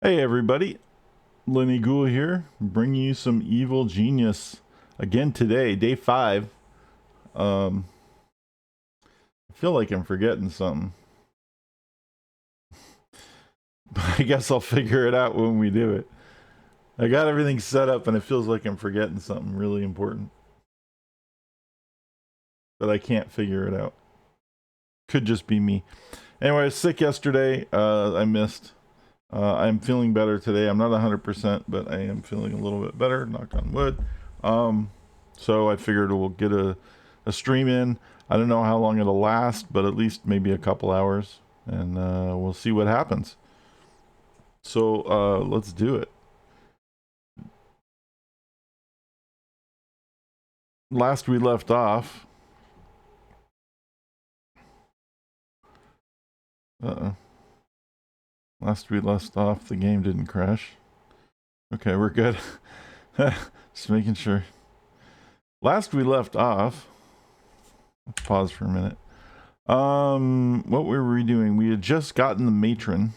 Hey everybody, Lenny Ghoul here, bringing you some Evil Genius again today, day 5. I feel like I'm forgetting something. I guess I'll figure it out when we do it. I got everything set up and it feels like I'm forgetting something really important. But I can't figure it out. Could just be me. Anyway, I was sick yesterday. I missed. I'm feeling better today. I'm not 100%, but I am feeling a little bit better, knock on wood. So I figured we'll get a stream in. I don't know how long it'll last, but at least maybe a couple hours, and we'll see what happens. So let's do it. Last we left off. Last we left off, the game didn't crash. Okay, we're good. Just making sure. Last we left off. Let's pause for a minute. What were we doing? We had just gotten the matron.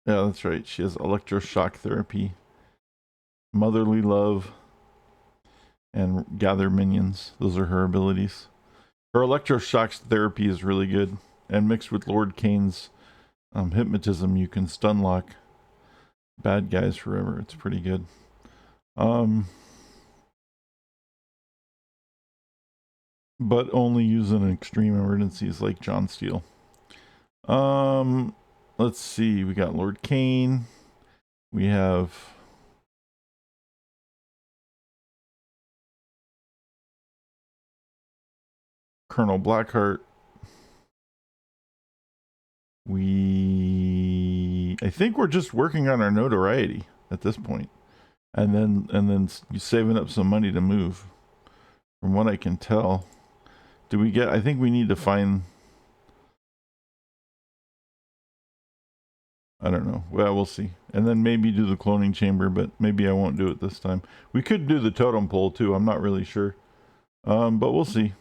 Yeah, that's right. She has electroshock therapy, motherly love, and gather minions. Those are her abilities. Her electroshock therapy is really good, and mixed with Lord Kane's hypnotism, you can stun lock bad guys forever. It's pretty good. But only use in extreme emergencies like John Steele. Let's see. We got Lord Kane. We have Colonel Blackheart. I think we're just working on our notoriety at this point, and then saving up some money to move. From what I can tell, do we get? I think we need to find. I don't know. Well, we'll see. And then maybe do the cloning chamber, but maybe I won't do it this time. We could do the totem pole too. I'm not really sure. But we'll see.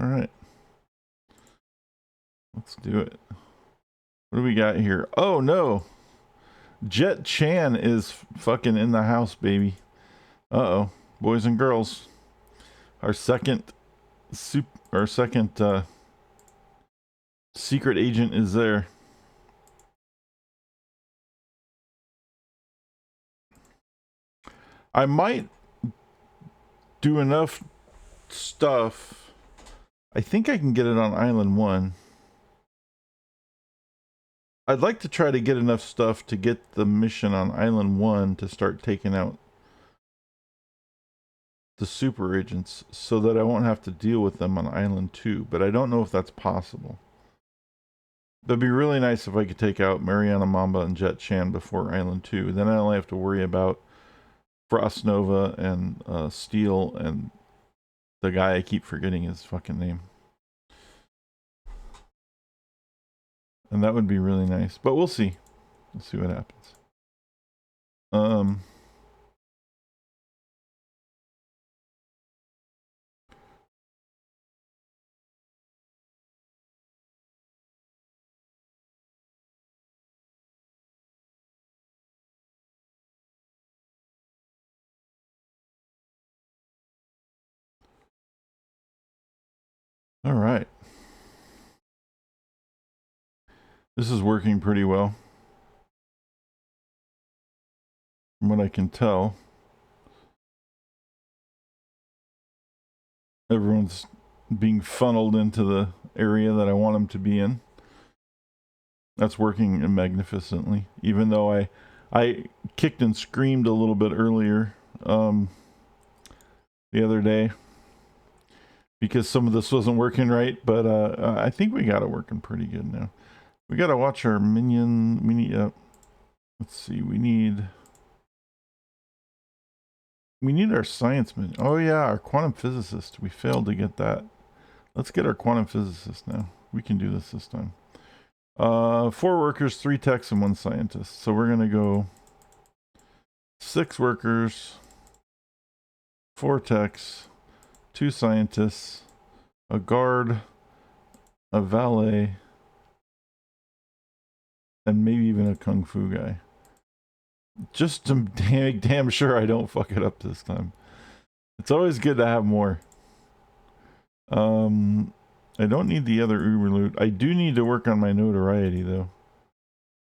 All right. Let's do it. What do we got here? Oh no. Jet Chan is fucking in the house, baby. Uh-oh. Boys and girls. Our second secret agent is there. I might do enough stuff. I think I can get it on Island 1. I'd like to try to get enough stuff to get the mission on Island 1 to start taking out the super agents so that I won't have to deal with them on Island 2, but I don't know if that's possible. That'd be really nice if I could take out Mariana Mamba and Jet Chan before Island 2. Then I only have to worry about Frost Nova and Steel and the guy I keep forgetting his fucking name. And that would be really nice. But we'll see. We'll see what happens. All right. This is working pretty well. From what I can tell. Everyone's being funneled into the area that I want them to be in. That's working magnificently. Even though I kicked and screamed a little bit earlier the other day because some of this wasn't working right, but I think we got it working pretty good now. We got to watch our minion. We need let's see. We need our science minion. Oh yeah, our quantum physicist. We failed to get that. Let's get our quantum physicist now. We can do this time. 4 workers, 3 techs, and 1 scientist. So we're gonna go 6 workers, 4 techs, 2 scientists, a guard, a valet, and maybe even a kung fu guy. Just to make damn sure I don't fuck it up this time. It's always good to have more. I don't need the other Uber loot. I do need to work on my notoriety though.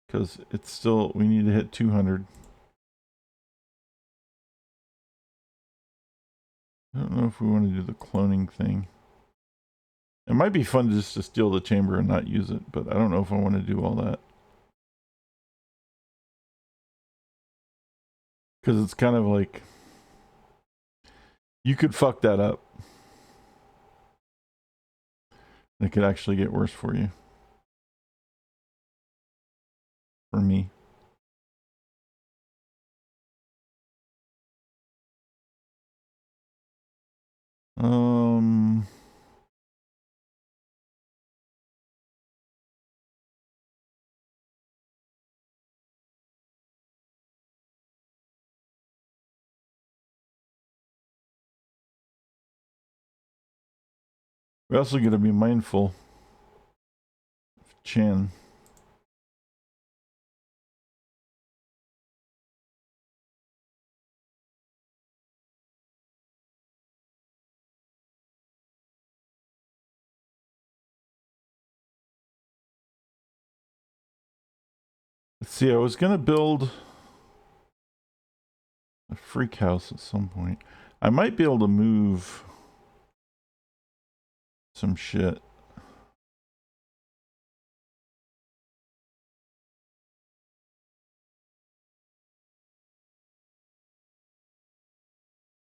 Because it's still, we need to hit 200. I don't know if we want to do the cloning thing. It might be fun just to steal the chamber and not use it, but I don't know if I want to do all that. Because it's kind of like, you could fuck that up. It could actually get worse for you. For me. We're also going to be mindful of Shen. Let's see, I was going to build a freak house at some point. I might be able to move some shit.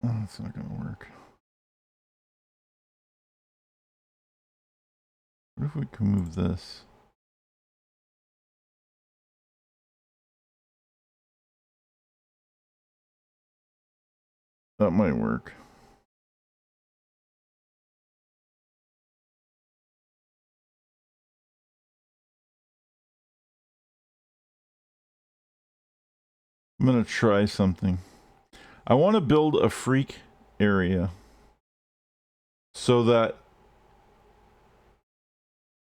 Oh, that's not going to work. What if we can move this? That might work. I'm going to try something. I want to build a freak area so that...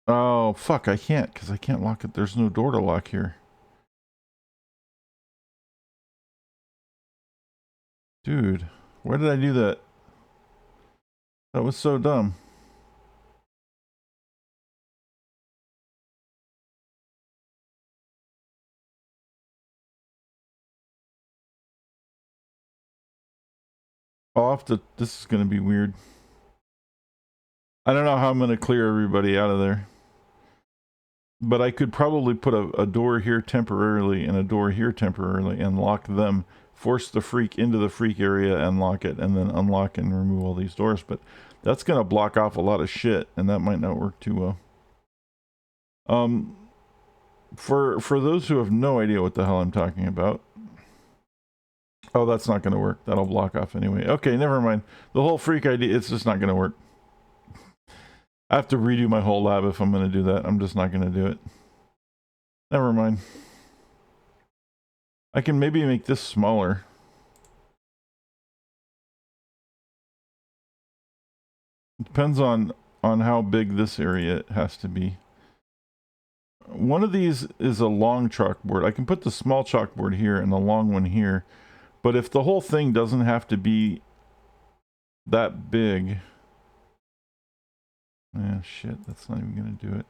Oh, fuck, I can't because I can't lock it. There's no door to lock here. Dude, why did I do that? That was so dumb. I'll have to... This is going to be weird. I don't know how I'm going to clear everybody out of there. But I could probably put a door here temporarily and a door here temporarily and lock them. Force the freak into the freak area and lock it, and then unlock and remove all these doors. But that's going to block off a lot of shit, and that might not work too well. For those who have no idea what the hell I'm talking about. Oh, that's not going to work. That'll block off anyway. Okay, never mind. The whole freak idea, it's just not going to work. I have to redo my whole lab if I'm going to do that. I'm just not going to do it. Never mind. I can maybe make this smaller. It depends on how big this area has to be. One of these is a long chalkboard. I can put the small chalkboard here and the long one here. But if the whole thing doesn't have to be that big... Ah, shit, that's not even going to do it.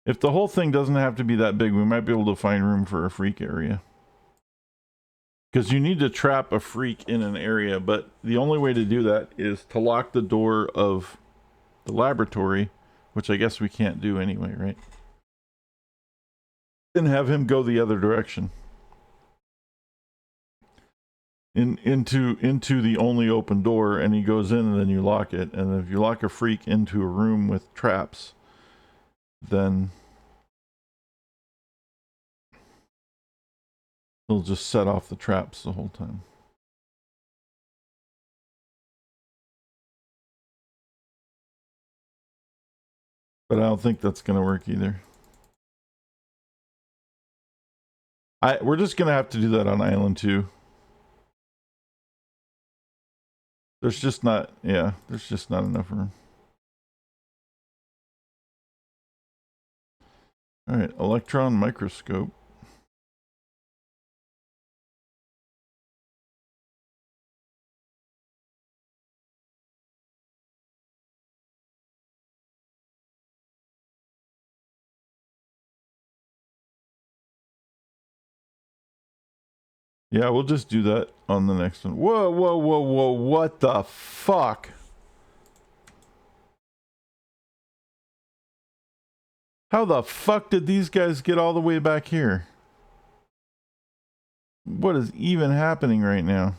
If the whole thing doesn't have to be that big, we might be able to find room for a freak area. Because you need to trap a freak in an area, but the only way to do that is to lock the door of the laboratory, which I guess we can't do anyway, right? And have him go the other direction. Into the only open door, and he goes in and then you lock it. And if you lock a freak into a room with traps, then he'll just set off the traps the whole time. But I don't think that's going to work either. We're just going to have to do that on Island 2. There's just not, yeah, there's just not enough room. All right, electron microscope. Yeah, we'll just do that on the next one. Whoa, whoa, whoa, whoa, what the fuck? How the fuck did these guys get all the way back here? What is even happening right now?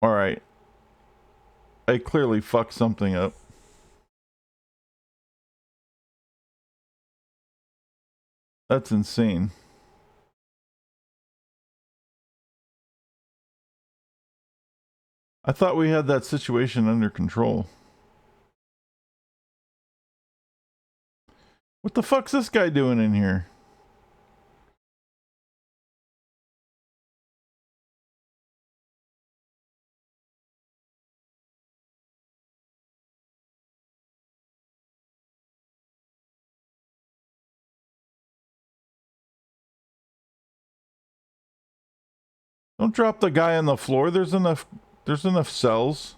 Alright. I clearly fucked something up. That's insane. I thought we had that situation under control. What the fuck's this guy doing in here? Don't drop the guy on the floor. There's enough cells.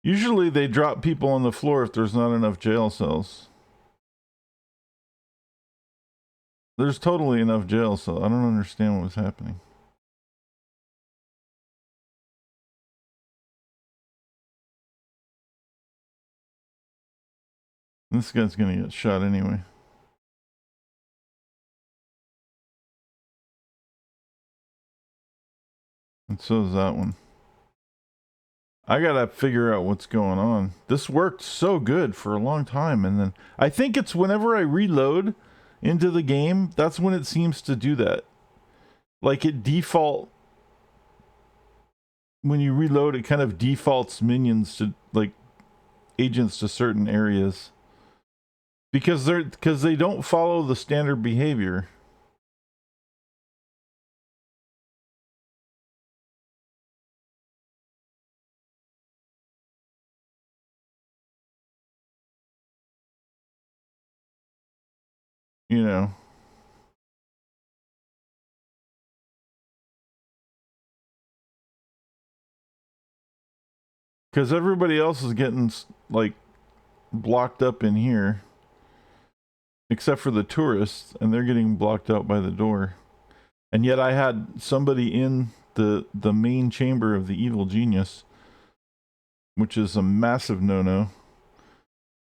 Usually they drop people on the floor if there's not enough jail cells. There's totally enough jail cells. I don't understand what was happening. This guy's gonna get shot anyway. And so is that one. I gotta figure out what's going on. This worked so good for a long time, and then I think it's whenever I reload into the game, that's when it seems to do that. Like it default when you reload, it kind of defaults minions to like agents to certain areas because they don't follow the standard behavior. You know. Because everybody else is getting like blocked up in here, except for the tourists, and they're getting blocked out by the door. And yet I had somebody in the main chamber of the evil genius, which is a massive no-no.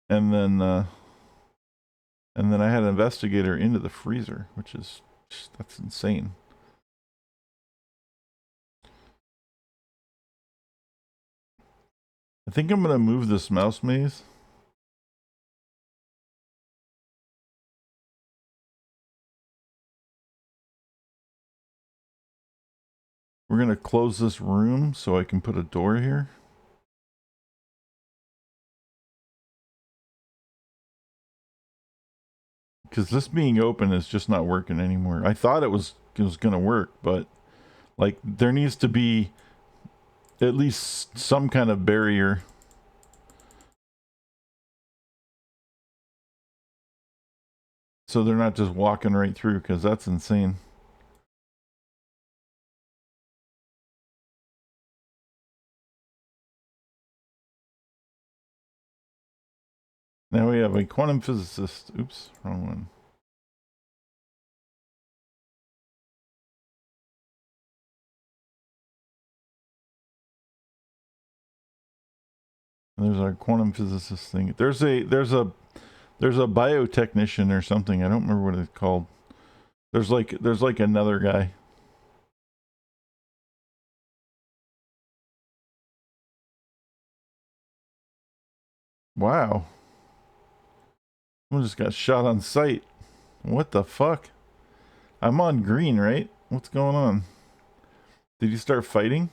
And then I had an investigator into the freezer, which is that's insane. I think I'm gonna move this mouse maze. We're gonna close this room so I can put a door here. Because this being open is just not working anymore. I thought it was gonna work, but like there needs to be at least some kind of barrier. So they're not just walking right through, because that's insane. Now we have a quantum physicist. Oops, wrong one. There's our quantum physicist thing. There's a biotechnician or something. I don't remember what it's called. There's like another guy. Wow. Someone just got shot on sight. What the fuck? I'm on green, right? What's going on? Did you start fighting?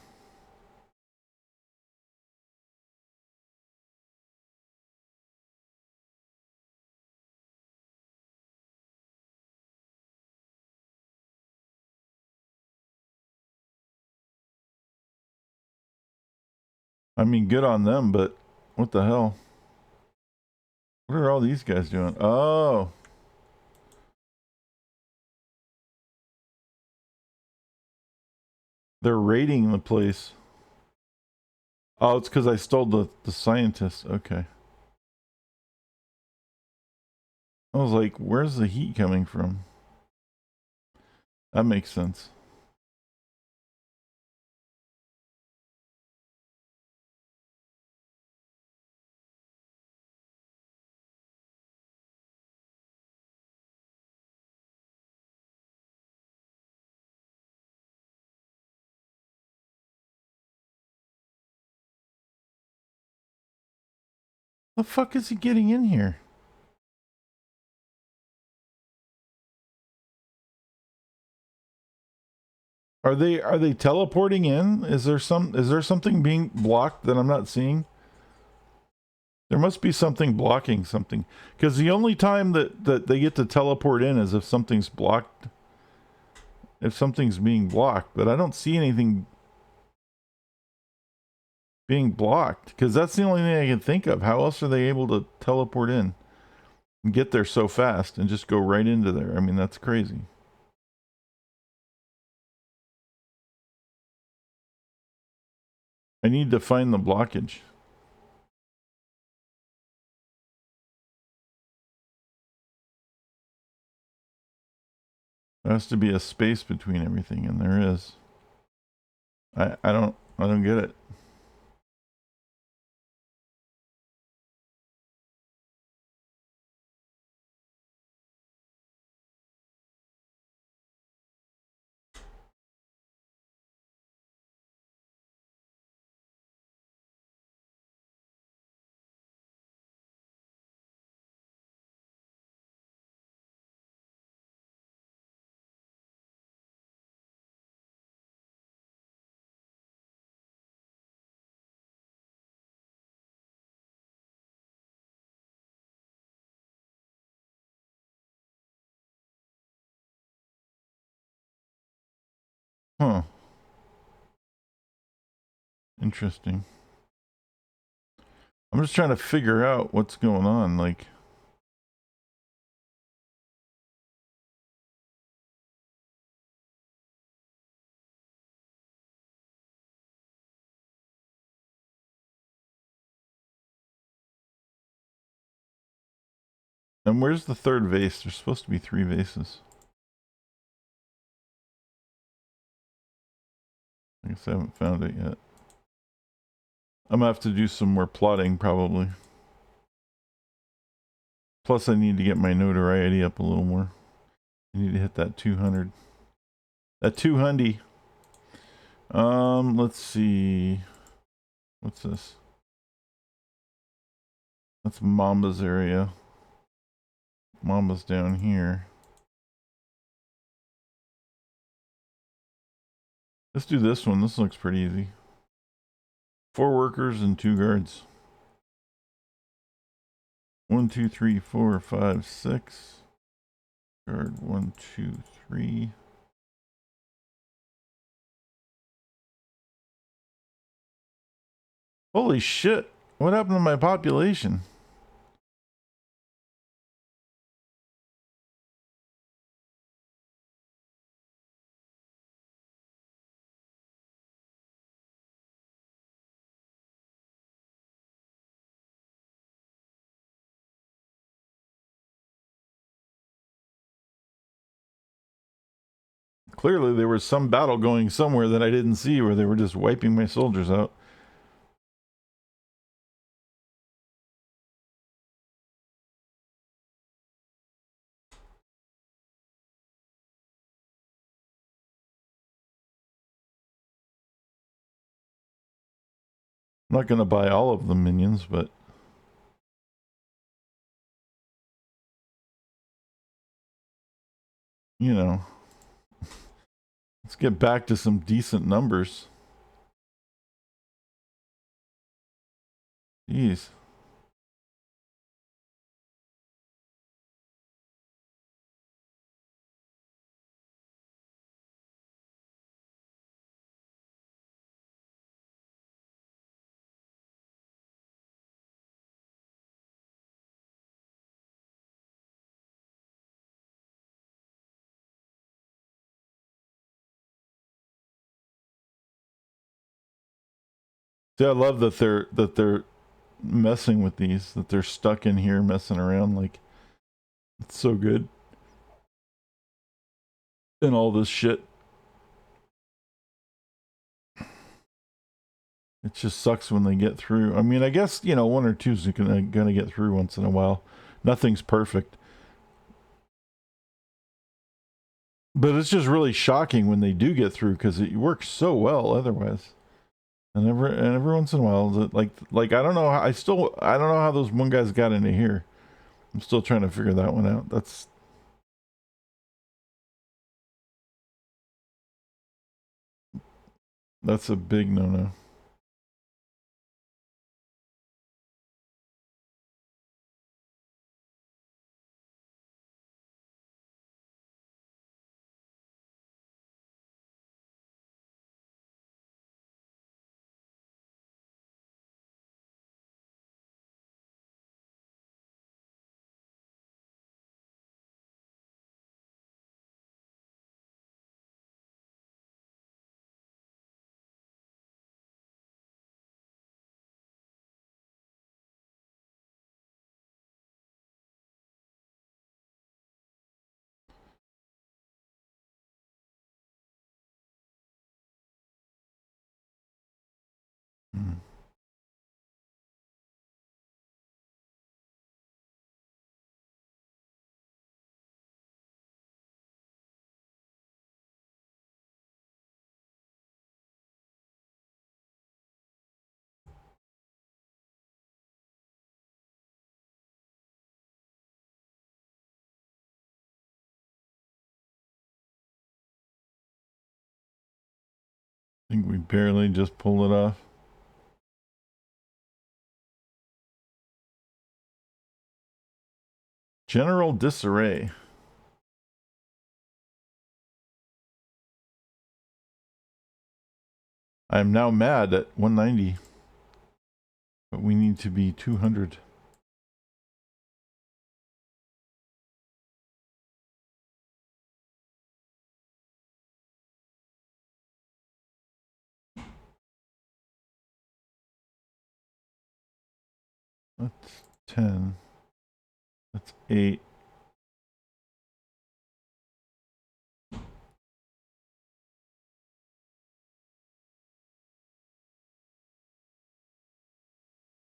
I mean, good on them, but what the hell? What are all these guys doing? Oh. They're raiding the place. Oh, it's because I stole the scientists. Okay. I was like, where's the heat coming from? That makes sense. The fuck is he getting in here? Are they teleporting in? Is there something being blocked that I'm not seeing? There must be something blocking something. Because the only time that they get to teleport in is if something's blocked. If something's being blocked. But I don't see anything being blocked. Because that's the only thing I can think of. How else are they able to teleport in? And get there so fast and just go right into there? I mean, that's crazy. I need to find the blockage. There has to be a space between everything, and there is. I don't get it. Huh. Interesting. I'm just trying to figure out what's going on. Like, and where's the third vase? There's supposed to be 3 vases. I guess I haven't found it yet. I'm gonna have to do some more plotting probably. Plus, I need to get my notoriety up a little more. I need to hit that 200. That 200. Let's see. What's this? That's Mamba's area. Mamba's down here. Let's do this one. This looks pretty easy. 4 workers and 2 guards. 1, 2, 3, 4, 5, 6. Guard 1, 2, 3. Holy shit! What happened to my population? Clearly, there was some battle going somewhere that I didn't see where they were just wiping my soldiers out. I'm not going to buy all of the minions, but you know, Let's get back to some decent numbers. Jeez. See, I love that they're messing with these, that they're stuck in here messing around. Like, it's so good. And all this shit. It just sucks when they get through. I mean, I guess, you know, one or two's gonna get through once in a while. Nothing's perfect. But it's just really shocking when they do get through because it works so well otherwise. And every once in a while, like I don't know. I don't know how those one guys got into here. I'm still trying to figure that one out. That's a big no-no. Hmm. I think we barely just pulled it off. General disarray. I'm now mad at 190, but we need to be 200. That's 10. That's 8.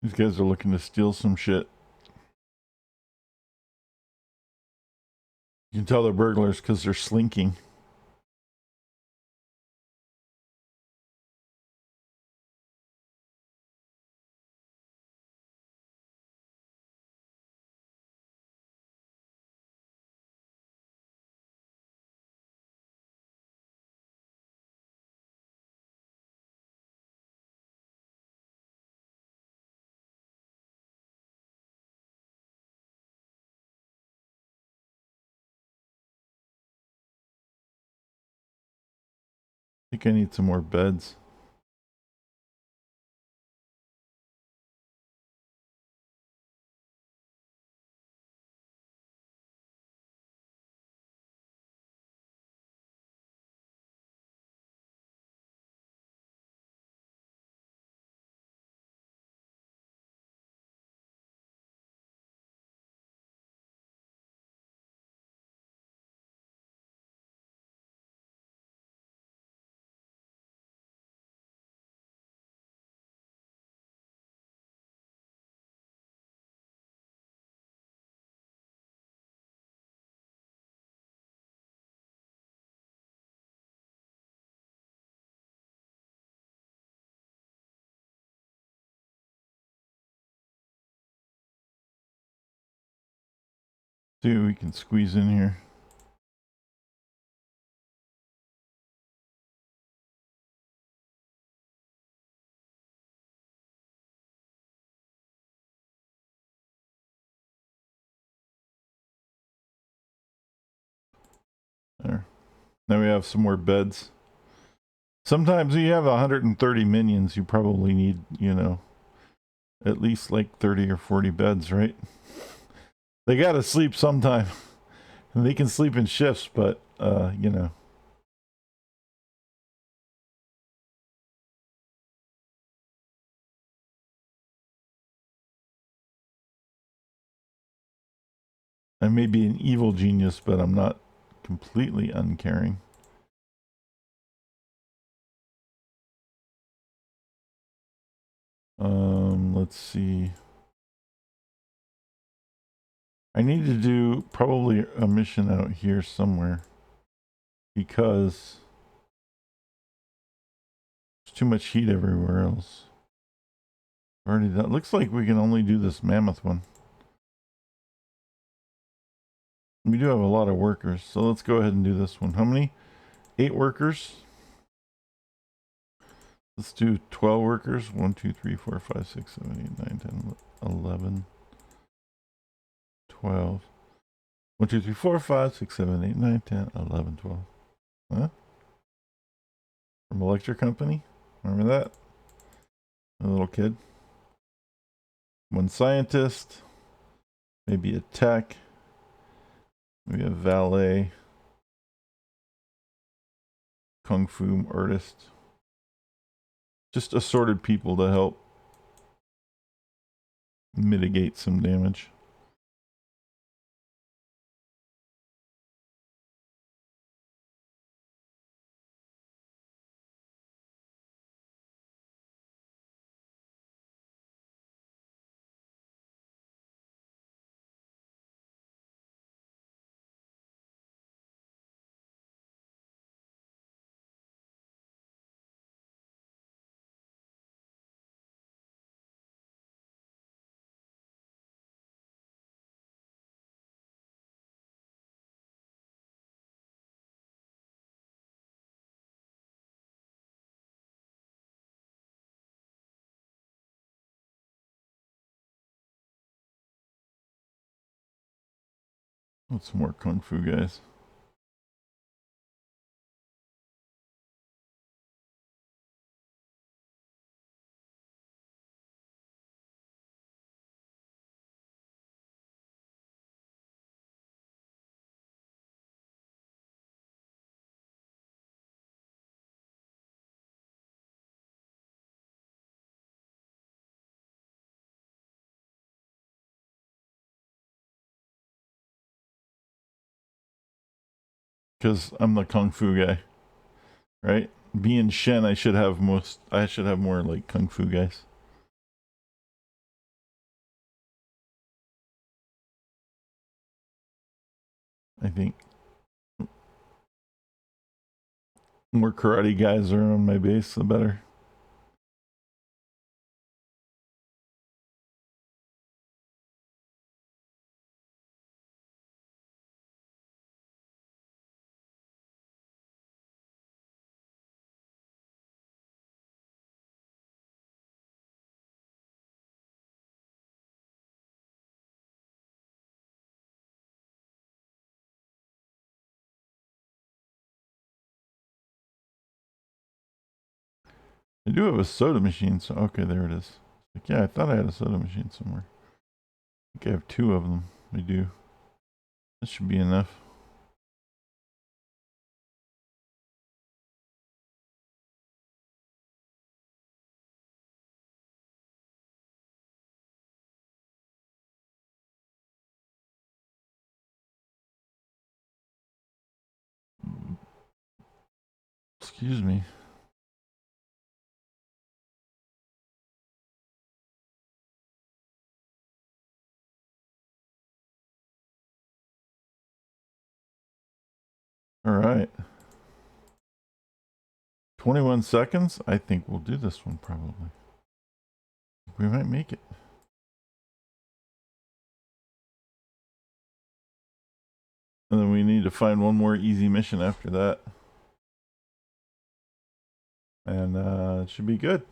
These guys are looking to steal some shit. You can tell they're burglars because they're slinking. I think I need some more beds. See what we can squeeze in here. Now we have some more beds. Sometimes when you have 130 minions, you probably need, you know, at least like 30 or 40 beds, right? They gotta sleep sometime. And they can sleep in shifts, but, you know. I may be an evil genius, but I'm not completely uncaring. Let's see. I need to do probably a mission out here somewhere because there's too much heat everywhere else. Already done. Looks like we can only do this mammoth one. We do have a lot of workers, so let's go ahead and do this one. How many? 8 workers. Let's do 12 workers. 1, 2, 3, 4, 5, 6, 7, 8, 9, 10, 11, 12. 1, 2, 3, 4, 5, 6, 7, 8, 9, 10, 11, 12. Huh? From Electric Company? Remember that? A little kid. 1 scientist. Maybe a tech. Maybe a valet. Kung Fu artist. Just assorted people to help mitigate some damage. What's some more Kung Fu guys? Because I'm the Kung Fu guy, right? Being Shen, I should have more like Kung Fu guys. I think more karate guys are on my base, the better. I do have a soda machine, so okay, there it is. Like, yeah, I thought I had a soda machine somewhere. I think I have 2 of them. I do. That should be enough. Excuse me. All right. 21 seconds. I think we'll do this one probably. We might make it. And then we need to find one more easy mission after that. And it should be good.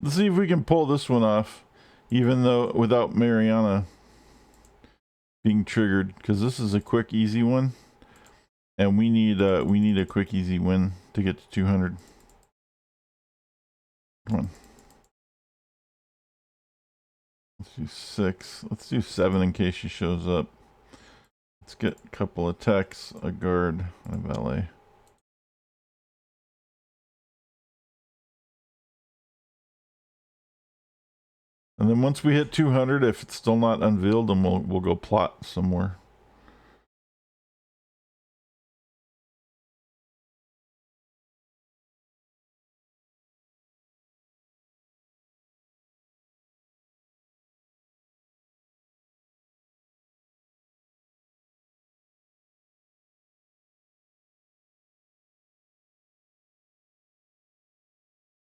Let's see if we can pull this one off, even though without Mariana being triggered, because this is a quick, easy one, and we need a quick, easy win to get to 200. Come on. Let's do 6. Let's do 7 in case she shows up. Let's get a couple of techs, a guard, and a valet. And then once we hit 200, if it's still not unveiled, then we'll go plot somewhere.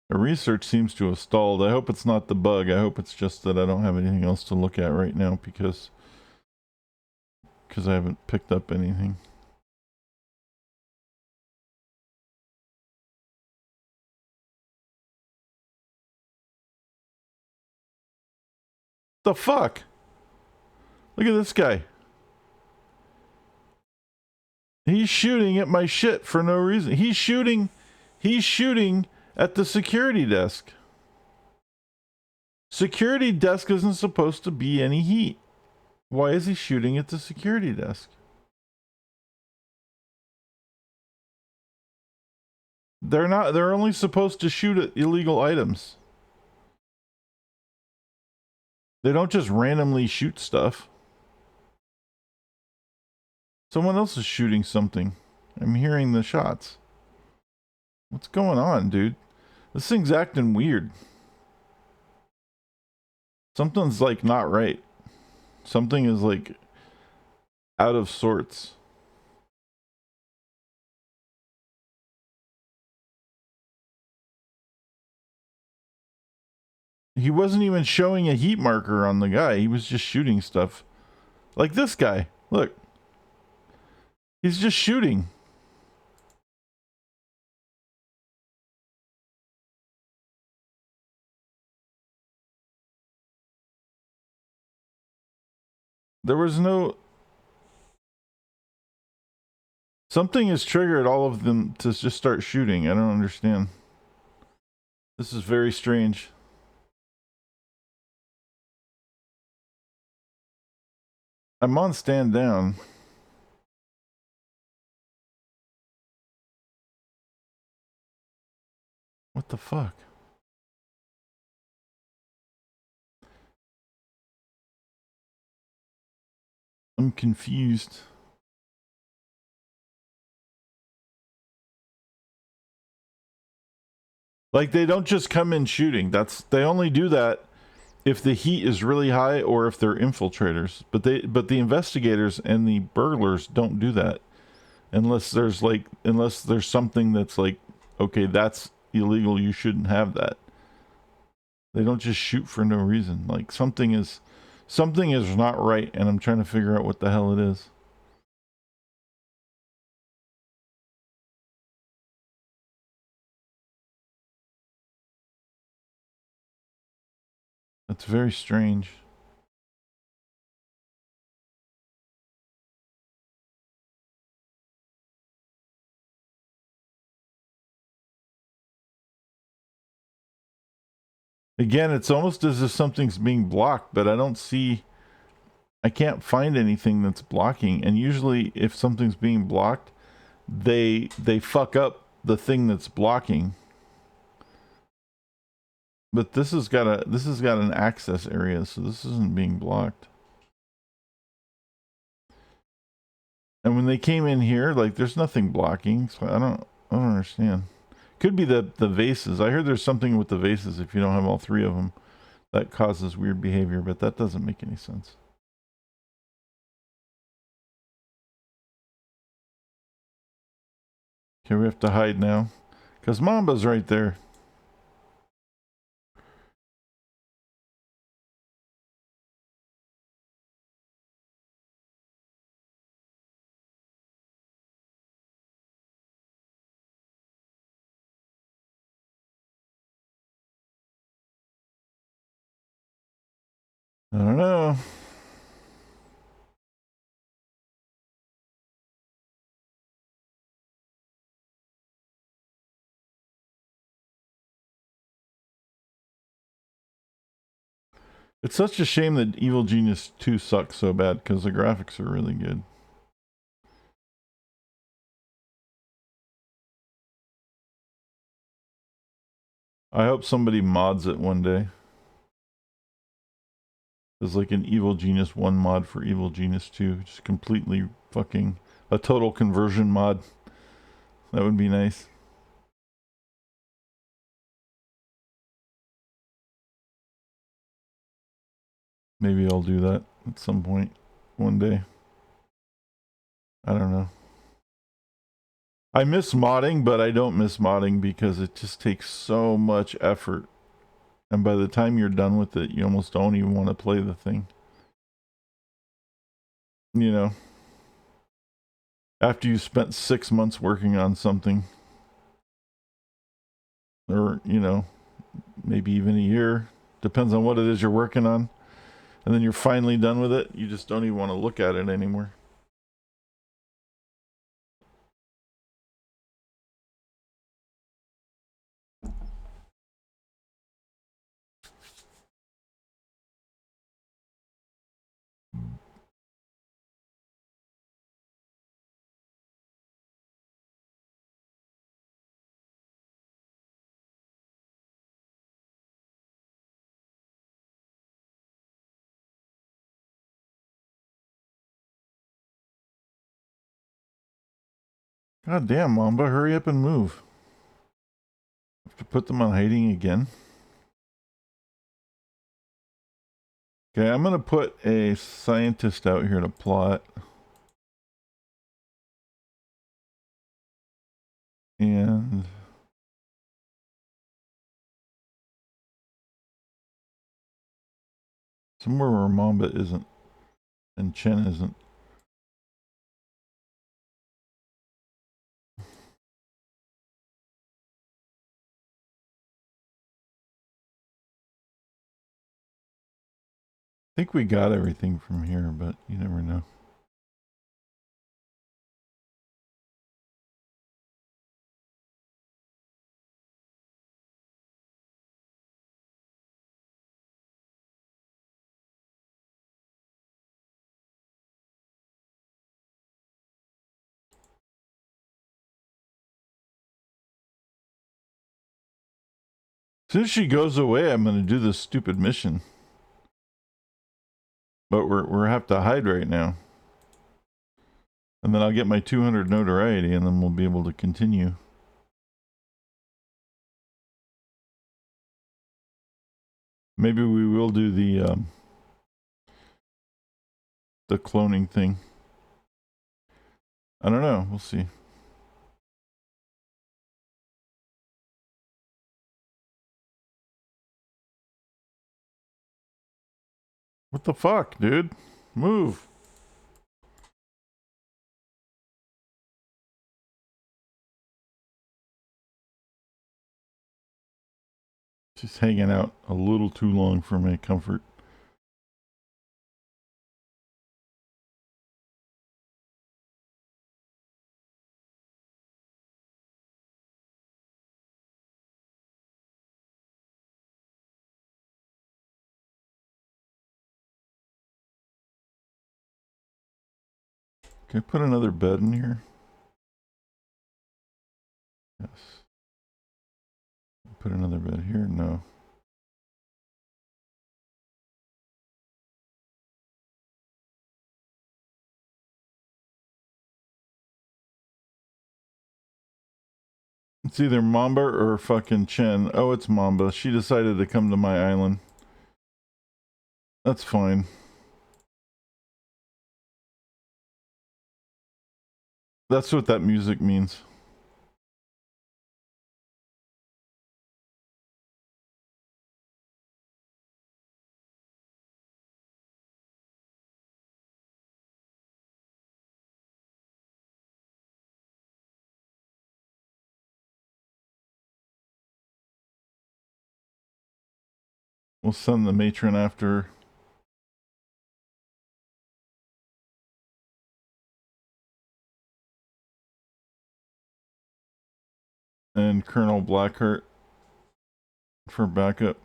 The research seems to have stalled. I hope it's not the bug. I hope it's just that I don't have anything else to look at right now because I haven't picked up anything. The fuck? Look at this guy. He's shooting at my shit for no reason. He's shooting at the security desk. Security desk isn't supposed to be any heat. Why is he shooting at the security desk? They're only supposed to shoot at illegal items. They don't just randomly shoot stuff. Someone else is shooting something. I'm hearing the shots. What's going on, dude? This thing's acting weird. Something's like not right. Something is like out of sorts. He wasn't even showing a heat marker on the guy. He was just shooting stuff. Like this guy. Look. He's just shooting. There was no... Something has triggered all of them to just start shooting. I don't understand. This is very strange. I'm on stand down. What the fuck? I'm confused. Like, they don't just come in shooting. They only do that if the heat is really high or if they're infiltrators. But the investigators and the burglars don't do that unless there's something that's like, okay, that's illegal, you shouldn't have that. They don't just shoot for no reason. Like, something is not right, and I'm trying to figure out what the hell it is. That's very strange. Again, it's almost as if something's being blocked, but I can't find anything that's blocking. And usually if something's being blocked, they fuck up the thing that's blocking. But this has got an access area, so this isn't being blocked. And when they came in here, like, there's nothing blocking, so I don't understand. Could be the vases. I heard there's something with the vases if you don't have all 3 of them that causes weird behavior, but that doesn't make any sense. Okay, we have to hide now because Mamba's right there. I don't know. It's such a shame that Evil Genius 2 sucks so bad because the graphics are really good. I hope somebody mods it one day. There's like an Evil Genius 1 mod for Evil Genius 2. Just completely fucking a total conversion mod. That would be nice. Maybe I'll do that at some point one day. I don't know. I miss modding, but I don't miss modding because it just takes so much effort. And by the time you're done with it, you almost don't even want to play the thing. You know, after you spent 6 months working on something, or, you know, maybe even a year, depends on what it is you're working on, and then you're finally done with it, you just don't even want to look at it anymore. God damn, Mamba, hurry up and move. Have to put them on hiding again. Okay, I'm gonna put a scientist out here to plot. And somewhere where Mamba isn't and Chen isn't. I think we got everything from here, but you never know. As soon as she goes away, I'm gonna do this stupid mission. But we're have to hide right now. And then I'll get my 200 notoriety and then we'll be able to continue. Maybe we will do the cloning thing. I don't know. We'll see. What the fuck, dude? Move. She's hanging out a little too long for my comfort. Can I put another bed in here? Yes. Put another bed here? No. It's either Mamba or fucking Chen. Oh, it's Mamba. She decided to come to my island. That's fine. That's what that music means. We'll send the matron after. and Colonel Blackheart for backup.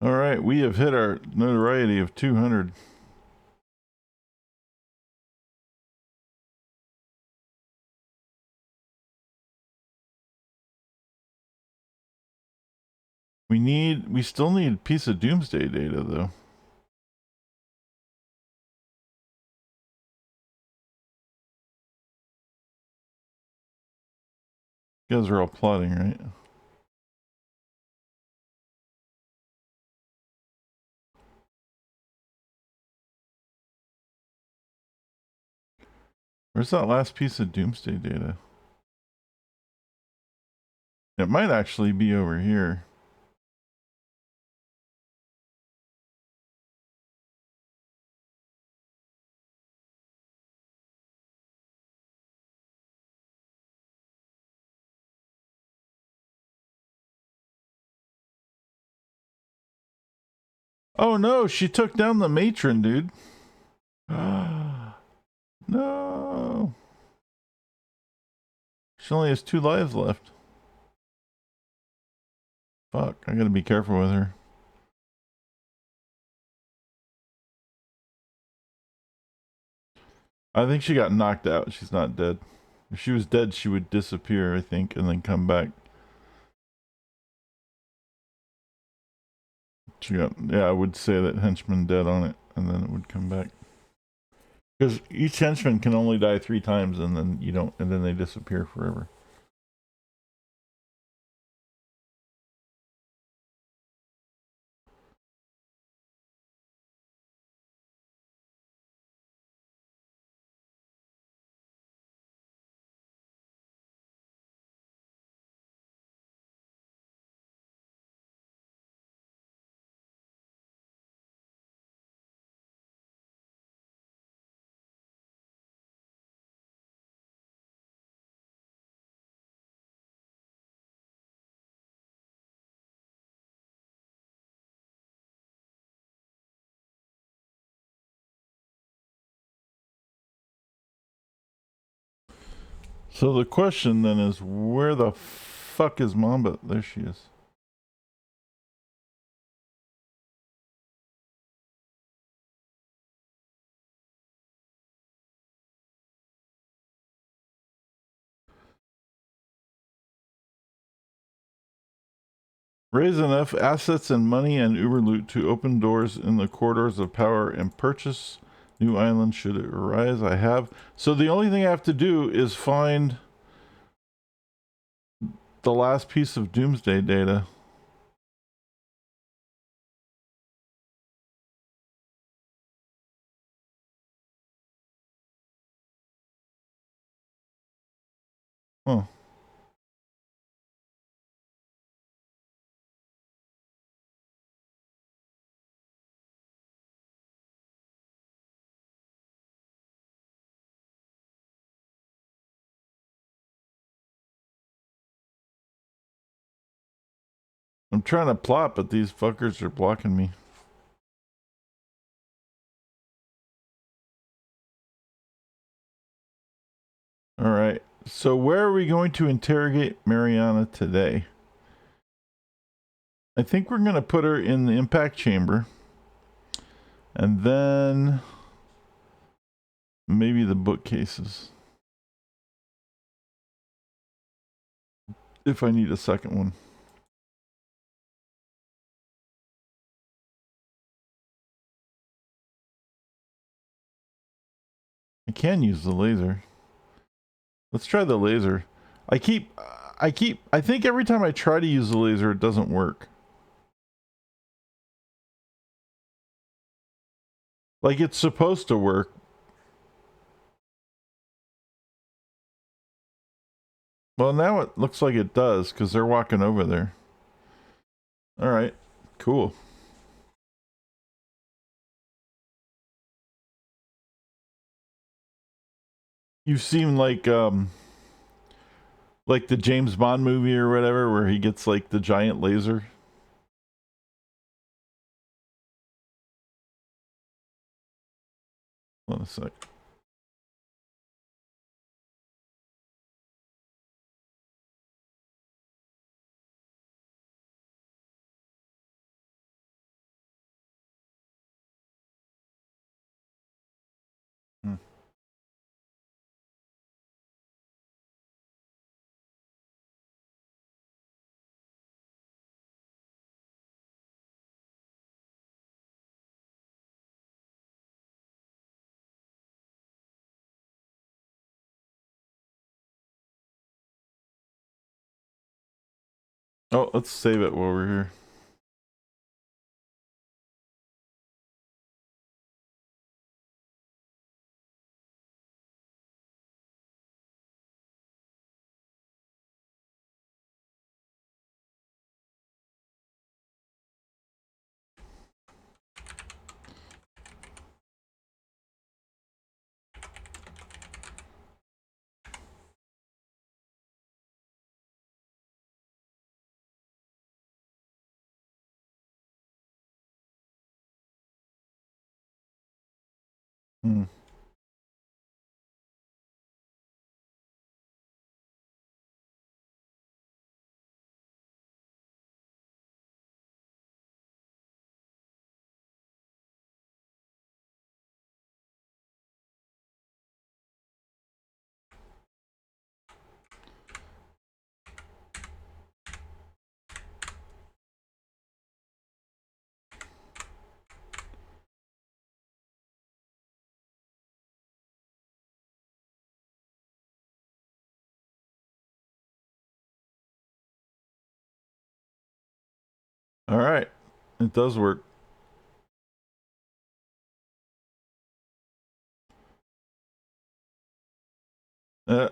All right, we have hit our notoriety of 200. We still need a piece of doomsday data though. You guys are all plotting, right? Where's that last piece of doomsday data? It might actually be over here. Oh no, she took down the matron, dude. No. She only has 2 lives left. Fuck, I gotta be careful with her. I think she got knocked out. She's not dead. If she was dead, she would disappear, I think, and then come back. She got, yeah, I would say that henchman dead on it, and then it would come back. Because each henchman can only die 3 times, and then you don't, and then they disappear forever. So the question then is, where the fuck is Mamba? There she is. Raise enough assets and money and Uber loot to open doors in the corridors of power and purchase new islands should it arise. I have. So the only thing I have to do is find the last piece of doomsday data. Huh. I'm trying to plot, but these fuckers are blocking me. All right. So where are we going to interrogate Mariana today? I think we're going to put her in the impact chamber. And then maybe the bookcases. If I need a second one. I can use the laser. Let's try the laser. I think every time I try to use the laser, it doesn't work. Like it's supposed to work. Well, now it looks like it does because they're walking over there. All right, cool. You seem like Like the James Bond movie or whatever, where he gets like the giant laser. Hold on a sec. Hmm. Oh, let's save it while we're here. Hmm. All right, it does work. Uh,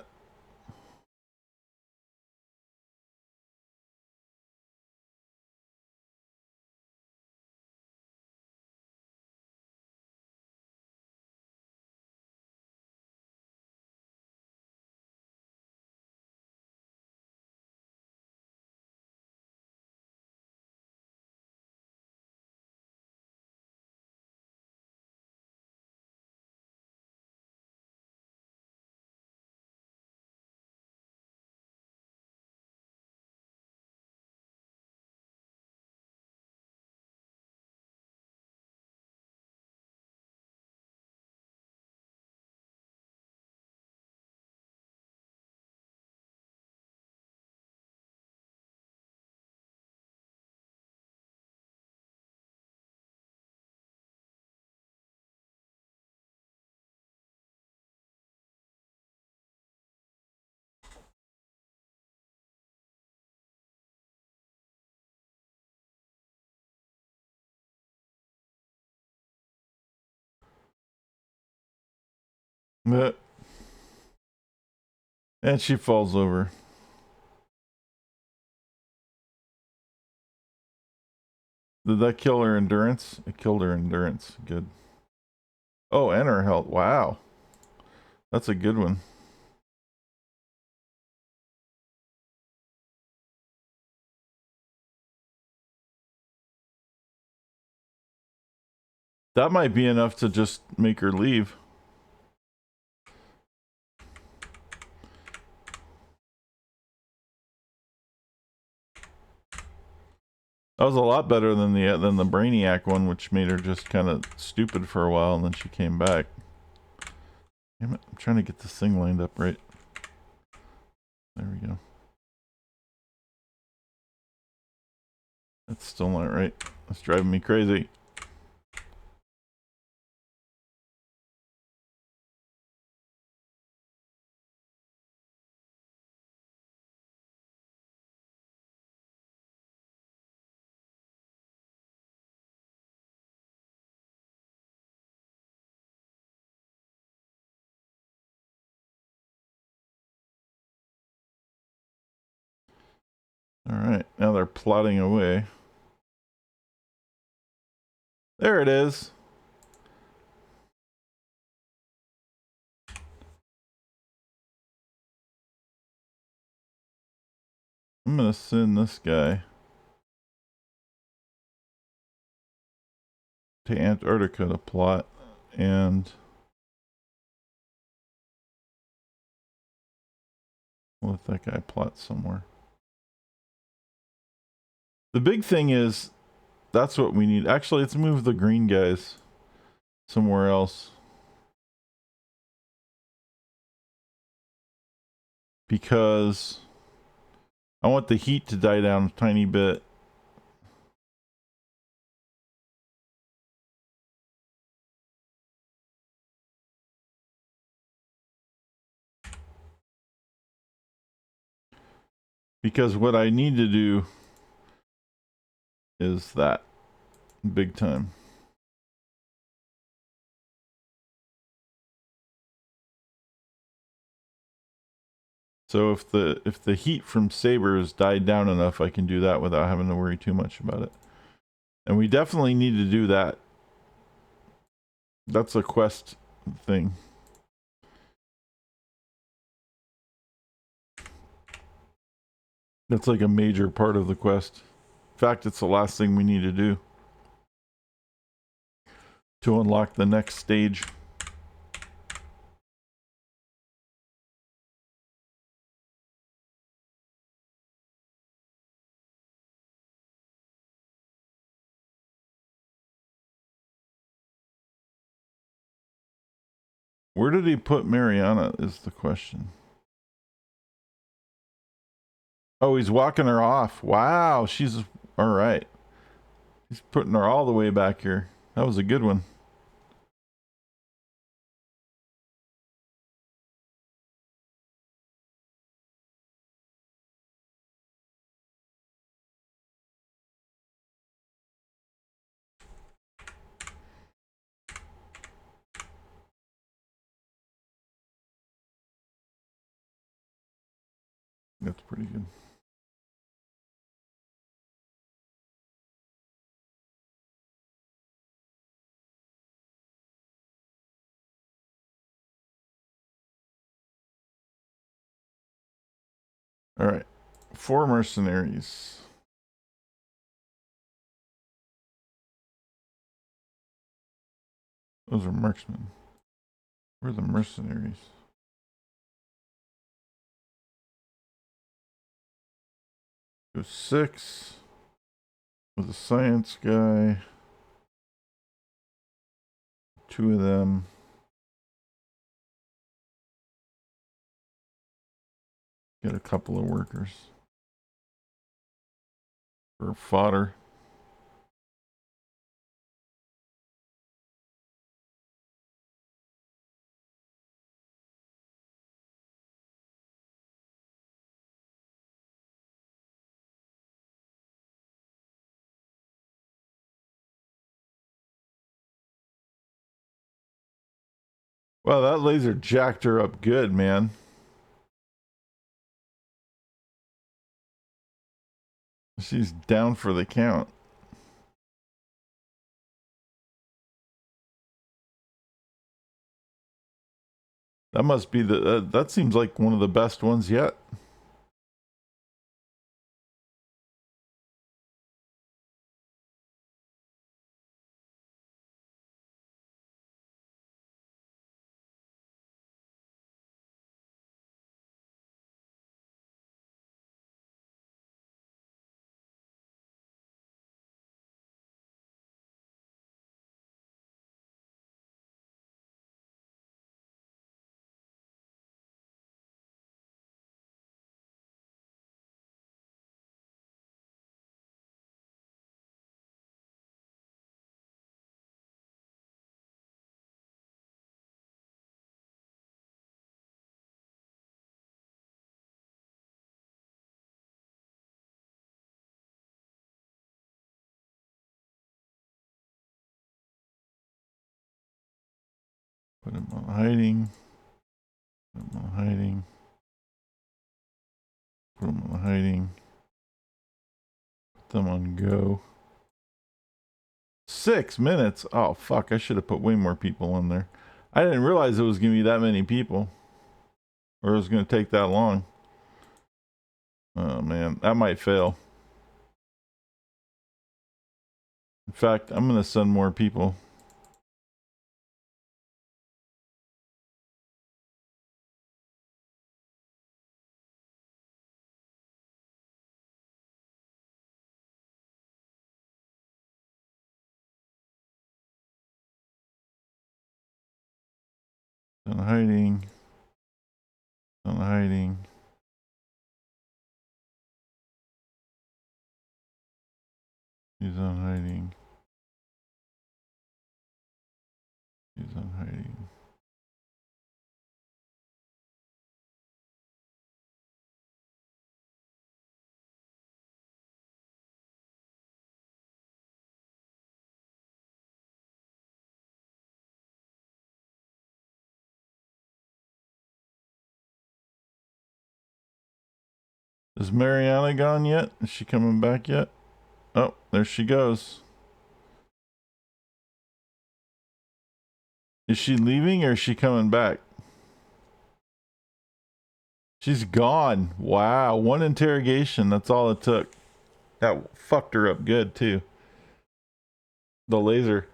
uh, and she falls over. Did that kill her endurance? It killed her endurance. Good. Oh, and her health. Wow, that's a good one. That might be enough to just make her leave. That was a lot better than the Brainiac one, which made her just kind of stupid for a while, and then she came back. Damn it! I'm trying to get this thing lined up right. There we go. That's still not right. That's driving me crazy. All right, now they're plodding away. There it is. I'm gonna send this guy to Antarctica to plot, and we'll let that guy plot somewhere. The big thing is, that's what we need. Actually, let's move the green guys somewhere else. Because I want the heat to die down a tiny bit. Because what I need to do is that big time. So if the heat from sabers died down enough, I can do that without having to worry too much about it. And we definitely need to do that. That's a quest thing. That's like a major part of the quest. In fact, it's the last thing we need to do to unlock the next stage. Where did he put Mariana is the question. Oh, he's walking her off. Wow, she's all right. He's putting her all the way back here. That was a good one. That's pretty good. All right, 4 mercenaries. Those are marksmen. Where are the mercenaries? Go 6 with a science guy. 2 of them. Get a couple of workers for fodder. Wow, that laser jacked her up good, man. She's down for the count. That must be that seems like one of the best ones yet. Put him on hiding. Put him on hiding. Put them on hiding. Put them on go. 6 minutes? Oh, fuck. I should have put way more people in there. I didn't realize it was going to be that many people. Or it was going to take that long. Oh man, that might fail. In fact, I'm gonna send more people. On hiding. On hiding. He's on hiding. He's on hiding. Is Mariana gone yet? Is she coming back yet? Oh, there she goes. Is she leaving or is she coming back? She's gone. Wow, one interrogation. That's all it took. That fucked her up good too. The laser.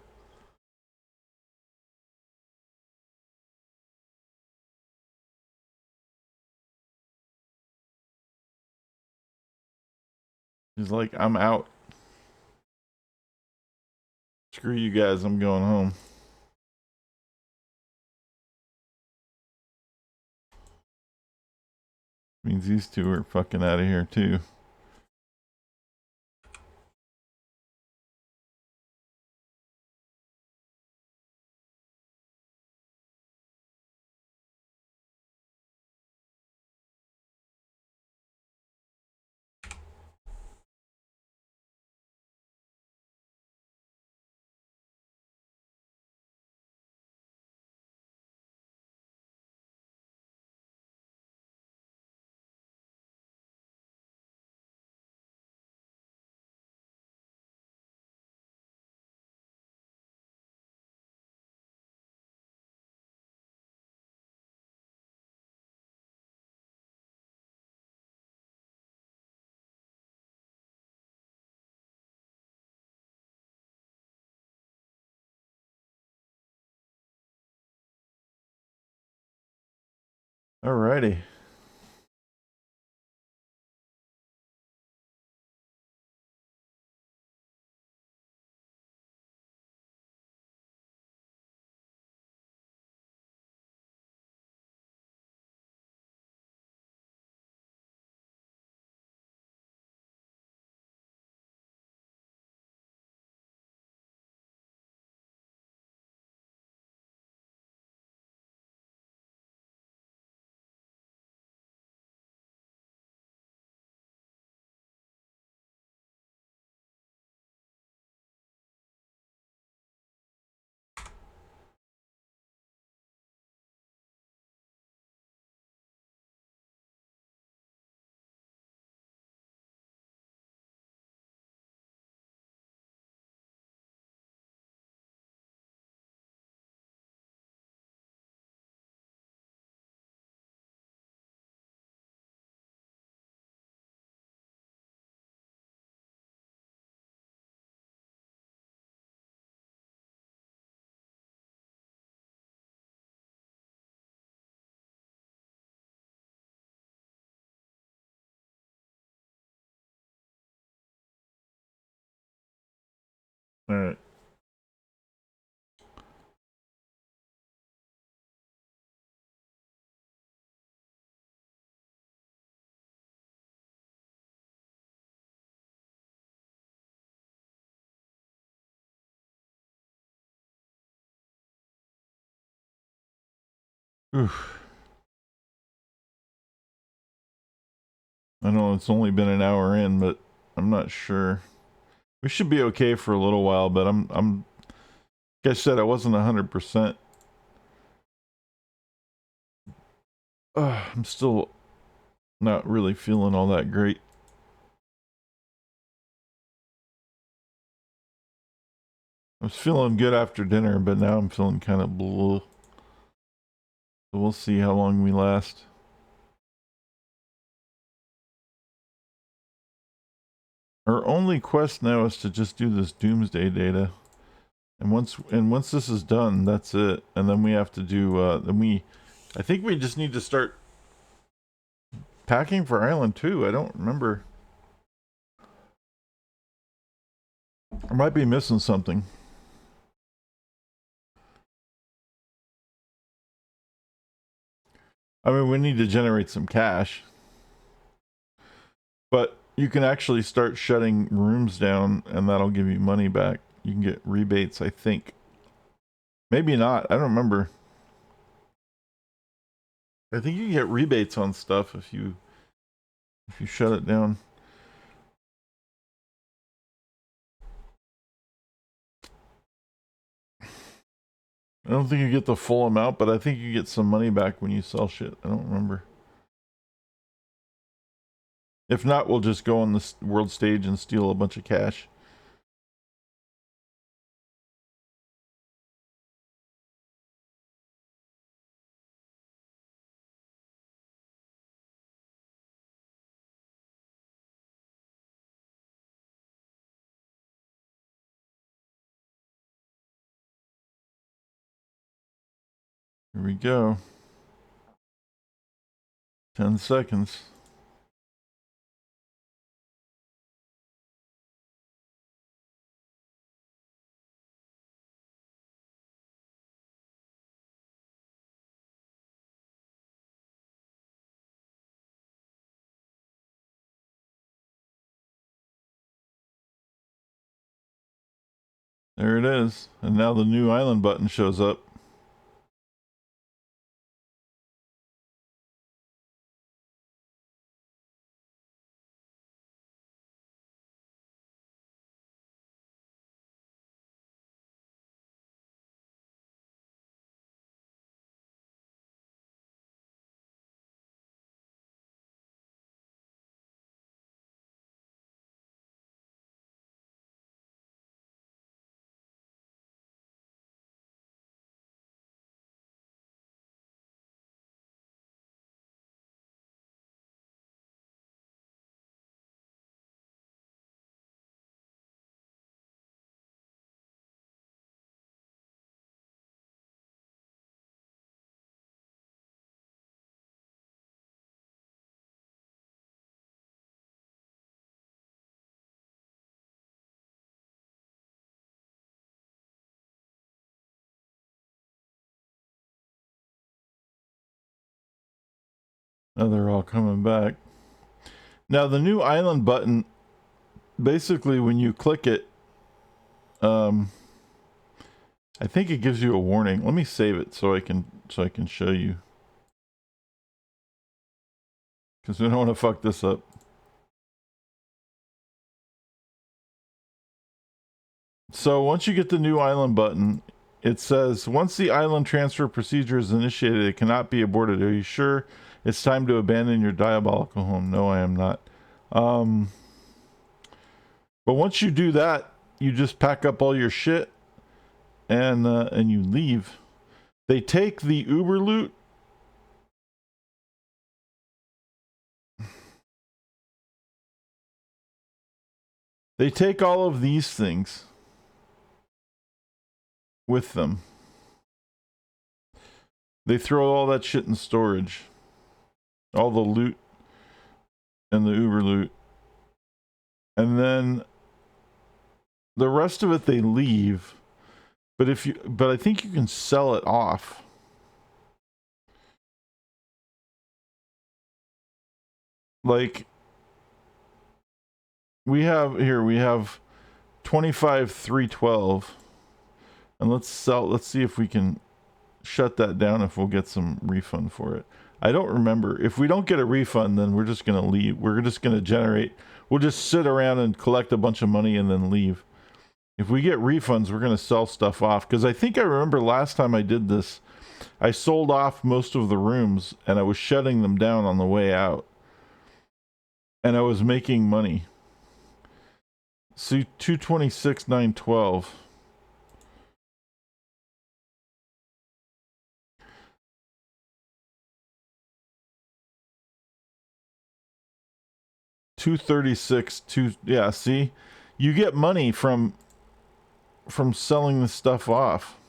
She's like, I'm out. Screw you guys, I'm going home. Means these two are fucking out of here too. Alrighty. Alright. Oof. I know it's only been an hour in, but I'm not sure. We should be okay for a little while, but like I said, I wasn't 100%. I'm still not really feeling all that great. I was feeling good after dinner, but now I'm feeling kind of blue. So we'll see how long we last. Our only quest now is to just do this doomsday data. And once this is done, that's it. And then we have to do I think we just need to start packing for Island 2. I don't remember. I might be missing something. I mean, we need to generate some cash. But you can actually start shutting rooms down and that'll give you money back. You can get rebates, I think. Maybe not. I don't remember. I think you can get rebates on stuff if you shut it down. I don't think you get the full amount, but I think you get some money back when you sell shit. I don't remember. If not, we'll just go on the world stage and steal a bunch of cash. Here we go. 10 seconds. There it is. And now the new island button shows up. Now they're all coming back. Now the new island button, basically when you click it, I think it gives you a warning. Let me save it so I can show you. Because we don't want to fuck this up. So once you get the new island button, it says, once the island transfer procedure is initiated, it cannot be aborted. Are you sure it's time to abandon your diabolical home? No, I am not. But once you do that, you just pack up all your shit and you leave. They take the Uber loot. They take all of these things with them. They throw all that shit in storage. All the loot and the Uber loot. And then the rest of it they leave. But I think you can sell it off. Like we have 25 312. And let's see if we can shut that down, if we'll get some refund for it. I don't remember. If we don't get a refund, then we're just going to leave. We're just going to generate. We'll just sit around and collect a bunch of money and then leave. If we get refunds, we're going to sell stuff off. Because I think I remember last time I did this, I sold off most of the rooms and I was shutting them down on the way out. And I was making money. See, 226 912. 236. Yeah, see? You get money from selling the stuff off.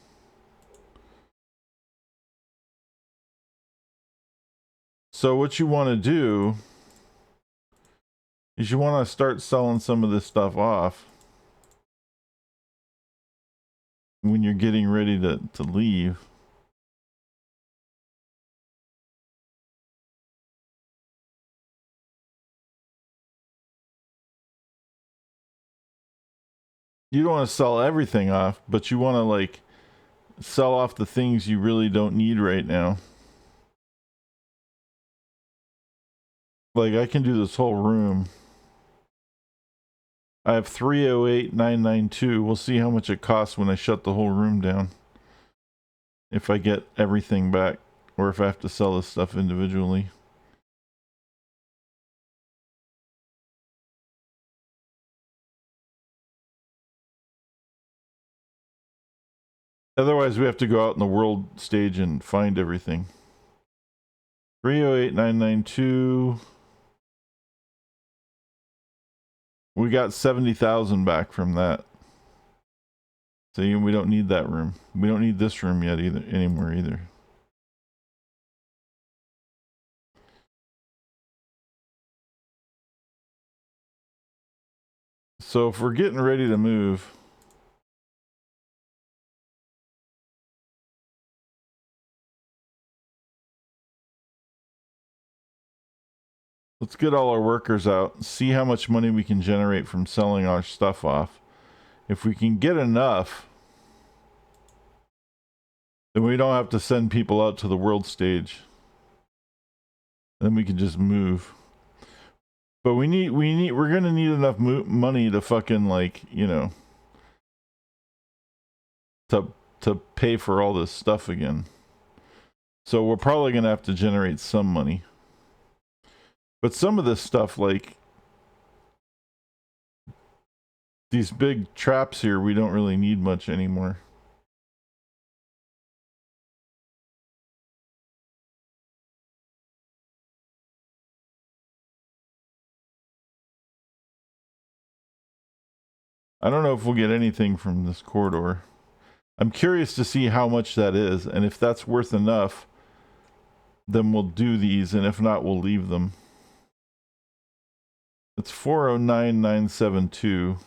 So what you want to do is you want to start selling some of this stuff off when you're getting ready to leave. You don't want to sell everything off, but you want to like sell off the things you really don't need right now. Like I can do this whole room. I have 308,992. We'll see how much it costs when I shut the whole room down. If I get everything back, or if I have to sell this stuff individually. Otherwise, we have to go out in the world stage and find everything. 308,992. We got 70,000 back from that. So we don't need that room. We don't need this room yet anymore either. So if we're getting ready to move, let's get all our workers out, see how much money we can generate from selling our stuff off. If we can get enough, then we don't have to send people out to the world stage. Then we can just move. But we're gonna need enough money to fucking like, you know, to pay for all this stuff again. So we're probably gonna have to generate some money. But some of this stuff, like these big traps here, we don't really need much anymore. I don't know if we'll get anything from this corridor. I'm curious to see how much that is, and if that's worth enough, then we'll do these, and if not, we'll leave them. It's 409,972.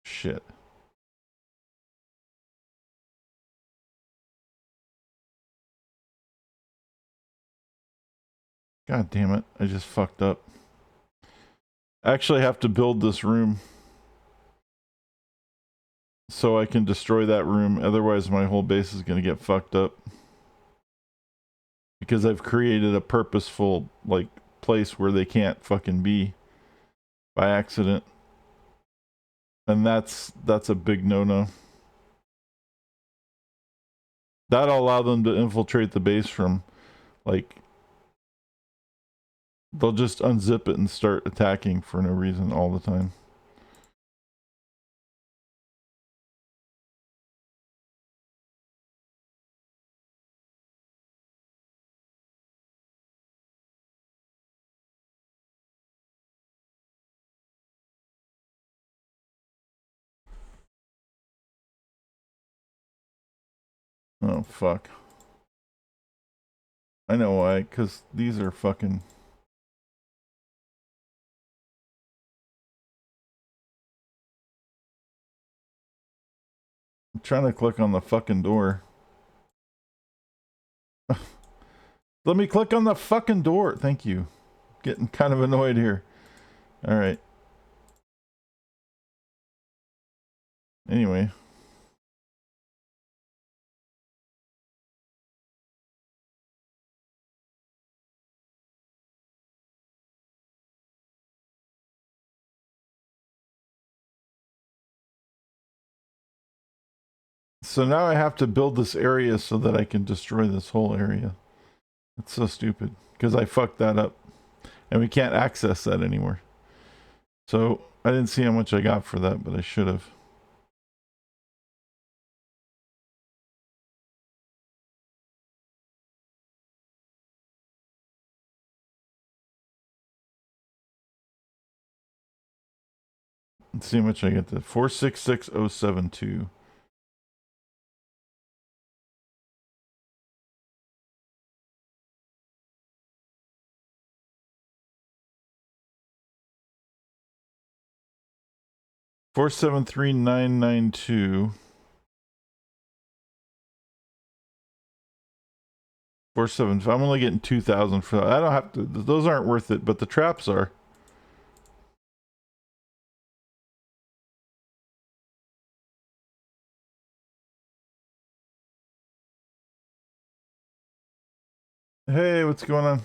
Shit. God damn it. I just fucked up. I actually have to build this room so I can destroy that room. Otherwise, my whole base is going to get fucked up. Because I've created a purposeful, like, place where they can't fucking be by accident. And that's a big no-no. That'll allow them to infiltrate the base from, like, they'll just unzip it and start attacking for no reason all the time. Oh, fuck. I know why, because these are fucking... I'm trying to click on the fucking door. Let me click on the fucking door. Thank you. Getting kind of annoyed here. Alright. Anyway. So now I have to build this area so that I can destroy this whole area. It's so stupid. Because I fucked that up. and we can't access that anymore. So I didn't see how much I got for that, but I should have. Let's see how much I get. The 466072. $473,992. 475. I'm only getting 2,000 for that. I don't have to. Those aren't worth it, but the traps are. Hey, what's going on?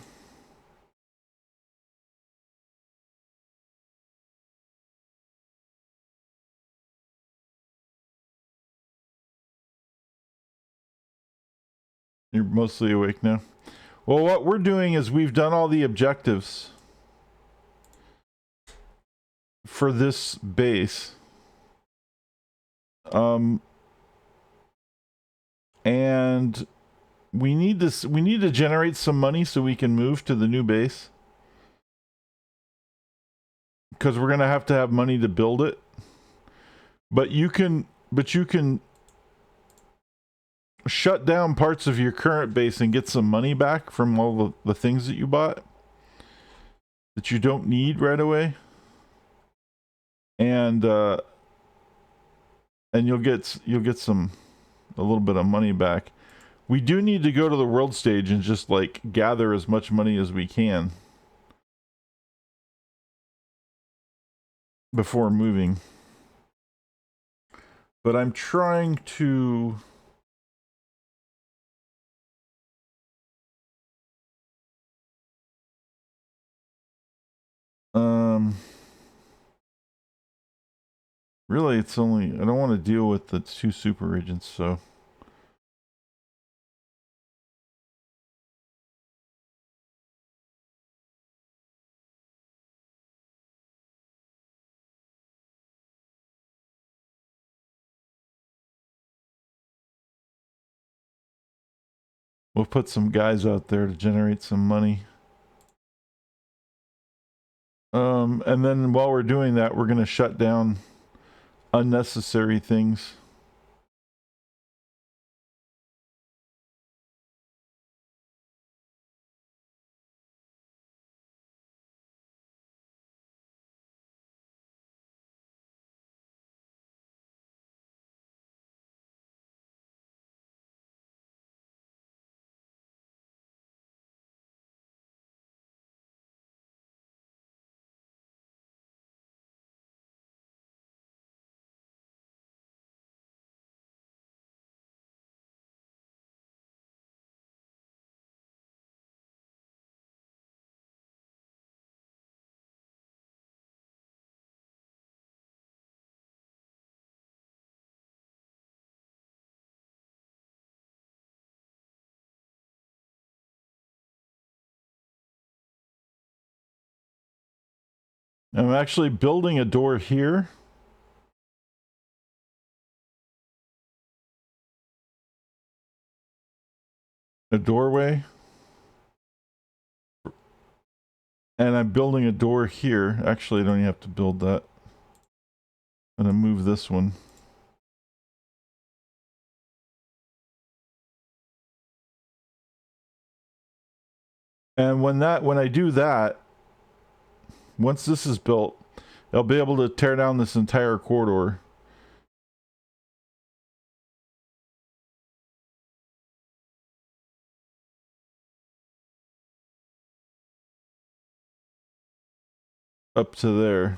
You're mostly awake now. Well, what we're doing is we've done all the objectives for this base. And we need to generate some money so we can move to the new base. Because we're gonna have to have money to build it. But you can shut down parts of your current base and get some money back from all the things that you bought that you don't need right away. And you'll get some a little bit of money back. We do need to go to the world stage and just like gather as much money as we can before moving. But I'm trying to really it's only I don't want to deal with the 2 super regents, so we'll put some guys out there to generate some money. And then while we're doing that, we're going to shut down unnecessary things. I'm actually building a door here. A doorway. And I'm building a door here. Actually, I don't even have to build that. I'm going to move this one. And when I do that, once this is built, I'll be able to tear down this entire corridor. Up to there.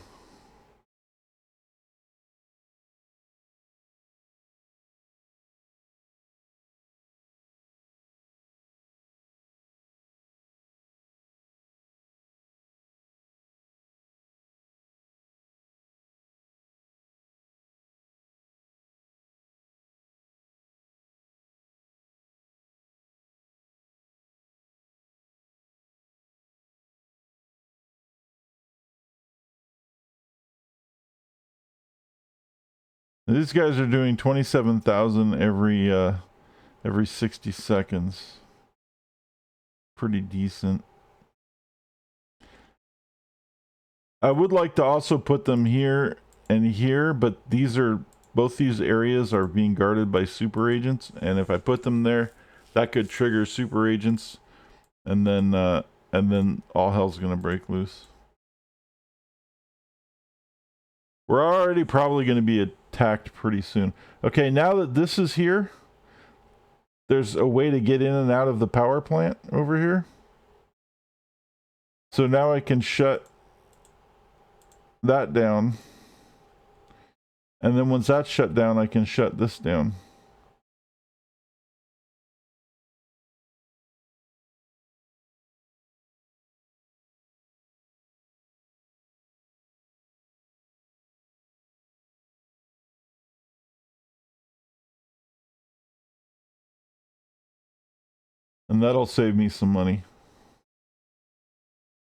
These guys are doing 27,000 every 60 seconds. Pretty decent. I would like to also put them here and here, but both these areas are being guarded by super agents, and if I put them there, that could trigger super agents, and then all hell's gonna break loose. We're already probably going to be attacked pretty soon. Okay, now that this is here, there's a way to get in and out of the power plant over here. So now I can shut that down. And then once that's shut down, I can shut this down. And that'll save me some money.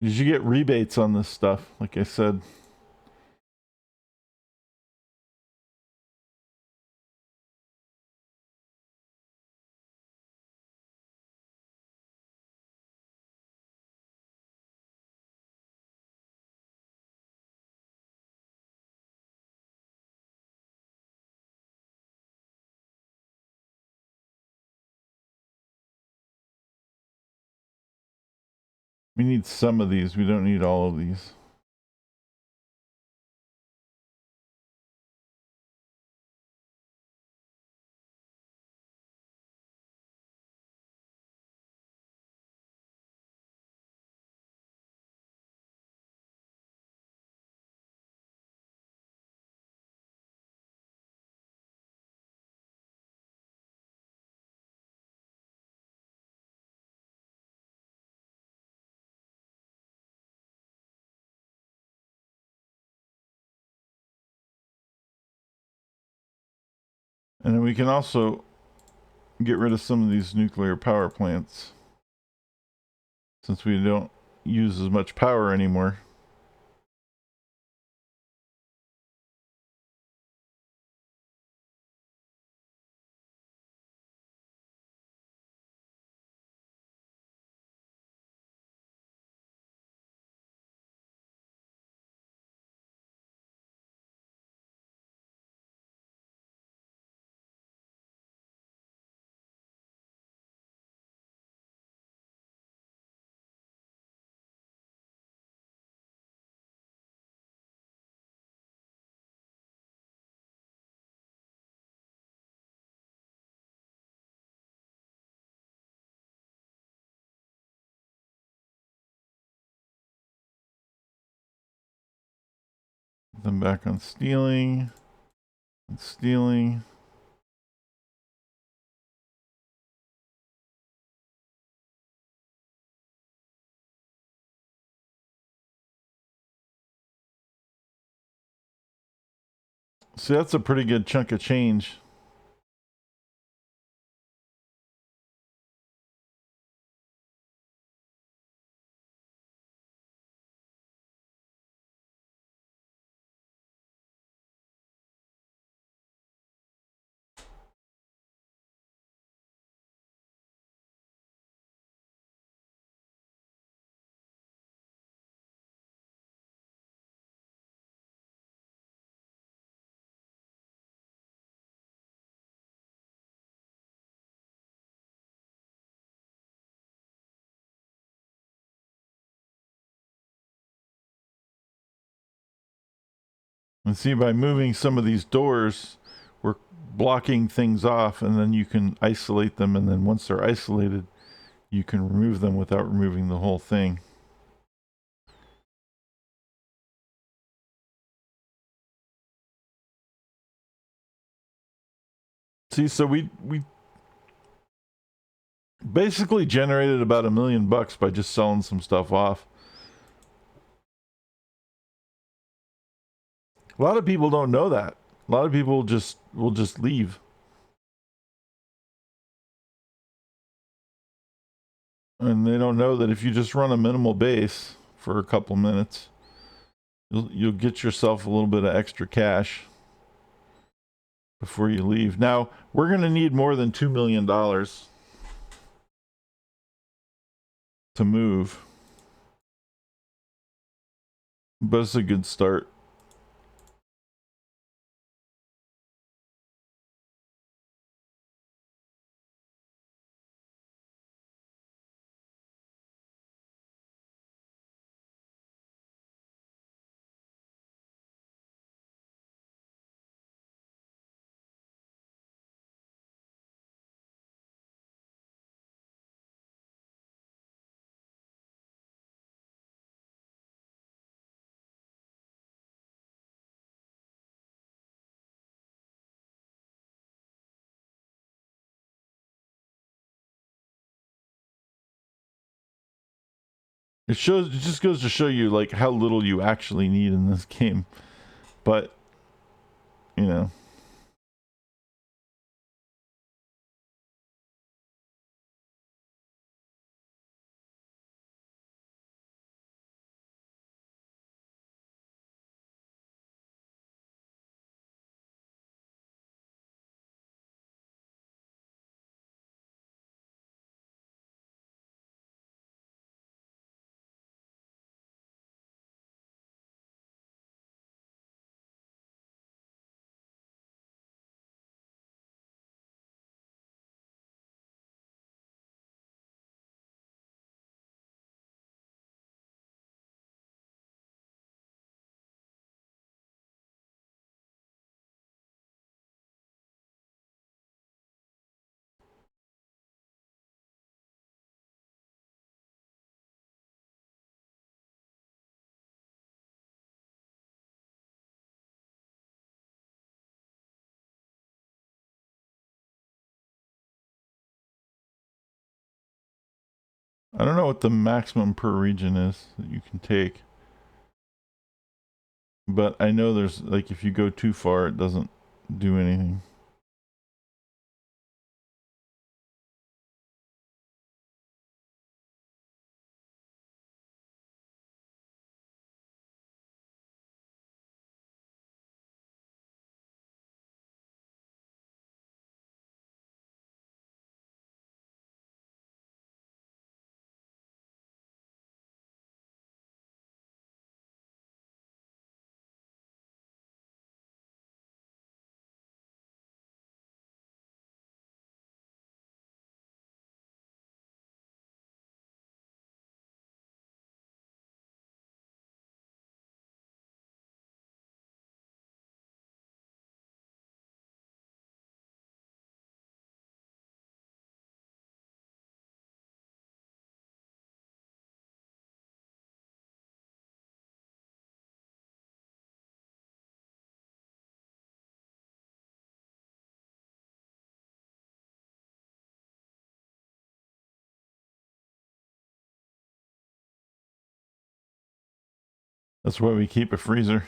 Because you get rebates on this stuff, like I said. We need some of these. We don't need all of these. And then we can also get rid of some of these nuclear power plants, since we don't use as much power anymore. Then back on stealing and stealing. See, that's a pretty good chunk of change. And see, by moving some of these doors, we're blocking things off, and then you can isolate them, and then once they're isolated, you can remove them without removing the whole thing. See, so we basically generated about $1 million by just selling some stuff off. A lot of people don't know that. A lot of people will just leave. And they don't know that if you just run a minimal base for a couple minutes, you'll get yourself a little bit of extra cash. before you leave. Now, we're going to need more than $2 million to move. But it's a good start. It just goes to show you like how little you actually need in this game. But, you know. I don't know what the maximum per region is that you can take. But I know there's, like, if you go too far, it doesn't do anything. That's why we keep a freezer.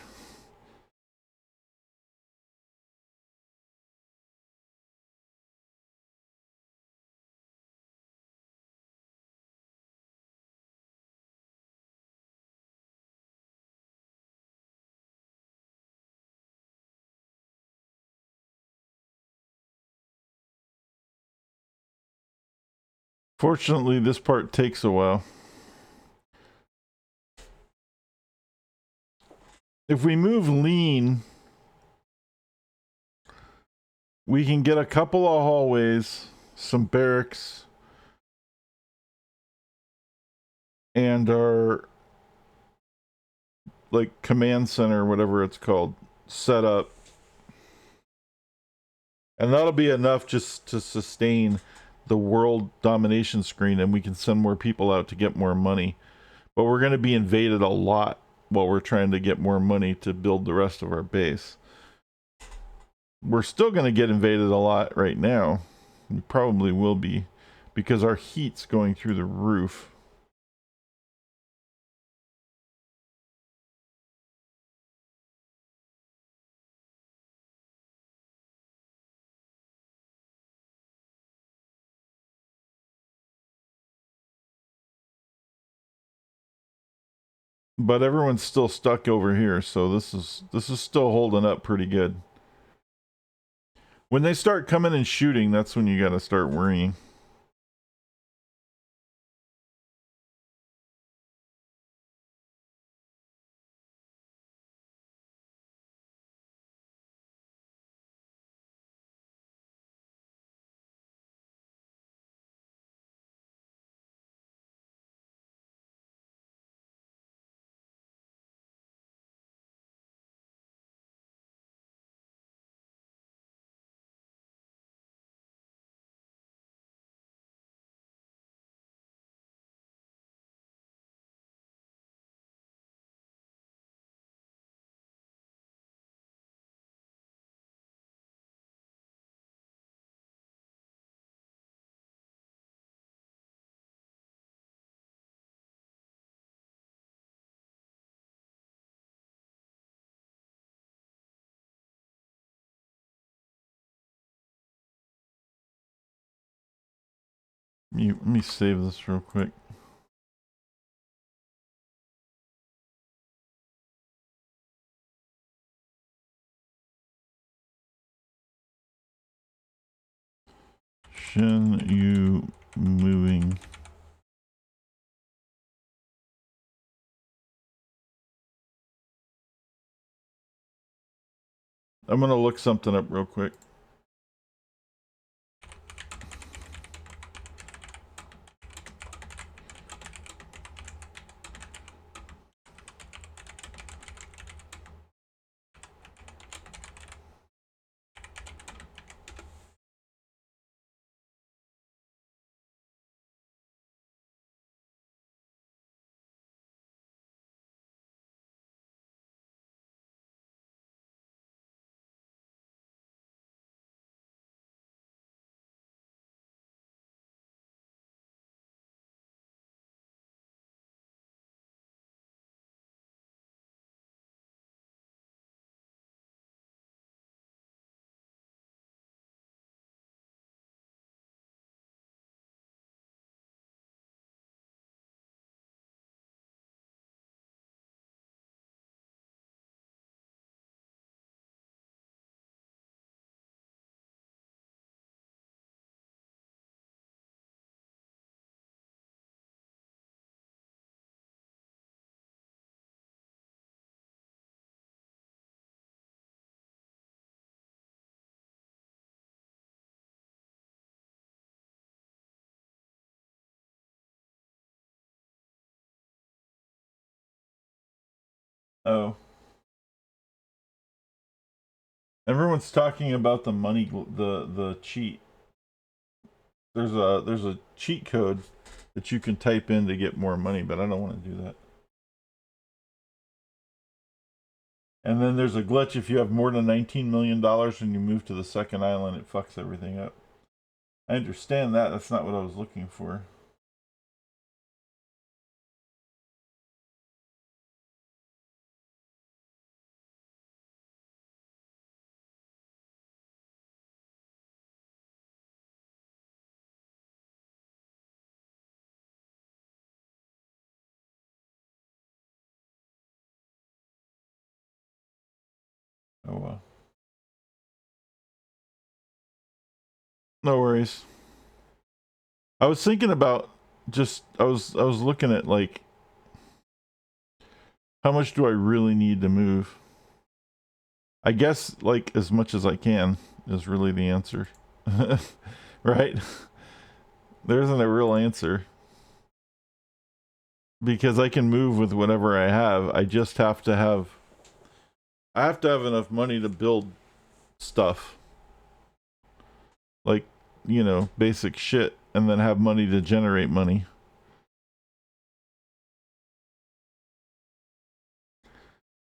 Fortunately, this part takes a while. If we move lean, we can get a couple of hallways, some barracks, and our, like, command center, whatever it's called, set up. And that'll be enough just to sustain the world domination screen, and we can send more people out to get more money. But we're going to be invaded a lot while we're trying to get more money to build the rest of our base. We're still going to get invaded a lot right now. We probably will be, because our heat's going through the roof. But everyone's still stuck over here, so this is still holding up pretty good. When they start coming and shooting, that's when you gotta start worrying. Let me save this real quick. Shen, you moving? I'm gonna look something up real quick. Oh. Everyone's talking about the money, the cheat. There's a cheat code that you can type in to get more money, but I don't want to do that. And then there's a glitch if you have more than $19 million and you move to the second island, it fucks everything up. I understand that. That's not what I was looking for. Oh well. No worries. I was thinking about I was looking at like how much do I really need to move? I guess like as much as I can is really the answer. Right? There isn't a real answer. Because I can move with whatever I have. I have to have enough money to build stuff. Like, basic shit and then have money to generate money.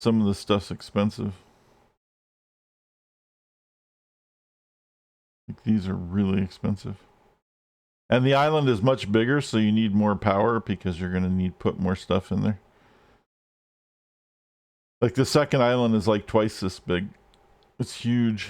Some of the stuff's expensive. Like, these are really expensive. And the island is much bigger, so you need more power because you're going to need put more stuff in there. Like the second island is like twice this big. It's huge.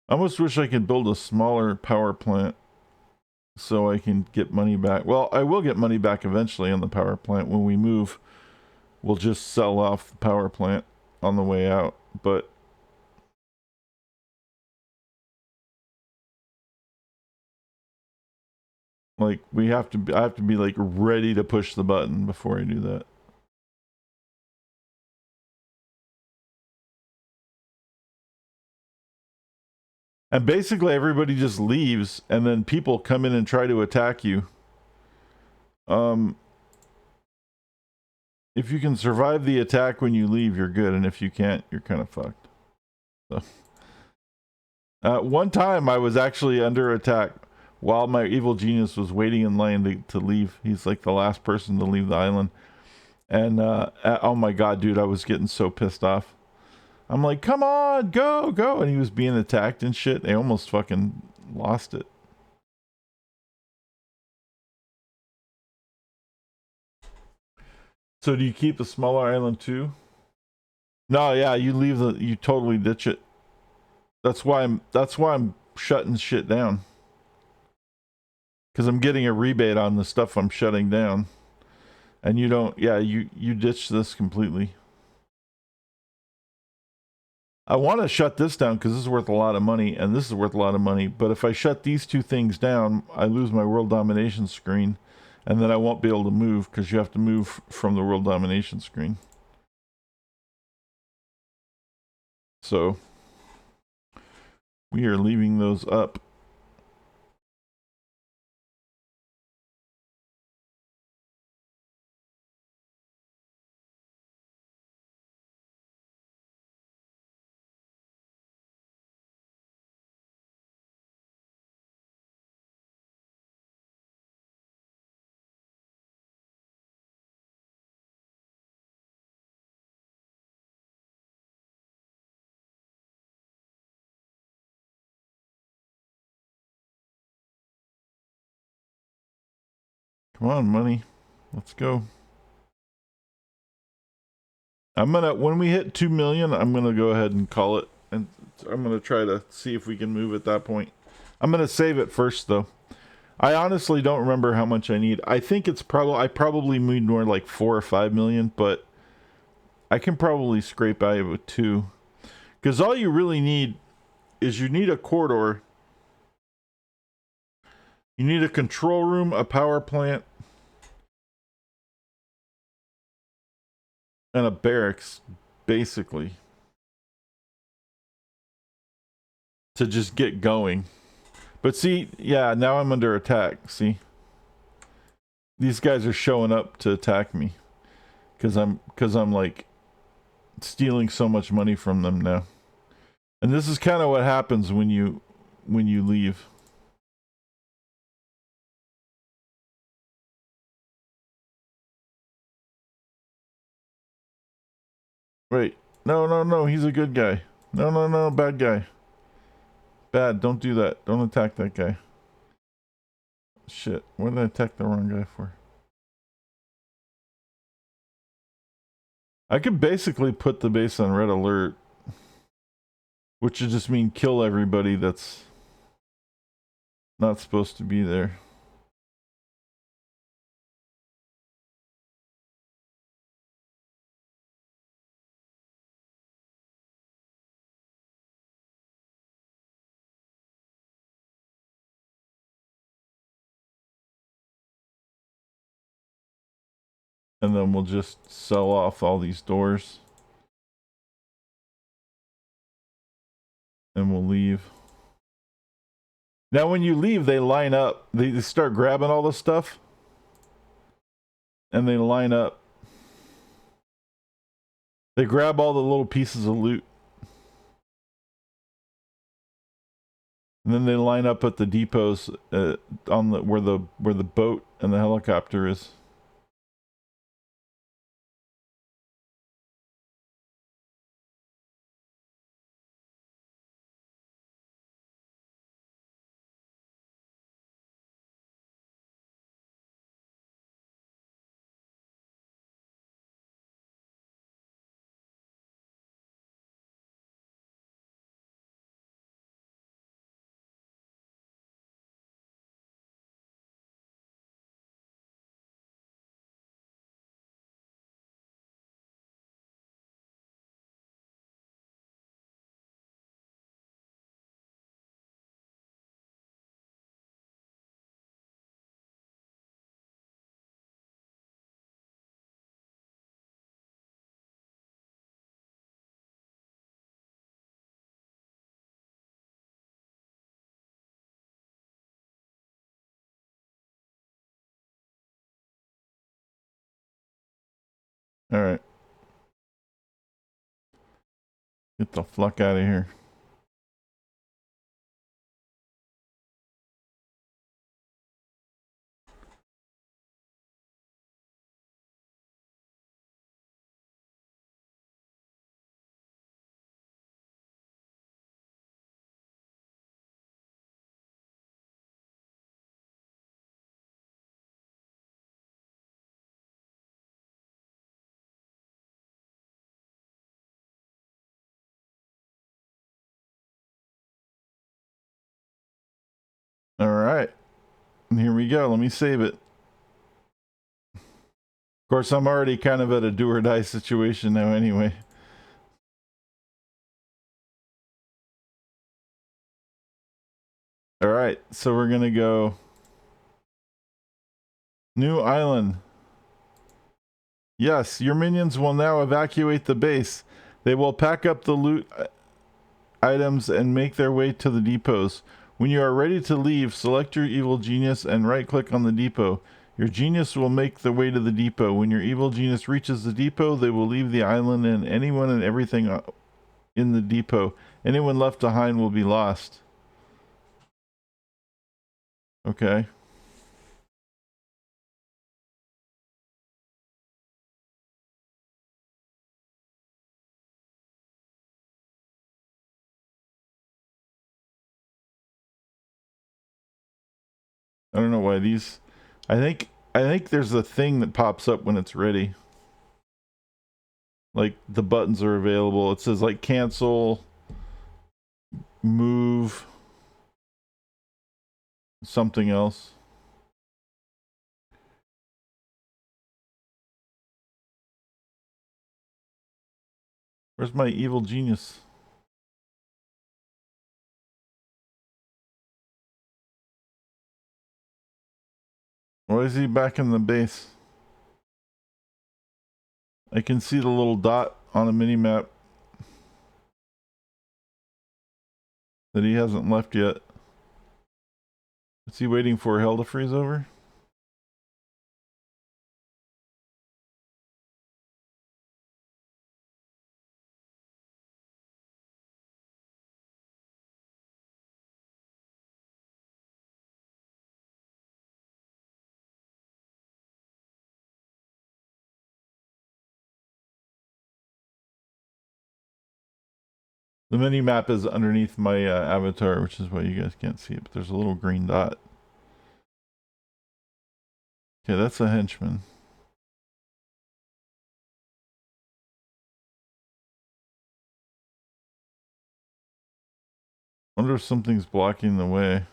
I almost wish I could build a smaller power plant so I can get money back. Well, I will get money back eventually on the power plant. When we move, we'll just sell off the power plant on the way out. But like I have to be like ready to push the button before I do that. And basically everybody just leaves and then people come in and try to attack you. If you can survive the attack when you leave, you're good, and if you can't, you're kind of fucked. So one time I was actually under attack while my evil genius was waiting in line to leave. He's like the last person to leave the island. And oh my god, dude, I was getting so pissed off. I'm like, come on, go, go. And he was being attacked and shit. They almost fucking lost it. So do you keep the smaller island too? No, yeah, you totally ditch it. That's why I'm shutting shit down. Because I'm getting a rebate on the stuff I'm shutting down. And you don't, yeah, you ditch this completely. I want to shut this down because this is worth a lot of money and this is worth a lot of money. But if I shut these two things down, I lose my world domination screen. And then I won't be able to move because you have to move from the world domination screen. So we are leaving those up. Come on, money. Let's go. When we hit 2 million, I'm gonna go ahead and call it. And I'm gonna try to see if we can move at that point. I'm gonna save it first though. I honestly don't remember how much I need. I think I probably need more like 4 or 5 million, but I can probably scrape out of it 2. Because all you really need is you need a corridor. You need a control room, a power plant, and a barracks, basically, to just get going. But see, yeah, now I'm under attack. See, these guys are showing up to attack me because I'm like stealing so much money from them now. And this is kind of what happens when you leave. Wait, no, he's a good guy. No, bad guy. Bad, don't do that. Don't attack that guy. Shit, what did I attack the wrong guy for? I could basically put the base on red alert, which would just mean kill everybody that's not supposed to be there. And then we'll just sell off all these doors. And we'll leave. Now when you leave, they line up. They start grabbing all the stuff. And they line up. They grab all the little pieces of loot. And then they line up at the depots on where the boat and the helicopter is. All right. Get the fuck out of here. All right. And here we go. Let me save it. Of course, I'm already kind of at a do or die situation now anyway. All right. So we're going to go new island. Yes, your minions will now evacuate the base. They will pack up the loot items and make their way to the depots. When you are ready to leave, select your evil genius and right-click on the depot. Your genius will make the way to the depot. When your evil genius reaches the depot, they will leave the island and anyone and everything in the depot. Anyone left behind will be lost. Okay. I don't know why these... I think there's a thing that pops up when it's ready. Like, the buttons are available. It says, like, cancel, move, something else. Where's my evil genius? Why is he back in the base? I can see the little dot on a mini-map that he hasn't left yet. Is he waiting for hell to freeze over? The mini-map is underneath my avatar, which is why you guys can't see it, but there's a little green dot. Okay, that's a henchman. Wonder if something's blocking the way.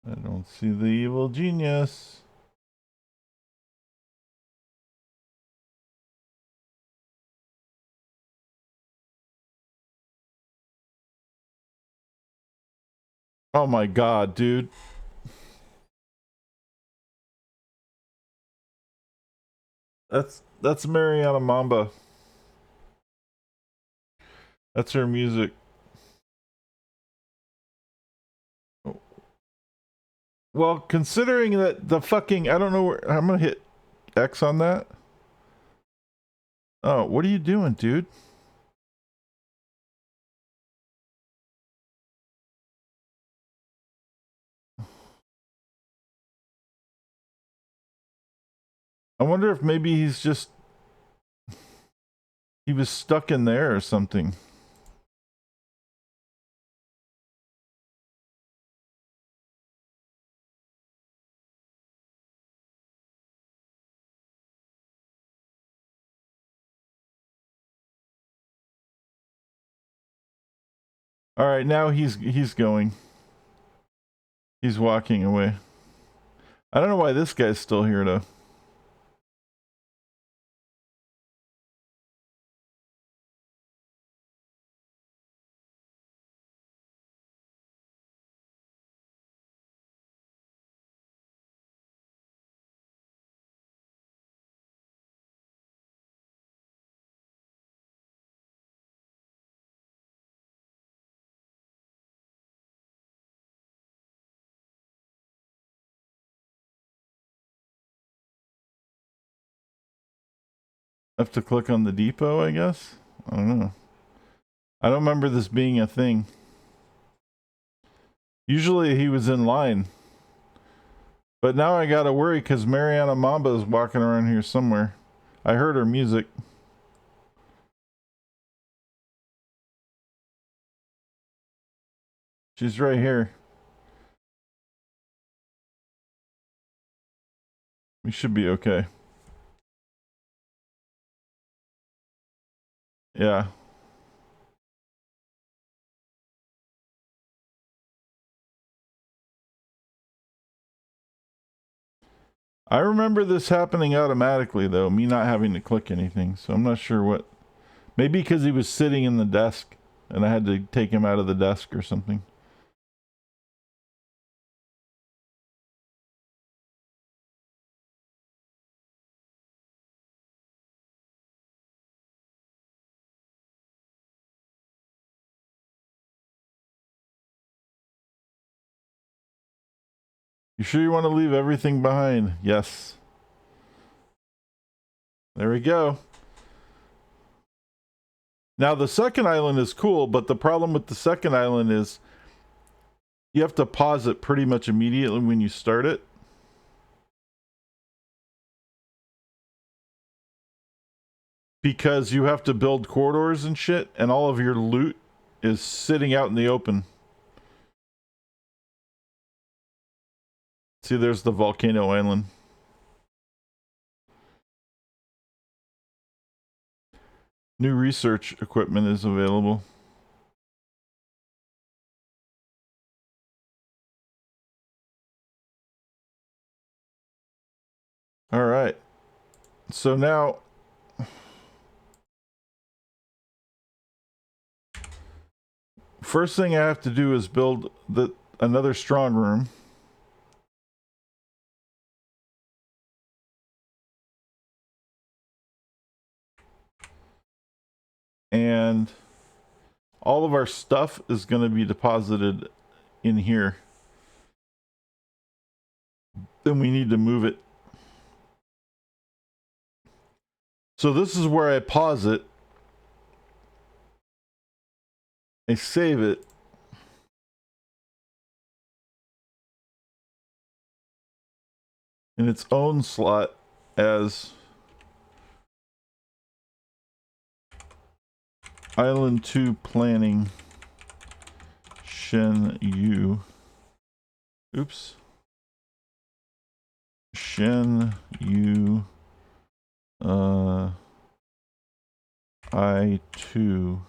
I don't see the evil genius. Oh my god, dude. That's Mariana Mamba. That's her music. Well, considering that the fucking I don't know where I'm gonna hit X on that. Oh, what are you doing, dude? I wonder if maybe he's just he was stuck in there or something. All right, now he's going. He's walking away. I don't know why this guy's still here though. I have to click on the depot, I guess? I don't know. I don't remember this being a thing. Usually he was in line. But now I gotta worry because Mariana Mamba is walking around here somewhere. I heard her music. She's right here. We should be okay. Yeah. I remember this happening automatically, though, me not having to click anything, so I'm not sure what. Maybe because he was sitting in the desk, and I had to take him out of the desk or something. You sure you want to leave everything behind? Yes. There we go. Now, the second island is cool, but the problem with the second island is you have to pause it pretty much immediately when you start it. Because you have to build corridors and shit, and all of your loot is sitting out in the open. See, there's the volcano island. New research equipment is available. All right. So now, first thing I have to do is build another strong room. And all of our stuff is going to be deposited in here. Then we need to move it. So this is where I pause it. I save it. In its own slot as Island 2 Planning Shen Yu. Oops. Shen Yu I2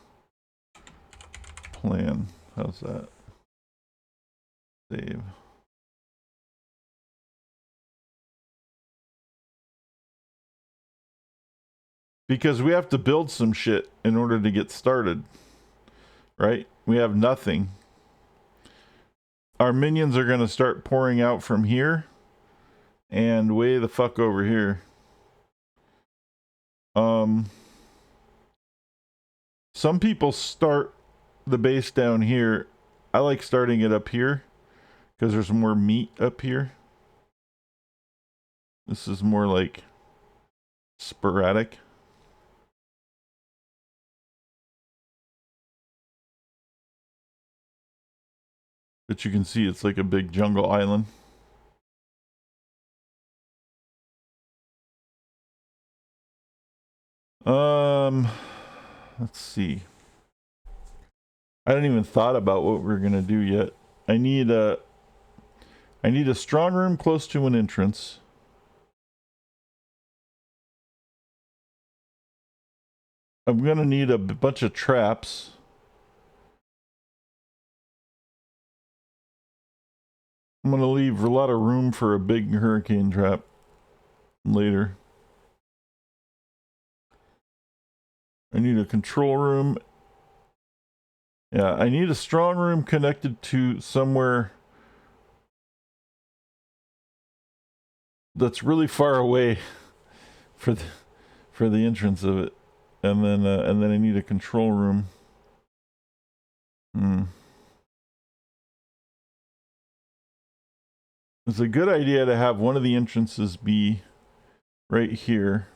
plan. How's that? Save. Because we have to build some shit in order to get started. Right? We have nothing. Our minions are going to start pouring out from here and way the fuck over here. Some people start the base down here. I like starting it up here because there's more meat up here. This is more like sporadic. But you can see it's like a big jungle island. Let's see. I hadn't even thought about what we're gonna do yet. I need a strong room close to an entrance. I'm gonna need a bunch of traps. I'm gonna leave a lot of room for a big hurricane trap later. I need a control room. Yeah, I need a strong room connected to somewhere that's really far away for the entrance of it, and then I need a control room. It's a good idea to have one of the entrances be right here.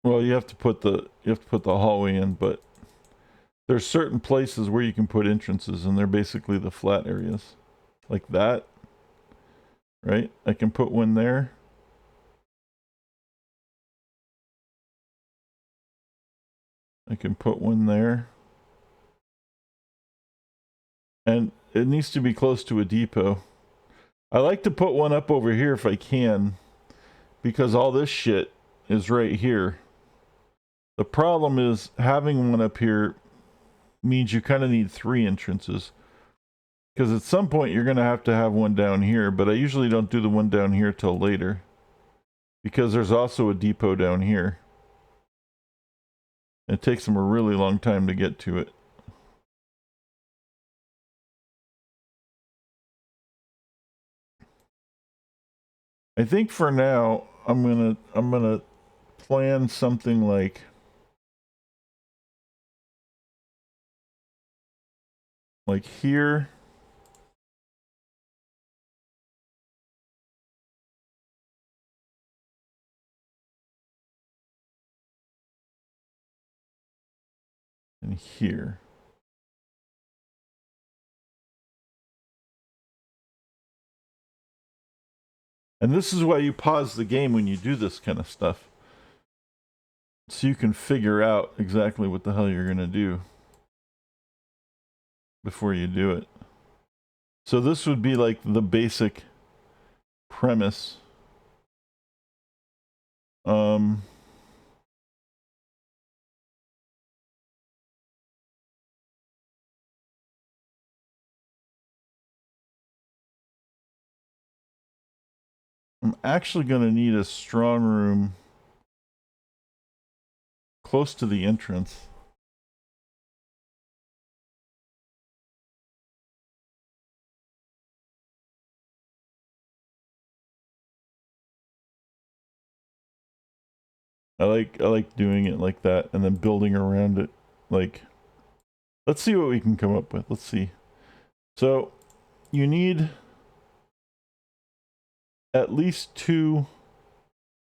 Well, you have to put the hallway in, but there's certain places where you can put entrances, and they're basically the flat areas, like that. Right? I can put one there. I can put one there. And it needs to be close to a depot. I like to put one up over here if I can, because all this shit is right here. The problem is having one up here means you kind of need 3 entrances. Because at some point you're going to have one down here, but I usually don't do the one down here till later. Because there's also a depot down here. It takes them a really long time to get to it. I think for now I'm gonna plan something like here. And here. And this is why you pause the game when you do this kind of stuff. So you can figure out exactly what the hell you're going to do before you do it. So this would be like the basic premise. I'm actually going to need a strong room close to the entrance. I like doing it like that and then building around it. Like, let's see what we can come up with. Let's see. So you need at least 2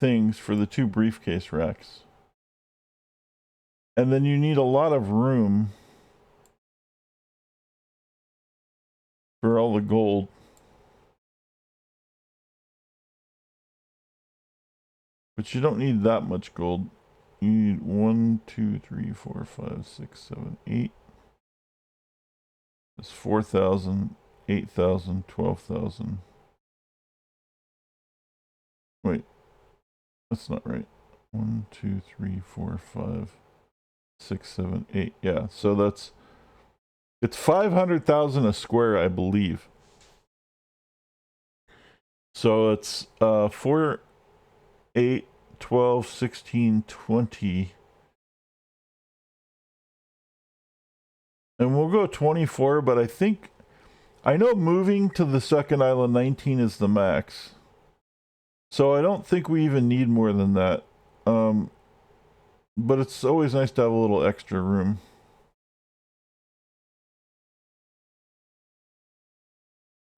things for the 2 briefcase racks. And then you need a lot of room for all the gold. But you don't need that much gold. You need 1, 2, 3, 4, 5, 6, 7, 8. It's 4,000, 8,000, 12,000. Wait, that's not right. 1, 2, 3, 4, 5, 6, 7, 8. Yeah, so it's 500,000 a square, I believe. So it's 4, 8, 12, 16, 20. And we'll go 24, but I know moving to the second island 19 is the max. So I don't think we even need more than that. But it's always nice to have a little extra room.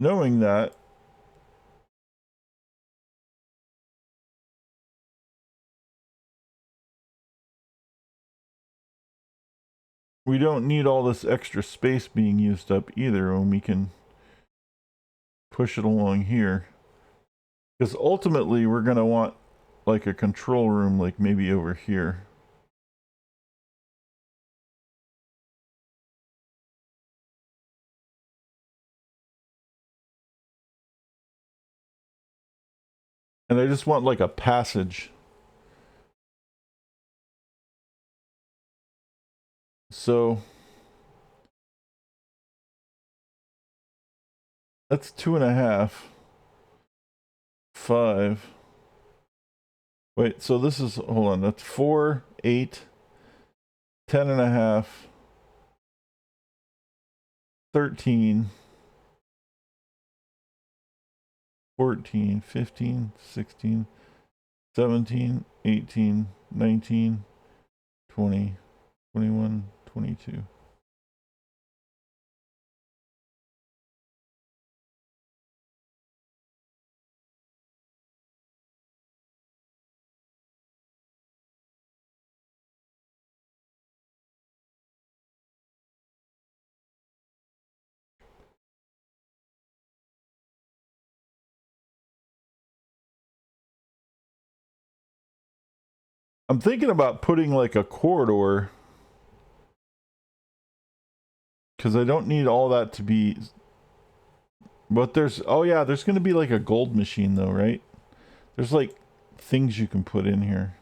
Knowing that, we don't need all this extra space being used up either when we can push it along here. Because ultimately we're going to want like a control room like maybe over here. And I just want like a passage. So that's 2.5. 5. Wait, so this is, hold on, that's 4, 8, 10.5, 13, 14, 15, 16, 17, 18, 19, 20, 21, 22. I'm thinking about putting like a corridor, because I don't need all that to be. But there's, oh yeah, there's going to be like a gold machine though, right? There's like things you can put in here.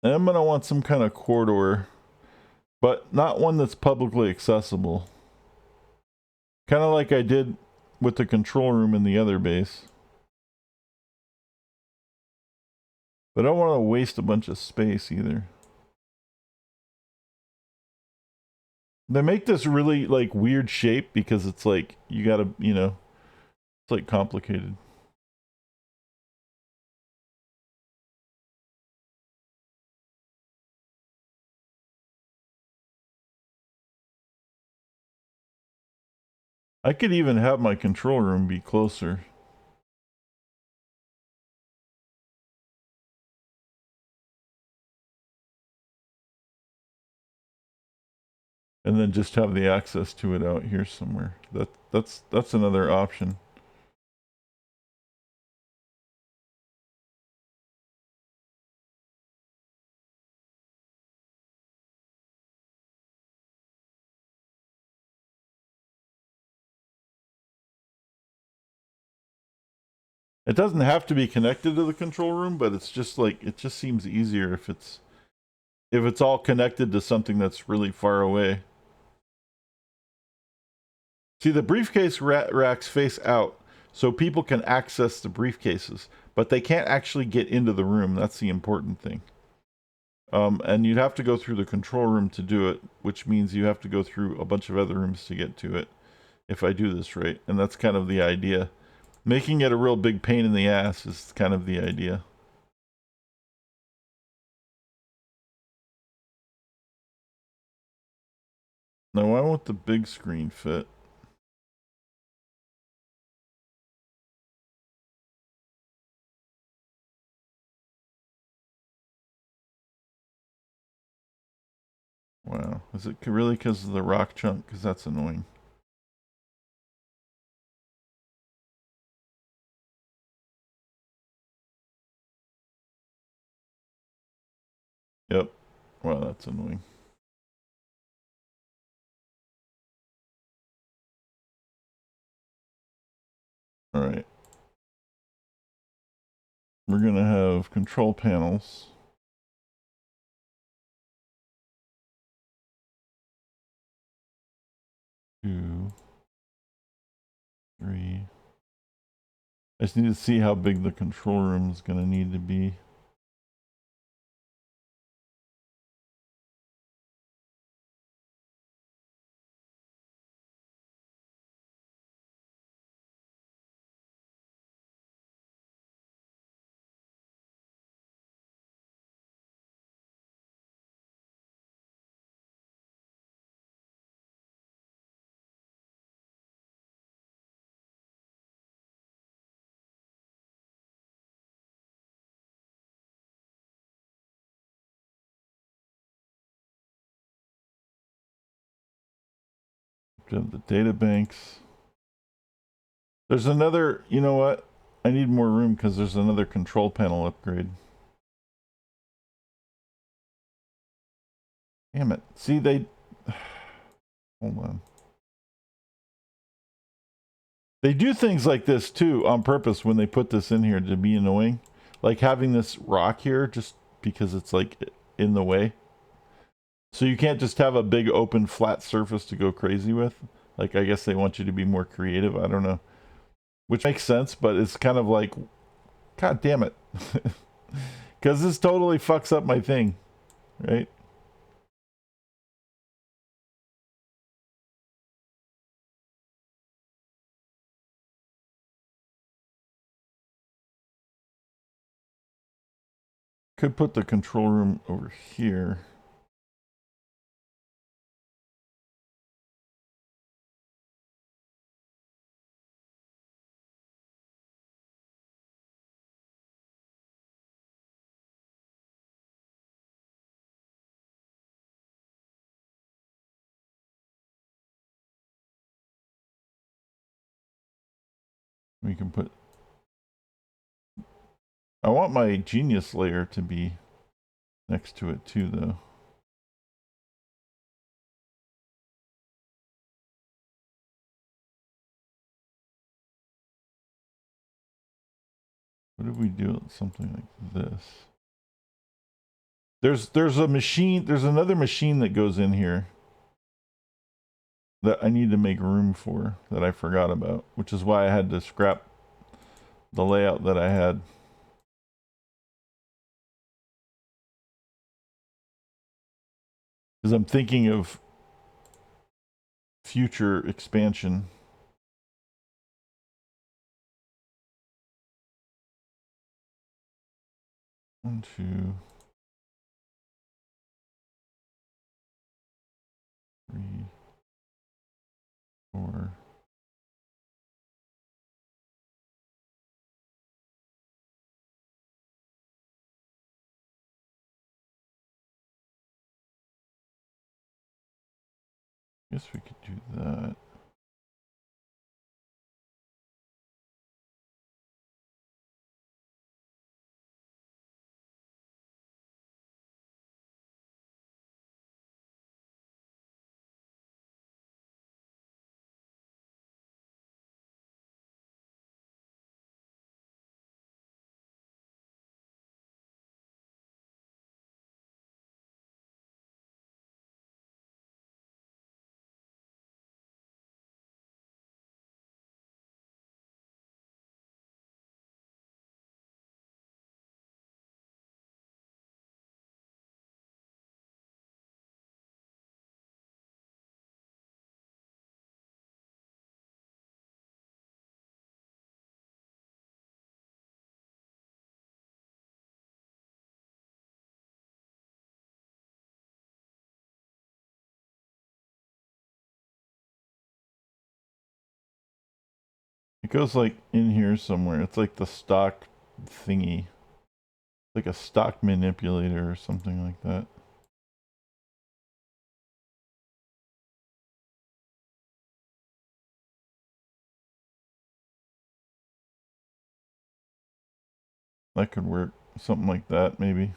And I'm going to want some kind of corridor, but not one that's publicly accessible. Kind of like I did with the control room in the other base. But I don't want to waste a bunch of space either. They make this really like weird shape because it's like you gotta, you know, it's like complicated. I could even have my control room be closer. And then just have the access to it out here somewhere. That's another option. It doesn't have to be connected to the control room, but it's just like it just seems easier if it's all connected to something that's really far away. See, the briefcase racks face out, so people can access the briefcases, but they can't actually get into the room. That's the important thing. And you'd have to go through the control room to do it, which means you have to go through a bunch of other rooms to get to it, if I do this right. And that's kind of the idea. Making it a real big pain in the ass is kind of the idea. Now, why won't the big screen fit? Wow. Is it really because of the rock chunk? Because that's annoying. Yep. Wow, that's annoying. All right. We're going to have control panels. 2, 3. I just need to see how big the control room is going to need to be. We have the data banks. There's another, you know what? I need more room because there's another control panel upgrade. Damn it. See, they... Hold on. They do things like this, too, on purpose when they put this in here to be annoying. Like having this rock here just because it's, like, in the way. So you can't just have a big open flat surface to go crazy with. Like, I guess they want you to be more creative. I don't know. Which makes sense, but it's kind of like, God damn it. Because this totally fucks up my thing, right? Could put the control room over here. We can put... I want my genius layer to be next to it too, though. What if we do something like this? There's a machine, there's another machine that goes in here that I need to make room for that I forgot about, which is why I had to scrap the layout that I had. Because I'm thinking of future expansion. One, two, three, four. Guess we could do that. It goes like in here somewhere. It's like the stock thingy. Like a stock manipulator or something like that. That could work. Something like that, maybe.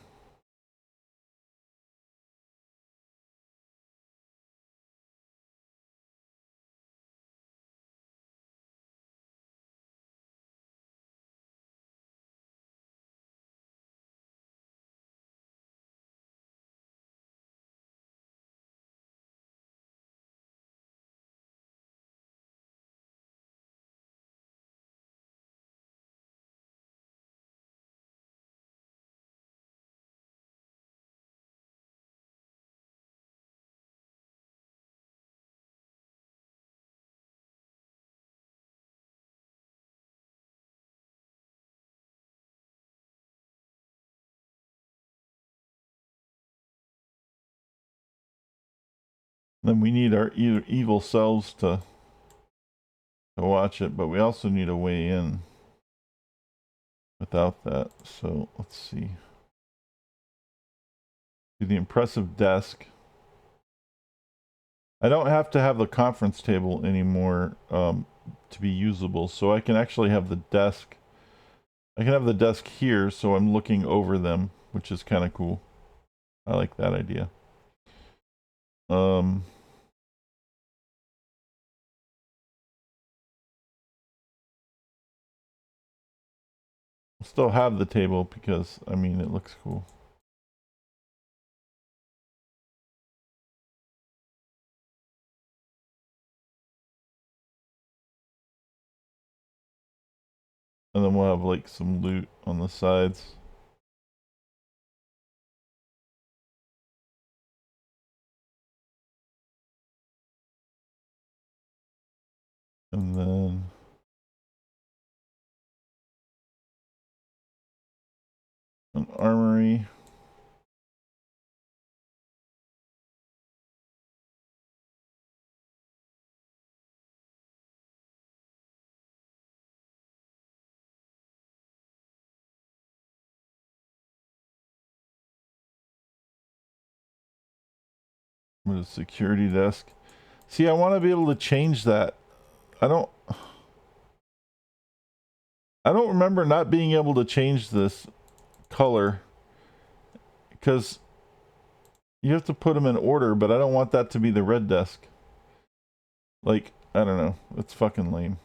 Then we need our evil selves to watch it, but we also need a way in without that. So let's see. Do the impressive desk. I don't have to have the conference table anymore to be usable, so I can actually have the desk. I can have the desk here, so I'm looking over them, which is kind of cool. I like that idea. I'll still have the table because, I mean, it looks cool. And then we'll have like some loot on the sides. And then an armory. With a security desk. See, I want to be able to change that. I don't... I don't remember not being able to change this color because you have to put them in order, but I don't want that to be the red desk. Like, I don't know. It's fucking lame.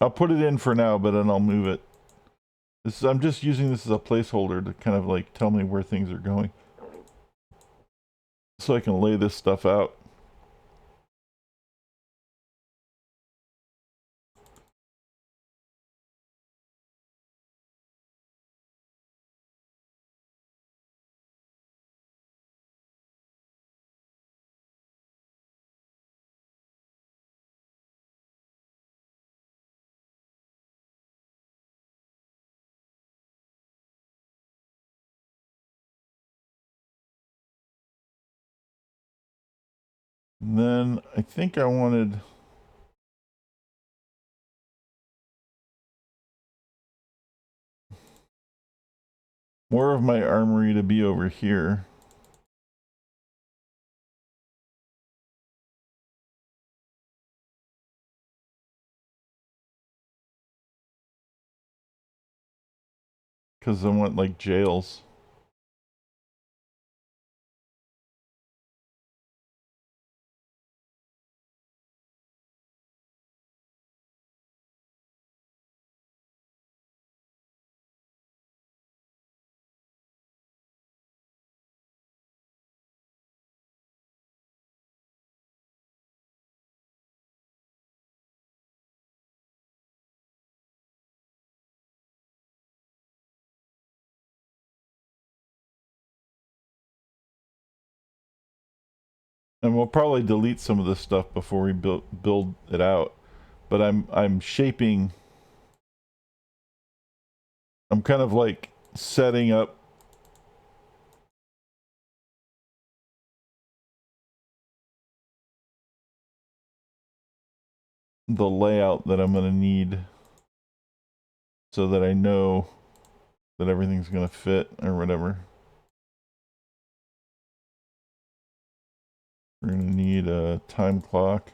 I'll put it in for now, but then I'll move it. I'm just using this as a placeholder to kind of like tell me where things are going. So I can lay this stuff out. And then I think I wanted more of my armory to be over here. Because I want like jails. And we'll probably delete some of this stuff before we build it out. But I'm shaping. I'm kind of like setting up the layout that I'm going to need so that I know that everything's going to fit or whatever. We're going to need a time clock.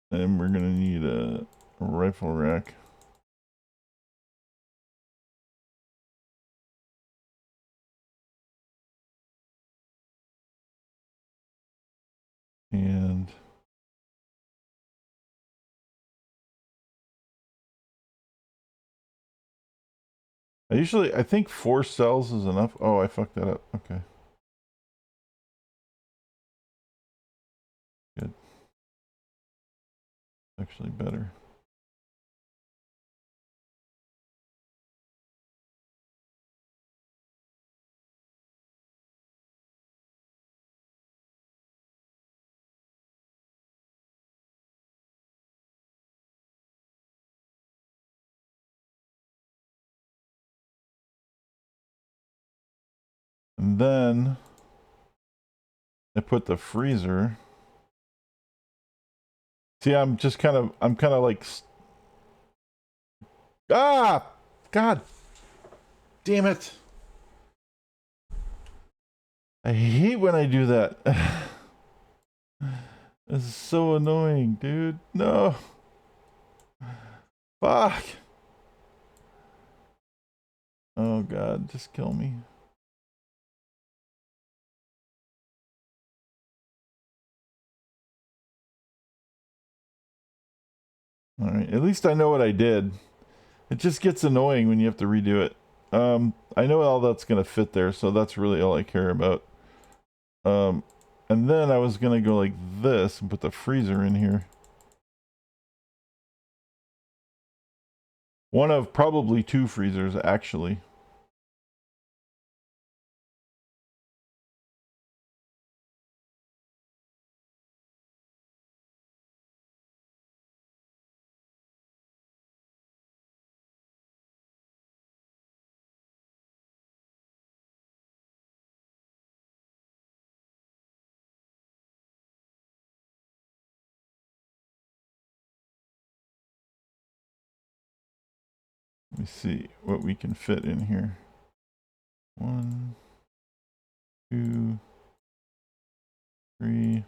And we're going to need a rifle rack. And I think 4 cells is enough. Oh, I fucked that up. Okay. Good. Actually better. And then I put the freezer. See, I'm kind of like, God damn it. I hate when I do that. This is so annoying, dude. No. Fuck. Oh God, just kill me. Alright, at least I know what I did. It just gets annoying when you have to redo it. I know all that's gonna fit there, so that's really all I care about. And then I was gonna go like this and put the freezer in here. One of probably 2 freezers, actually. Let me see what we can fit in here. 1, 2, 3.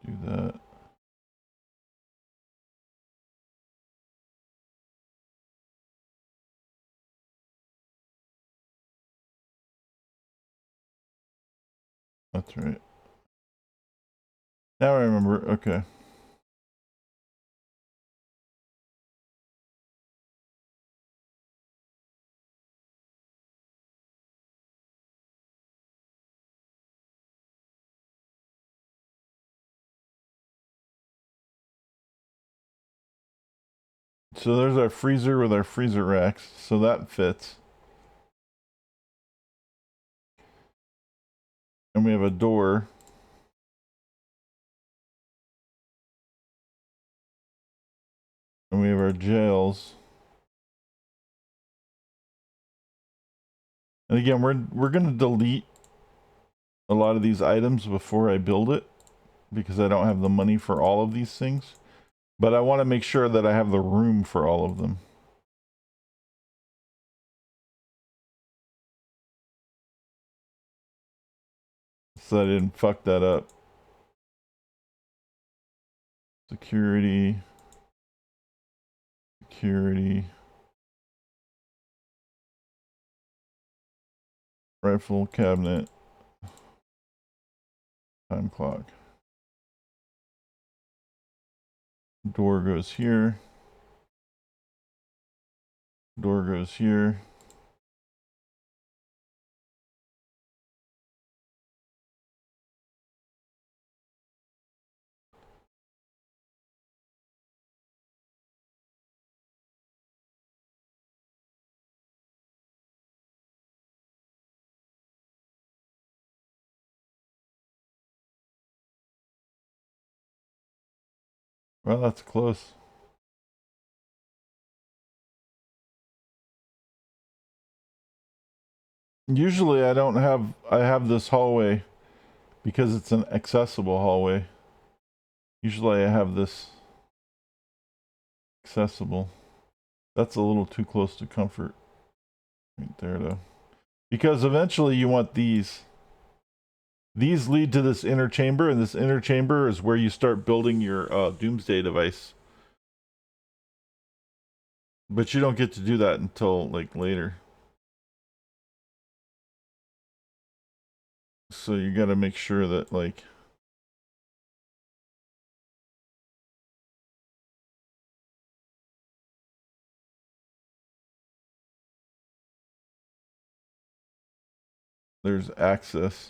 Do that. That's right. Now I remember. Okay. So there's our freezer with our freezer racks. So that fits. And we have a door. And we have our jails. And again, we're gonna delete a lot of these items before I build it because I don't have the money for all of these things. But I want to make sure that I have the room for all of them. So I didn't fuck that up. Security. Security. Rifle cabinet. Time clock. Door goes here. Door goes here. Well, that's close. Usually I don't have, I have this hallway because it's an accessible hallway. Usually I have this accessible. That's a little too close to comfort. Right there though. Because eventually you want these. These lead to this inner chamber, and this inner chamber is where you start building your doomsday device. But you don't get to do that until like later. So you got to make sure that like there's access.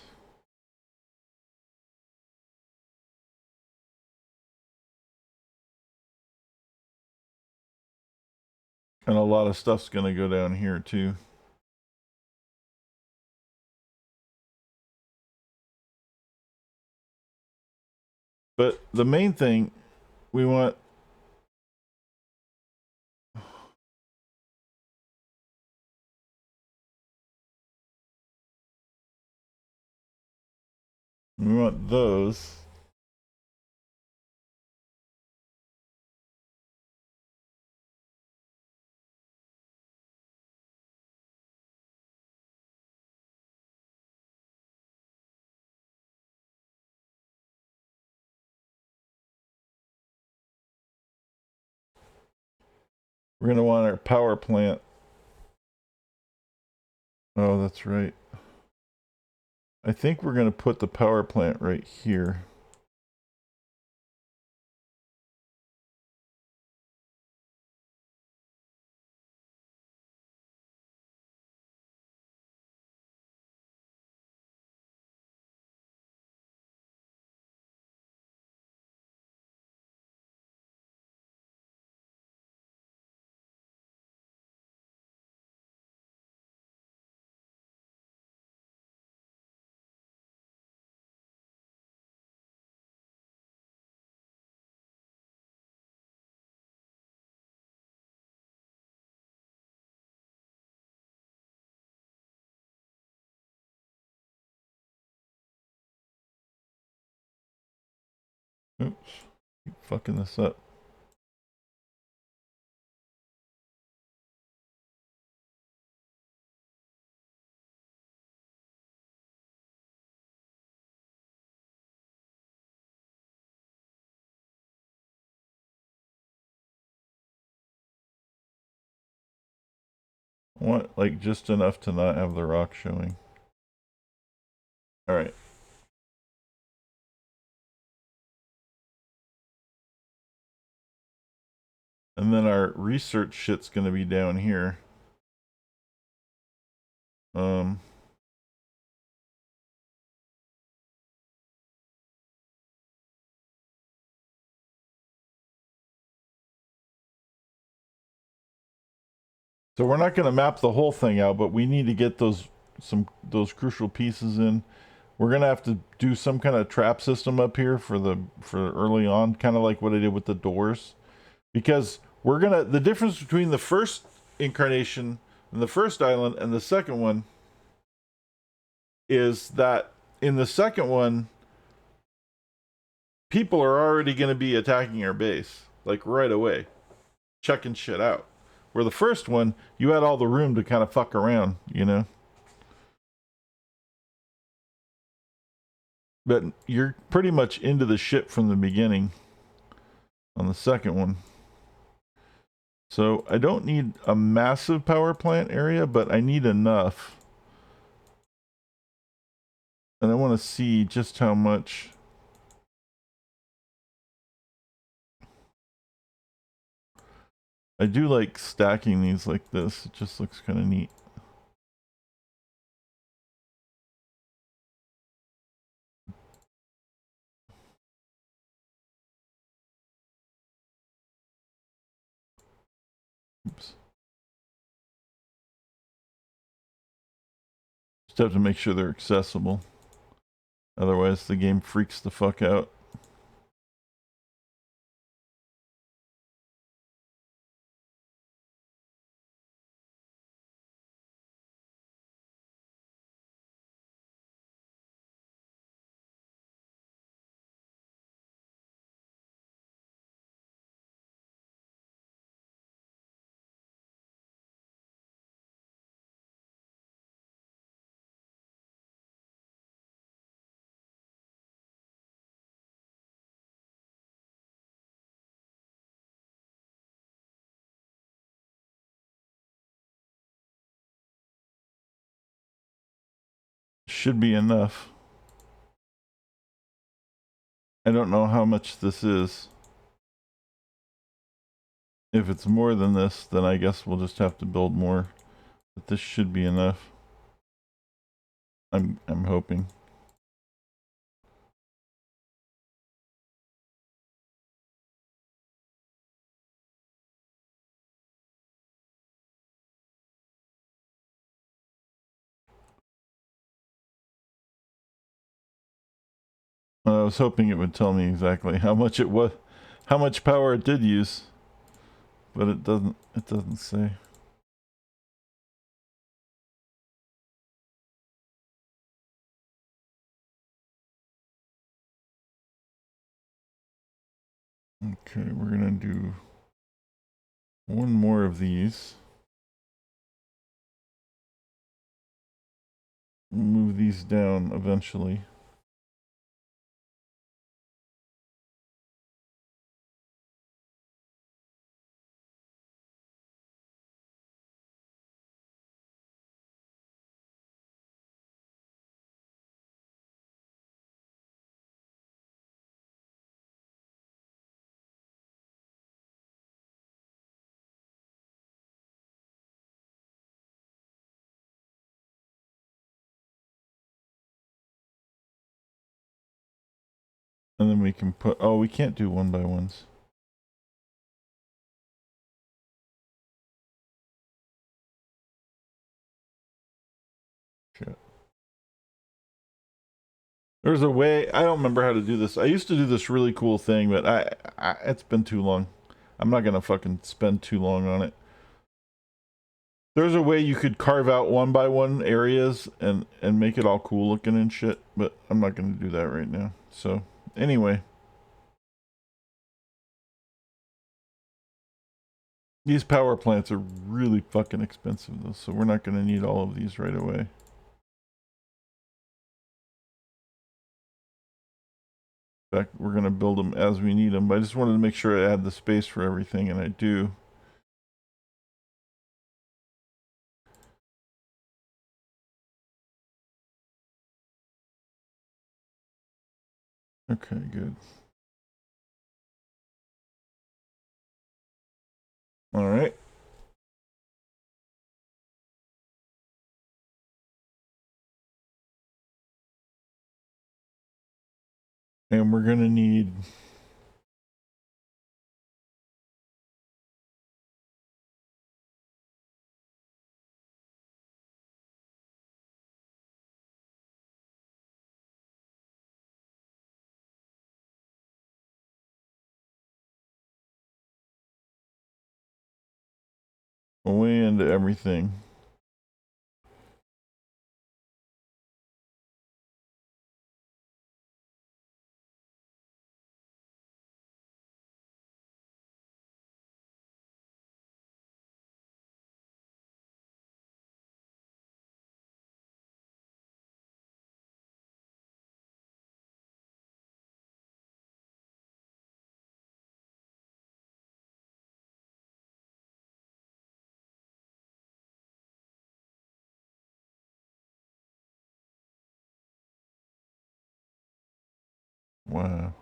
And a lot of stuff's going to go down here too. But the main thing we want those. We're going to want our power plant. Oh, that's right. I think we're going to put the power plant right here. Oops. Keep fucking this up. want like just enough to not have the rock showing. All right. And then our research shit's going to be down here. Um, so we're not going to map the whole thing out, but we need to get those crucial pieces in. We're going to have to do some kind of trap system up here for early on, kind of like what I did with the doors, because the difference between the first incarnation and the first island and the second one is that in the second one, people are already going to be attacking our base like right away, checking shit out. Where the first one, you had all the room to kind of fuck around, you know. But you're pretty much into the shit from the beginning on the second one. So I don't need a massive power plant area, but I need enough. And I want to see just how much. I do like stacking these like this. It just looks kind of neat. Oops. Just have to make sure they're accessible. Otherwise, the game freaks the fuck out. Should be enough. I don't know how much this is. If it's more than this, then I guess we'll just have to build more. But this should be enough. I'm hoping. I was hoping it would tell me exactly how much it was, how much power it did use, but it doesn't. It doesn't say. Okay, we're gonna do one more of these. Move these down eventually. And then we can put, oh, we can't do one by ones. Shit. There's a way, I don't remember how to do this. I used to do this really cool thing, but it's been too long. I'm not gonna fucking spend too long on it. There's a way you could carve out one by one areas and make it all cool looking and shit, but I'm not gonna do that right now. So, anyway. These power plants are really fucking expensive though, so we're not gonna need all of these right away. In fact, we're gonna build them as we need them, but I just wanted to make sure I had the space for everything, and I do. Okay, good. All right. And we're gonna need a way into everything. Wow.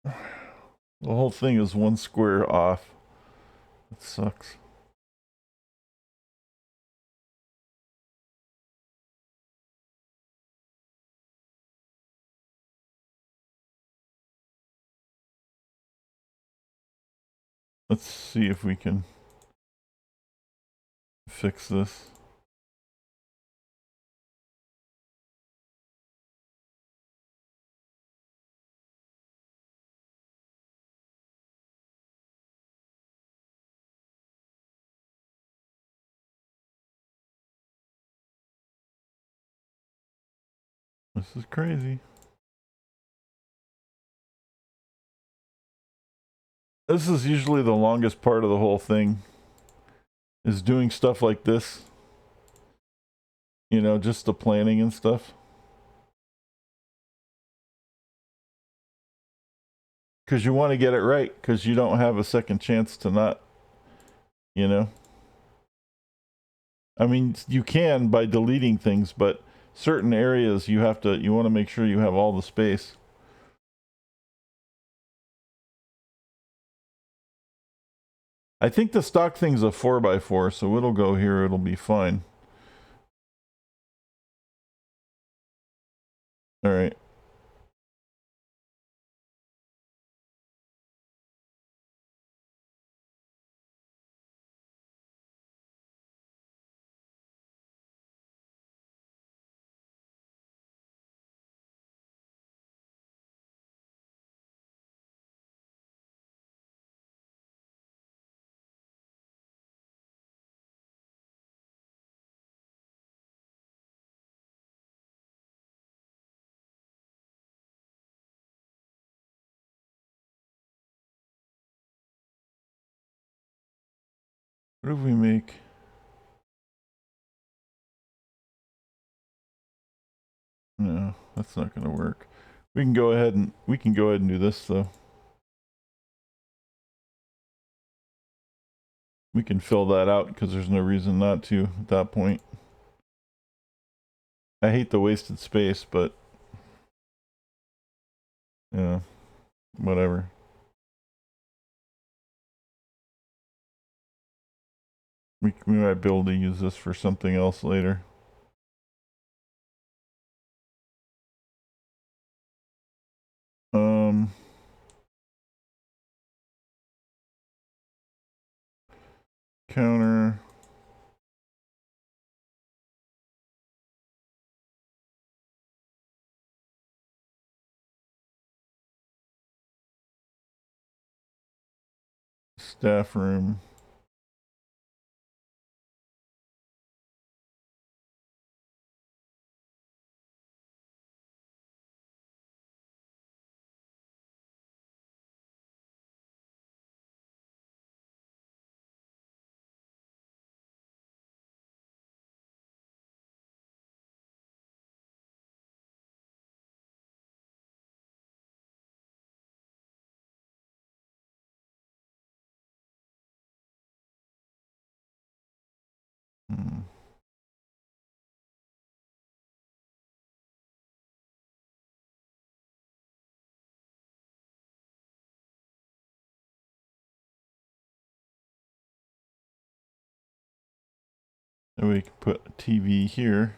The whole thing is one square off. It sucks. Let's see if we can fix this. This is crazy. This is usually the longest part of the whole thing, is doing stuff like this. You know, just the planning and stuff. Because you want to get it right, because you don't have a second chance to not, you know. I mean, you can by deleting things, but certain areas you want to make sure you have all the space. I think the stock thing's a 4x4, so it'll go here, it'll be fine. All right. What if we make... No, that's not going to work. We can go ahead and do this though. We can fill that out because there's no reason not to at that point. I hate the wasted space, but yeah, whatever. We might be able to use this for something else later. Counter. Staff room. Hmm. And we can put a TV here.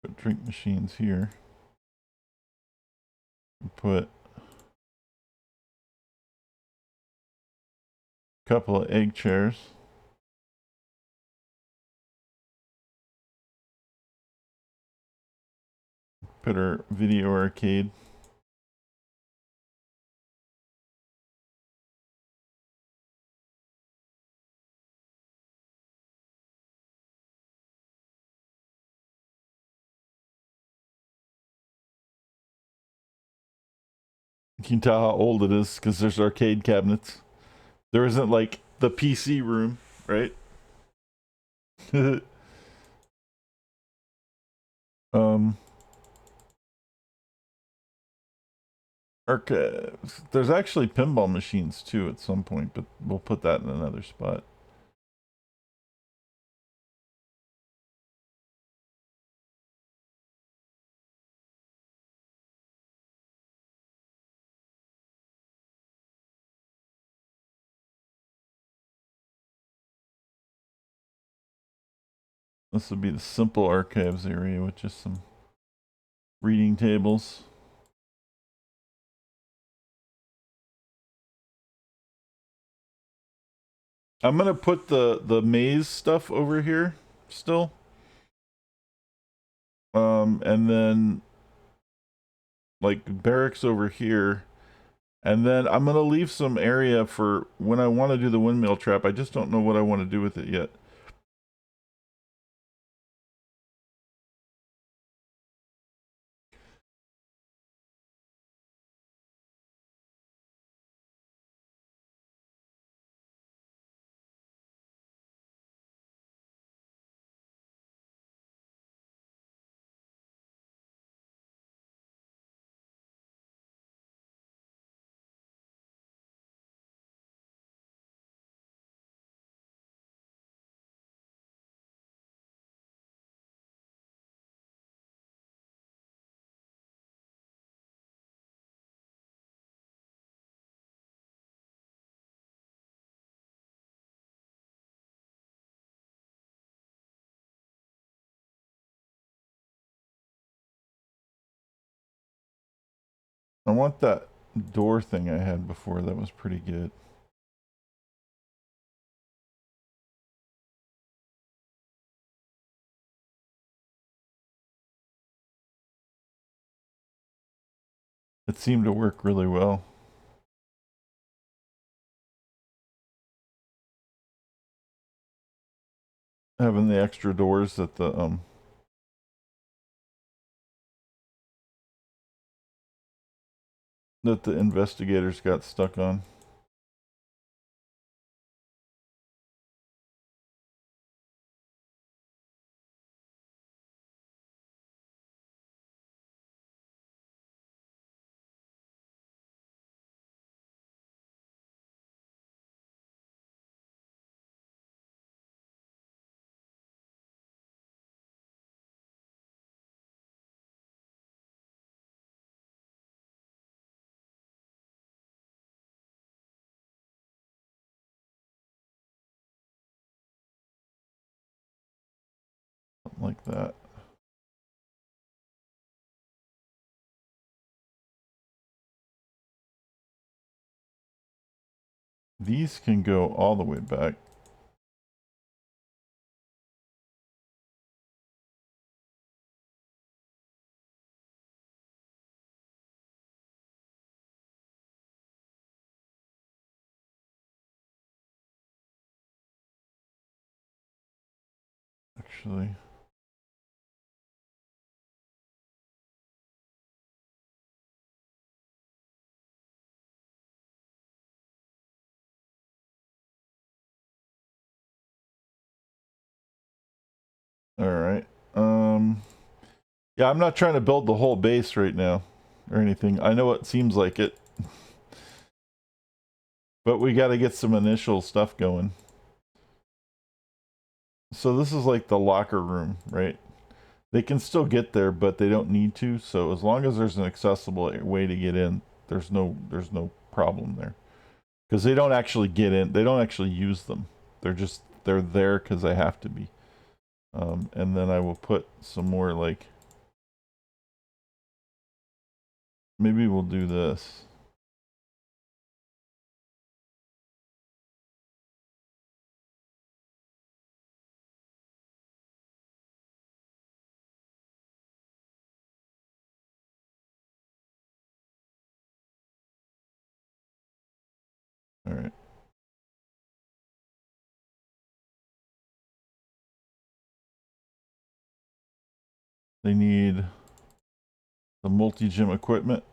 Put drink machines here. Put a couple of egg chairs. Put our video arcade. You can tell how old it is because there's arcade cabinets. There isn't like the PC room, right? um, archives. There's actually pinball machines too at some point, but we'll put that in another spot. This would be the simple archives area with just some reading tables. I'm gonna put the maze stuff over here still. And then like barracks over here. And then I'm gonna leave some area for when I want to do the windmill trap. I just don't know what I want to do with it yet. I want that door thing I had before. That was pretty good. It seemed to work really well. Having the extra doors that the investigators got stuck on. Something like that. These can go all the way back. Actually. All right. Yeah, I'm not trying to build the whole base right now or anything. I know it seems like it. But we got to get some initial stuff going. So this is like the locker room, right? They can still get there, but they don't need to. So as long as there's an accessible way to get in, there's no problem there. Because they don't actually get in, they don't actually use them. They're there because they have to be. And then I will put some more like, maybe we'll do this. All right. They need the multi-gym equipment.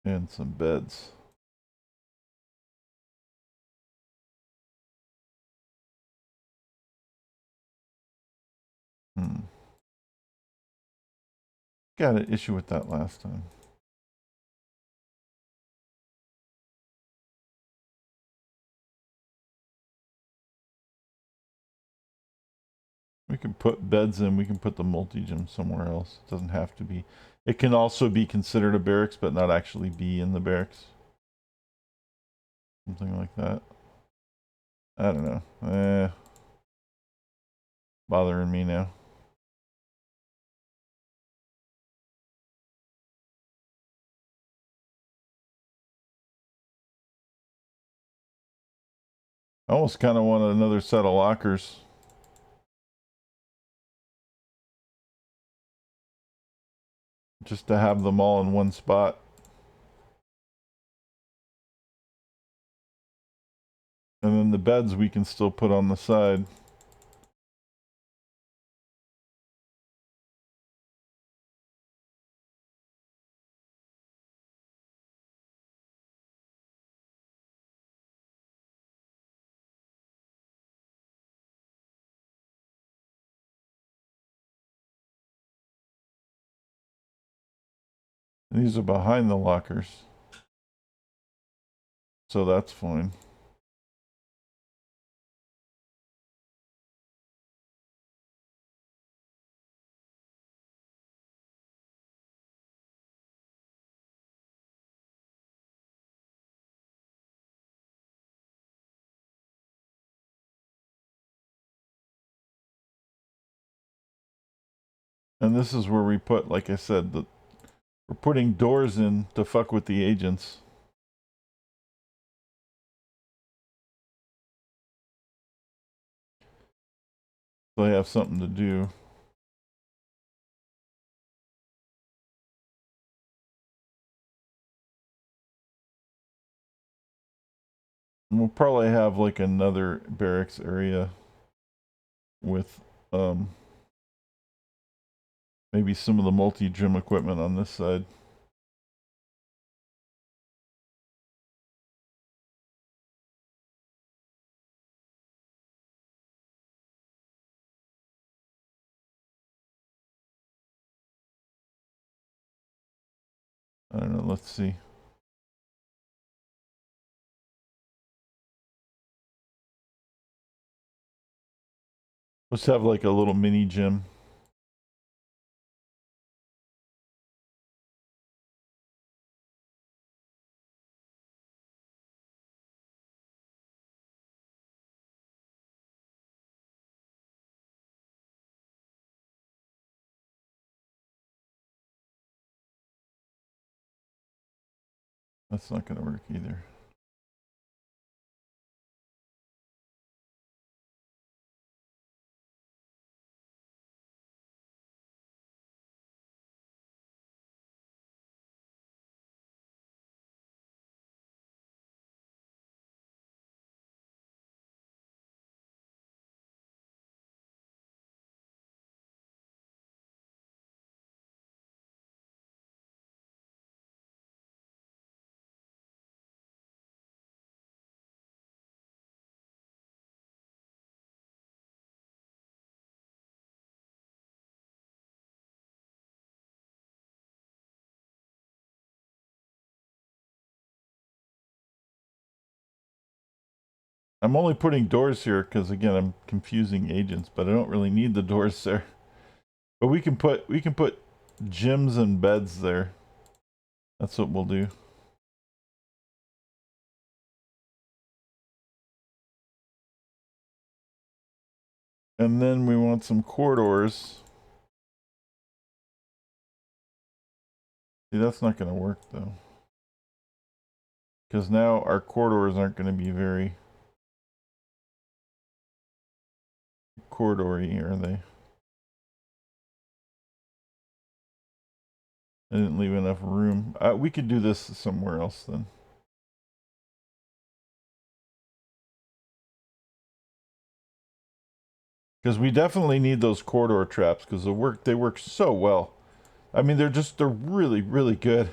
And some beds. Got an issue with that last time. We can put beds in. We can put the multi-gym somewhere else. It doesn't have to be. It can also be considered a barracks, but not actually be in the barracks. Something like that. I don't know. Bothering me now. I almost kind of want another set of lockers. Just to have them all in one spot. And then the beds we can still put on the side. And these are behind the lockers. So that's fine. And this is where we put, like I said, we're putting doors in to fuck with the agents. So they have something to do. And we'll probably have like another barracks area with maybe some of the multi-gym equipment on this side. I don't know, let's see. Let's have like a little mini gym. That's not going to work either. I'm only putting doors here because again I'm confusing agents, but I don't really need the doors there. But we can put gyms and beds there. That's what we'll do. And then we want some corridors. See, that's not going to work though. Because now our corridors aren't going to be very corridory, are they? I didn't leave enough room. We could do this somewhere else then. Because we definitely need those corridor traps because they work so well. I mean, they're really really good,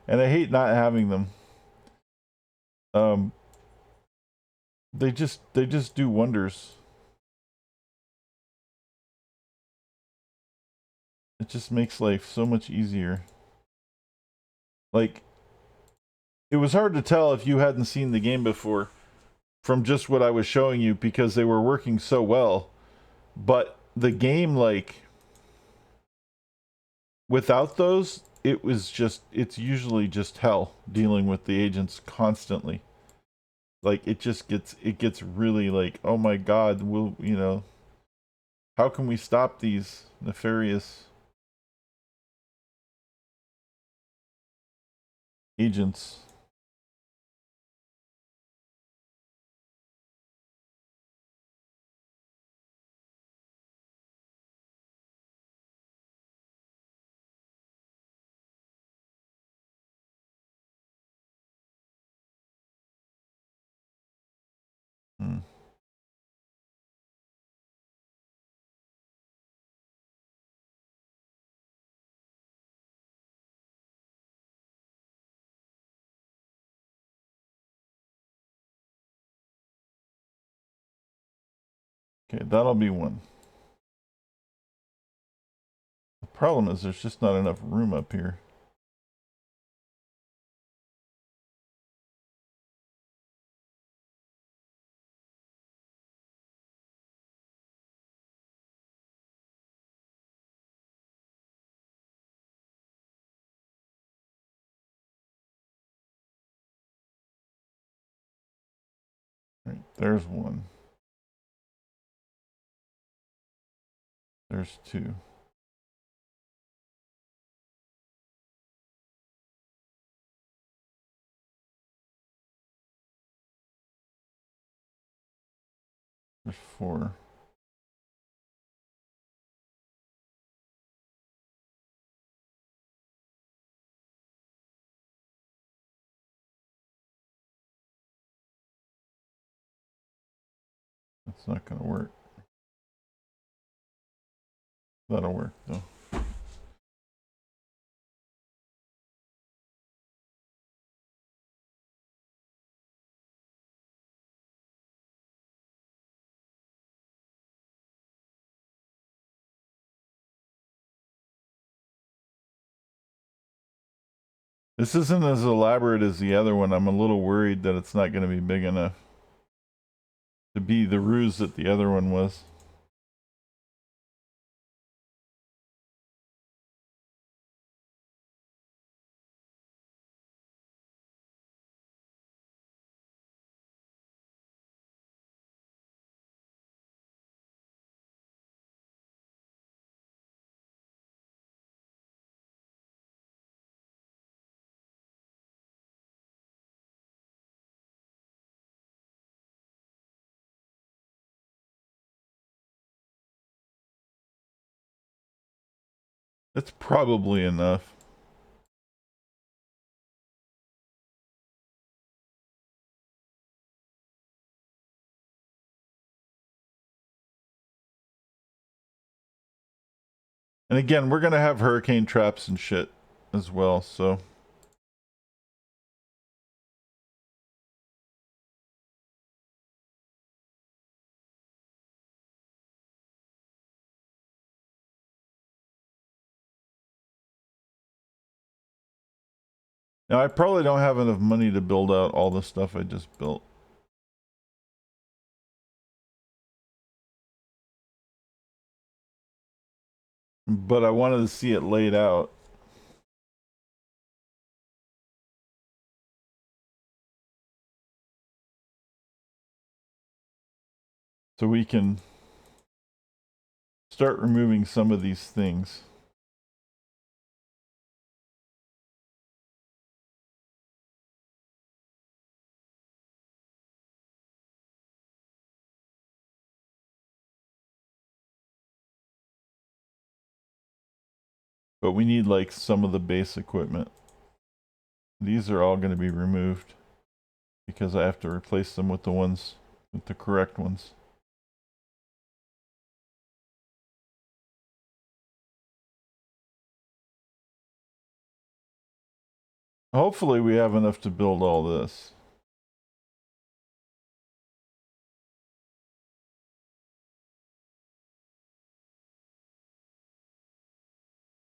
and I hate not having them. Um, they just do wonders. It just makes life so much easier. Like, it was hard to tell if you hadn't seen the game before from just what I was showing you because they were working so well. But the game, like, without those, it's usually just hell dealing with the agents constantly. Like, it gets really like, oh my god, how can we stop these nefarious agents? Hmm. Okay, that'll be one. The problem is there's just not enough room up here. Right, there's one. There's two. There's four. That's not gonna work. That'll work though. This isn't as elaborate as the other one. I'm a little worried that it's not going to be big enough to be the ruse that the other one was. It's probably enough. And again, we're going to have hurricane traps and shit as well, so. Now, I probably don't have enough money to build out all the stuff I just built. but I wanted to see it laid out. So we can start removing some of these things. But we need like some of the base equipment. These are all going to be removed because I have to replace them with the ones, with the correct ones. Hopefully we have enough to build all this.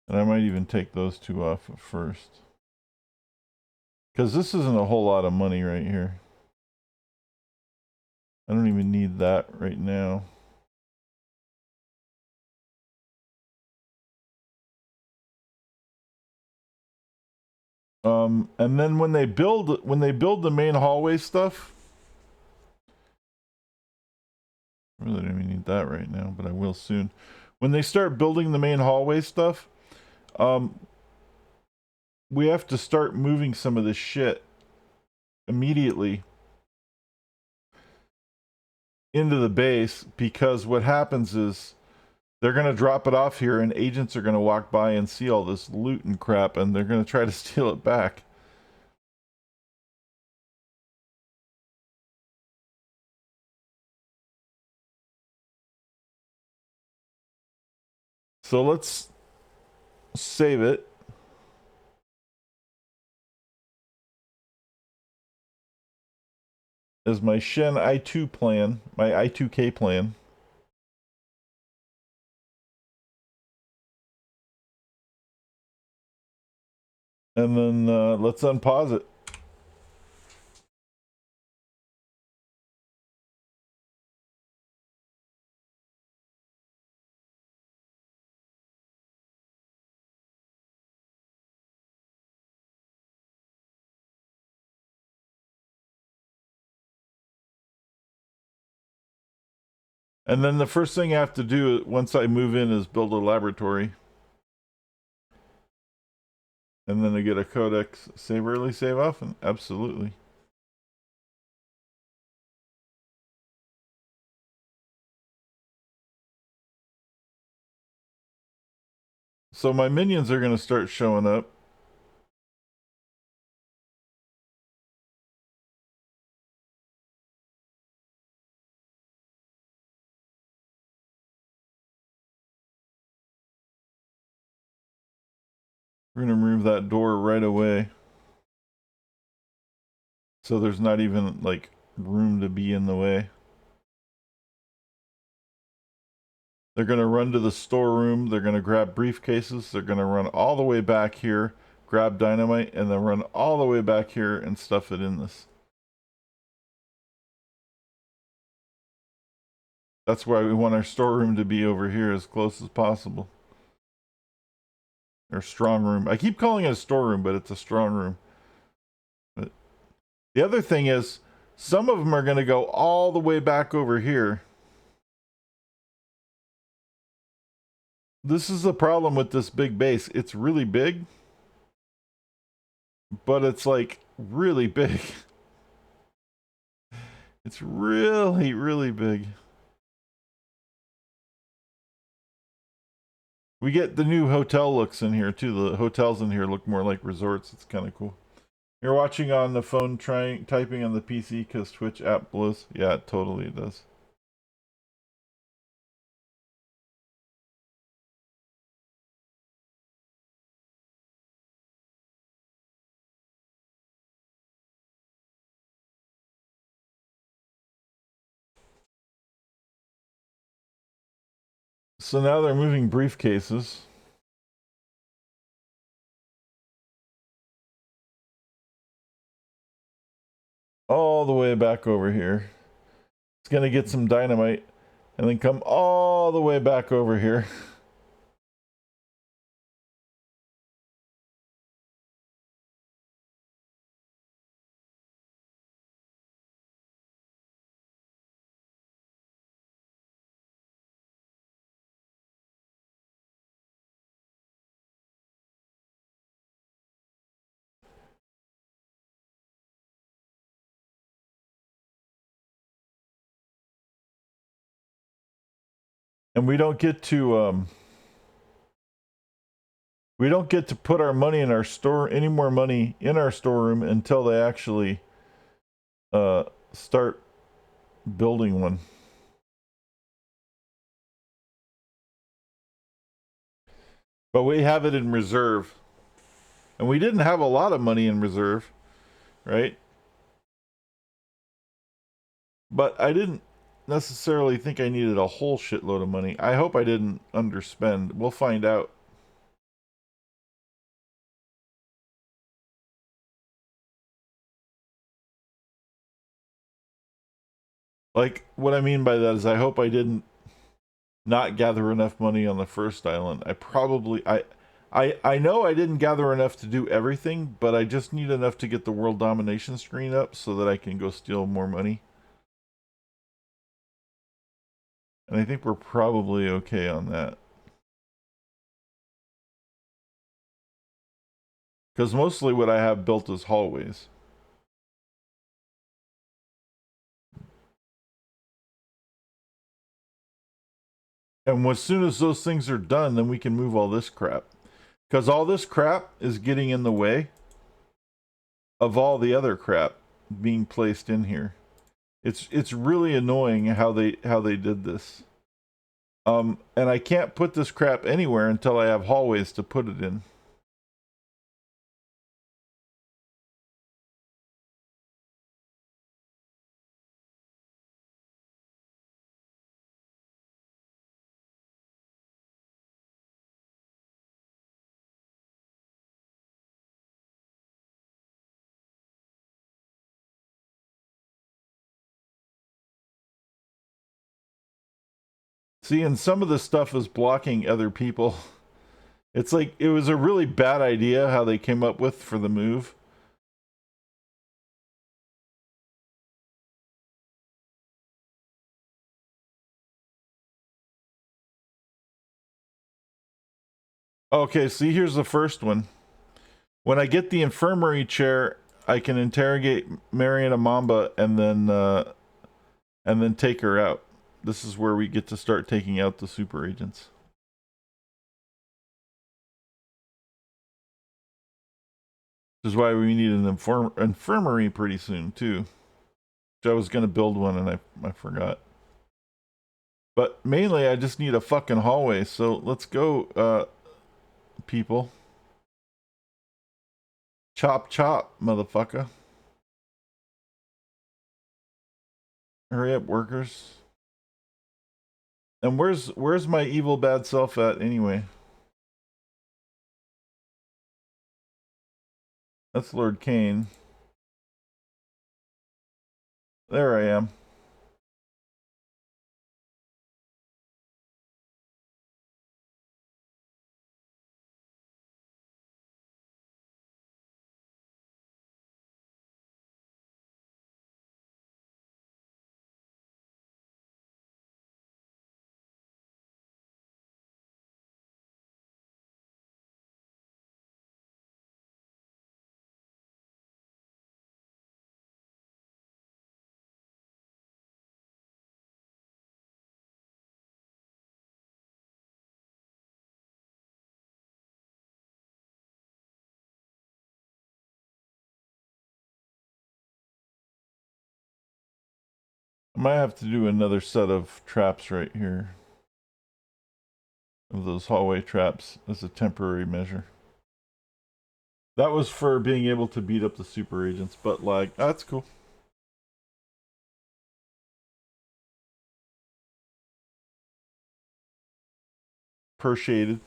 And I might even take those two off at first. Because this isn't a whole lot of money right here. I don't even need that right now. And then when they build the main hallway stuff, I really don't even need that right now, but I will soon. When they start building the main hallway stuff, we have to start moving some of this shit immediately into the base, because what happens is they're going to drop it off here and agents are going to walk by and see all this loot and crap and they're going to try to steal it back. So let's save it. As my Shen I2 plan, my I2K plan. And then let's unpause it. And then the first thing I have to do once I move in is build a laboratory. And then I get a codex. Save early, save often. Absolutely. So my minions are going to start showing up. We're going to remove that door right away. So there's not even like room to be in the way. They're going to run to the storeroom. They're going to grab briefcases. They're going to run all the way back here, grab dynamite, and then run all the way back here and stuff it in this. That's why we want our storeroom to be over here as close as possible. Or strong room. I keep calling it a storeroom, but it's a strong room. But the other thing is, some of them are going to go all the way back over here. This is the problem with this big base. It's really big, but it's like really big. It's really, really big. We get the new hotel looks in here too. The hotels in here look more like resorts. It's kind of cool. You're watching on the phone, typing on the PC because Twitch app blows. Yeah, totally it does. So now they're moving briefcases. All the way back over here. It's gonna get some dynamite and then come all the way back over here. And we don't get to put our money in our store, any more money in our storeroom until they actually start building one. But we have it in reserve. And we didn't have a lot of money in reserve, right? But I didn't necessarily think I needed a whole shitload of money. I hope I didn't underspend. We'll find out. Like, what I mean by that is I hope I didn't not gather enough money on the first island. I know I didn't gather enough to do everything, but I just need enough to get the world domination screen up so that I can go steal more money. And I think we're probably okay on that. Because mostly what I have built is hallways. And as soon as those things are done, then we can move all this crap. Because all this crap is getting in the way of all the other crap being placed in here. It's really annoying how they did this. And I can't put this crap anywhere until I have hallways to put it in. See, and some of the stuff is blocking other people. It's like it was a really bad idea how they came up with for the move. Okay, see, here's the first one. When I get the infirmary chair, I can interrogate Mariana Mamba and then take her out. This is where we get to start taking out the super agents. This is why we need an infirmary pretty soon too. I was gonna build one and I forgot. But mainly I just need a fucking hallway, so let's go, people. Chop chop, motherfucker. Hurry up, workers. And where's my evil bad self at anyway? That's Lord Kane. There I am. I might have to do another set of traps right here. Of those hallway traps as a temporary measure. That was for being able to beat up the super agents, but like, that's cool. Appreciated.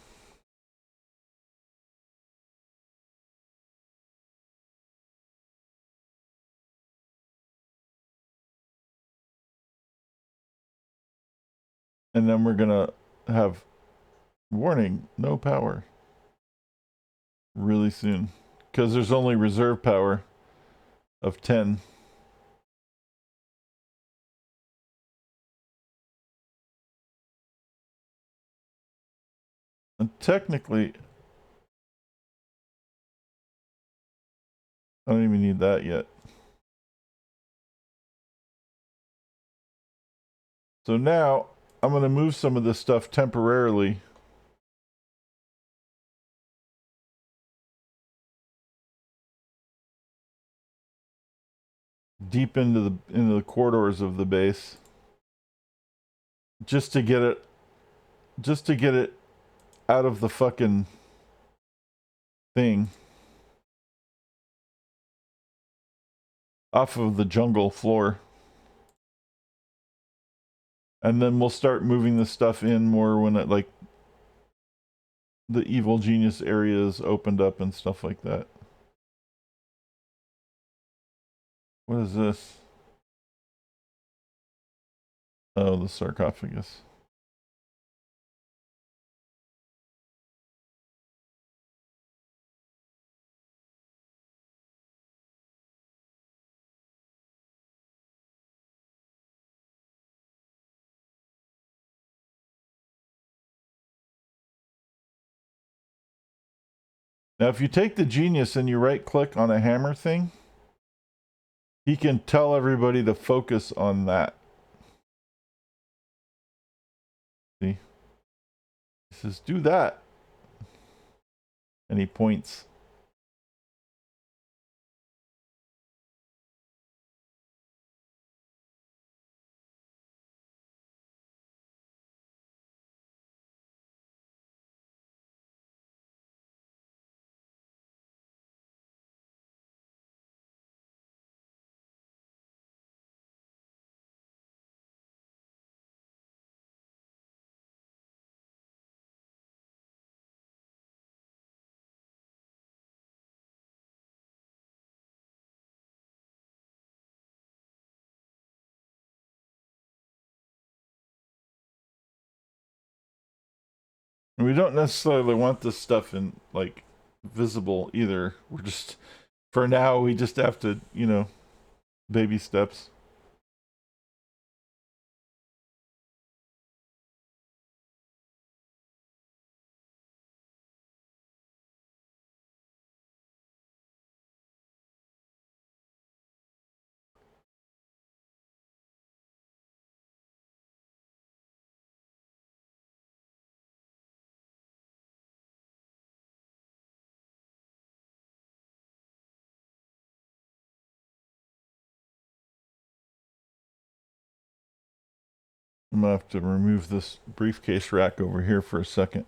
And then we're gonna have warning, no power. Really soon. Because there's only reserve power of 10. And technically, I don't even need that yet. So now I'm gonna move some of this stuff temporarily. Deep into the corridors of the base. Just to get it out of the fucking thing. Off of the jungle floor. And then we'll start moving this stuff in more when it, like, the evil genius area is opened up and stuff like that. What is this? Oh, the sarcophagus. Now, if you take the genius and you right click on a hammer thing, he can tell everybody to focus on that. See? He says, do that. And he points. And we don't necessarily want this stuff in, like, visible either. We're just, for now, we just have to, you know, baby steps. I'm gonna have to remove this briefcase rack over here for a second.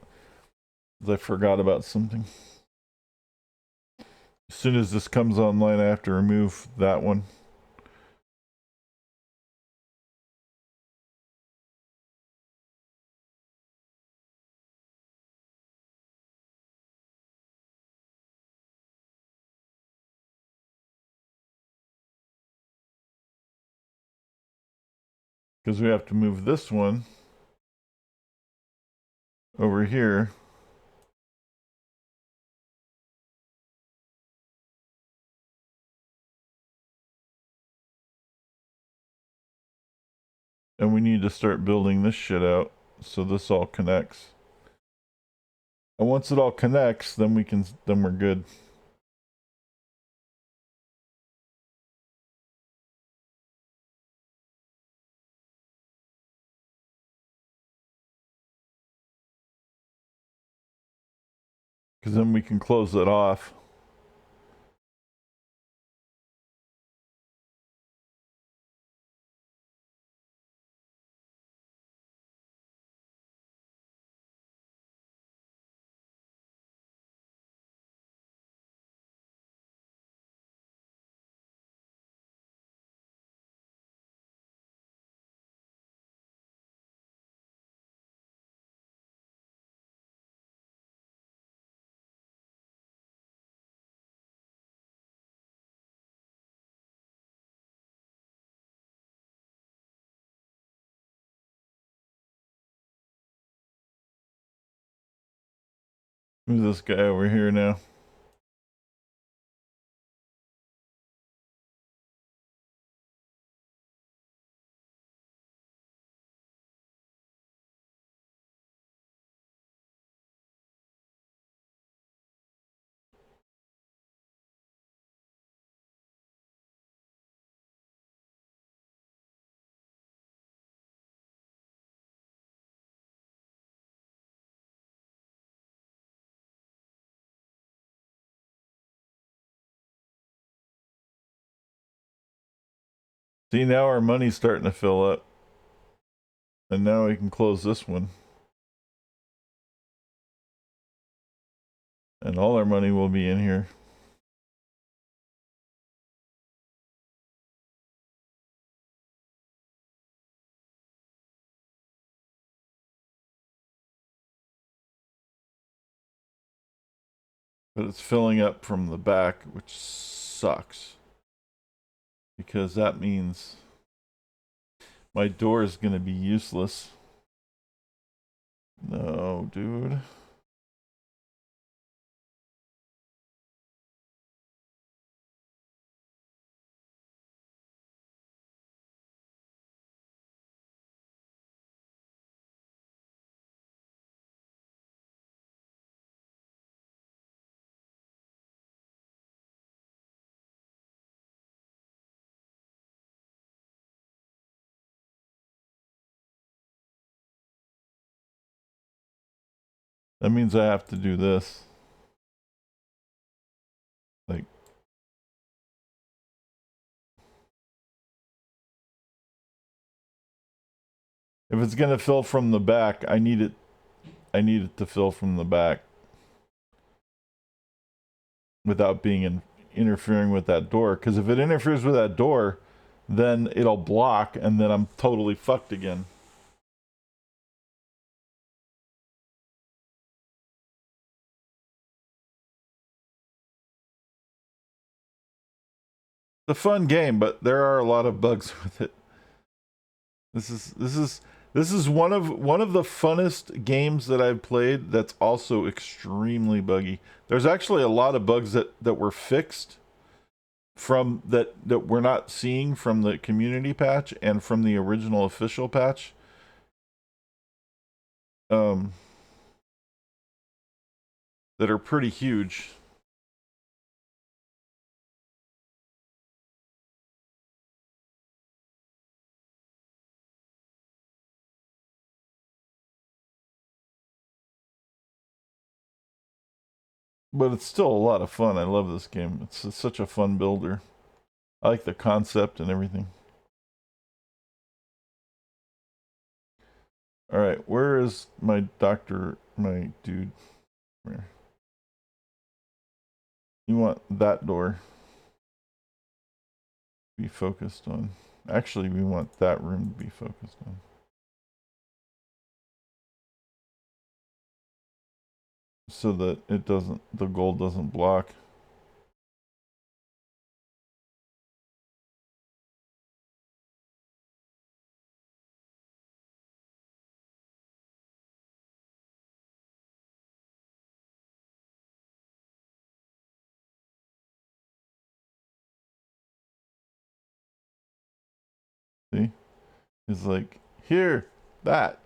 I forgot about something. As soon as this comes online, I have to remove that one. Because we have to move this one over here. And we need to start building this shit out so this all connects. And once it all connects, then we're good. Because then we can close it off. Move this guy over here now. See, now our money's starting to fill up. And now we can close this one. And all our money will be in here. But it's filling up from the back, which sucks. Because that means my door is going to be useless. No, dude. That means I have to do this. Like, if it's going to fill from the back, I need it to fill from the back without being interfering with that door. Because if it interferes with that door, then it'll block, and then I'm totally fucked again. It's a fun game, but there are a lot of bugs with it. This is one of the funnest games that I've played that's also extremely buggy. There's actually a lot of bugs that were fixed from that we're not seeing from the community patch and from the original official patch. That are pretty huge. But it's still a lot of fun. I love this game. It's such a fun builder. I like the concept and everything. All right, where is my doctor, my dude? Where? You want that door to be focused on. Actually, we want that room to be focused on. So that it doesn't, the gold doesn't block. See? It's like, here, that.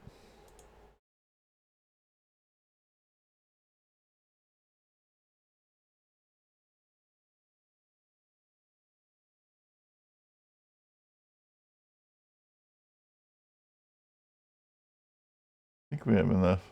I think we have enough.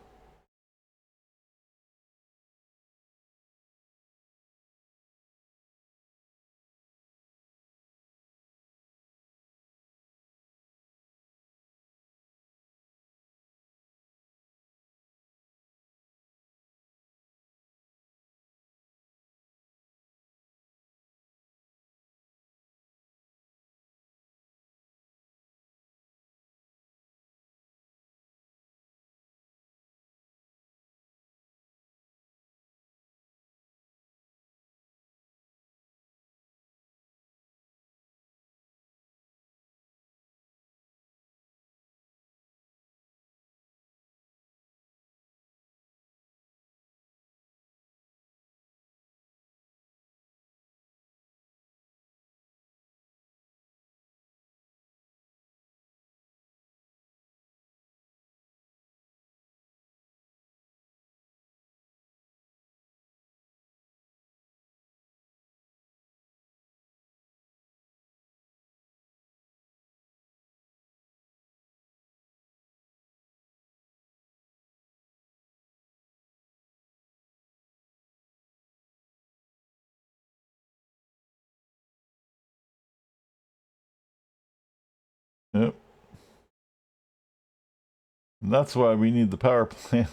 And that's why we need the power plant.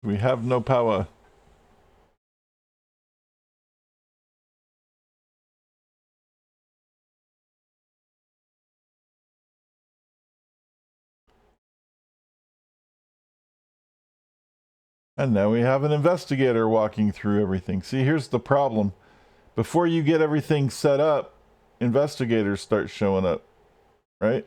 We have no power. And now we have an investigator walking through everything. See, here's the problem. Before you get everything set up, investigators start showing up, right?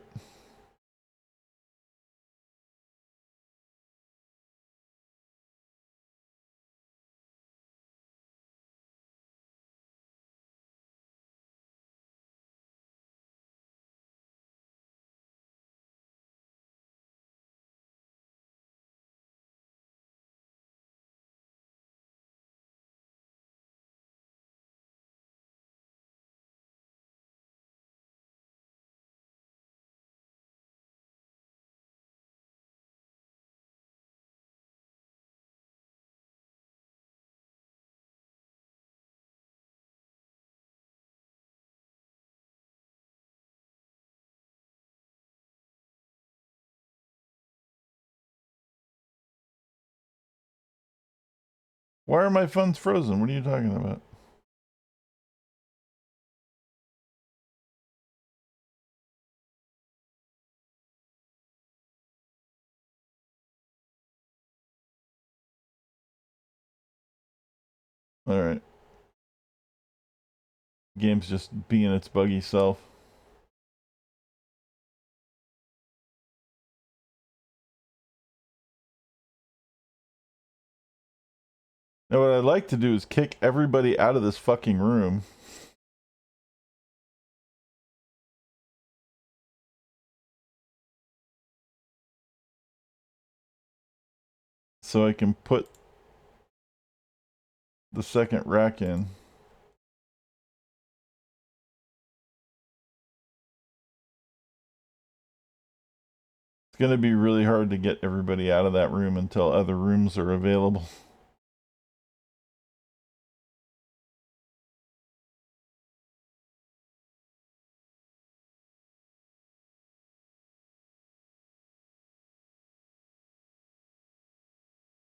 Why are my funds frozen? What are you talking about? All right. Game's just being its buggy self. Now, what I'd like to do is kick everybody out of this fucking room. So I can put the second rack in. It's going to be really hard to get everybody out of that room until other rooms are available.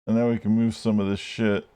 And now we can move some of this shit.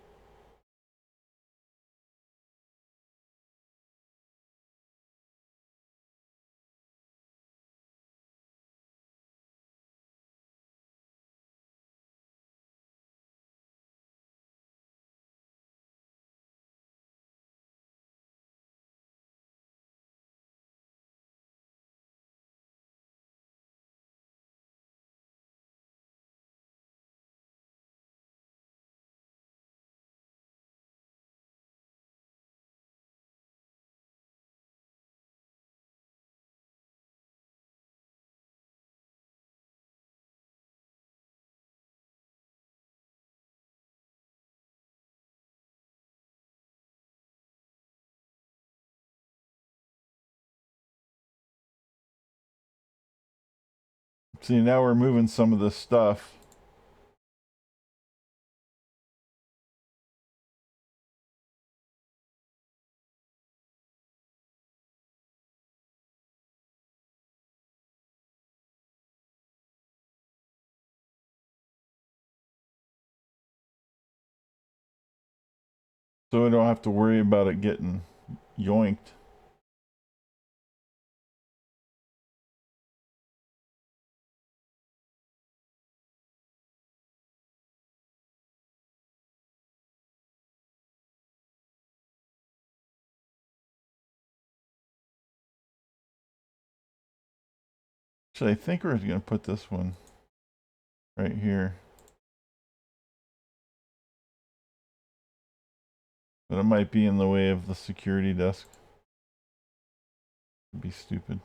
See, now we're moving some of this stuff. So we don't have to worry about it getting yoinked. Actually, I think we're going to put this one right here. But it might be in the way of the security desk. It'd be stupid.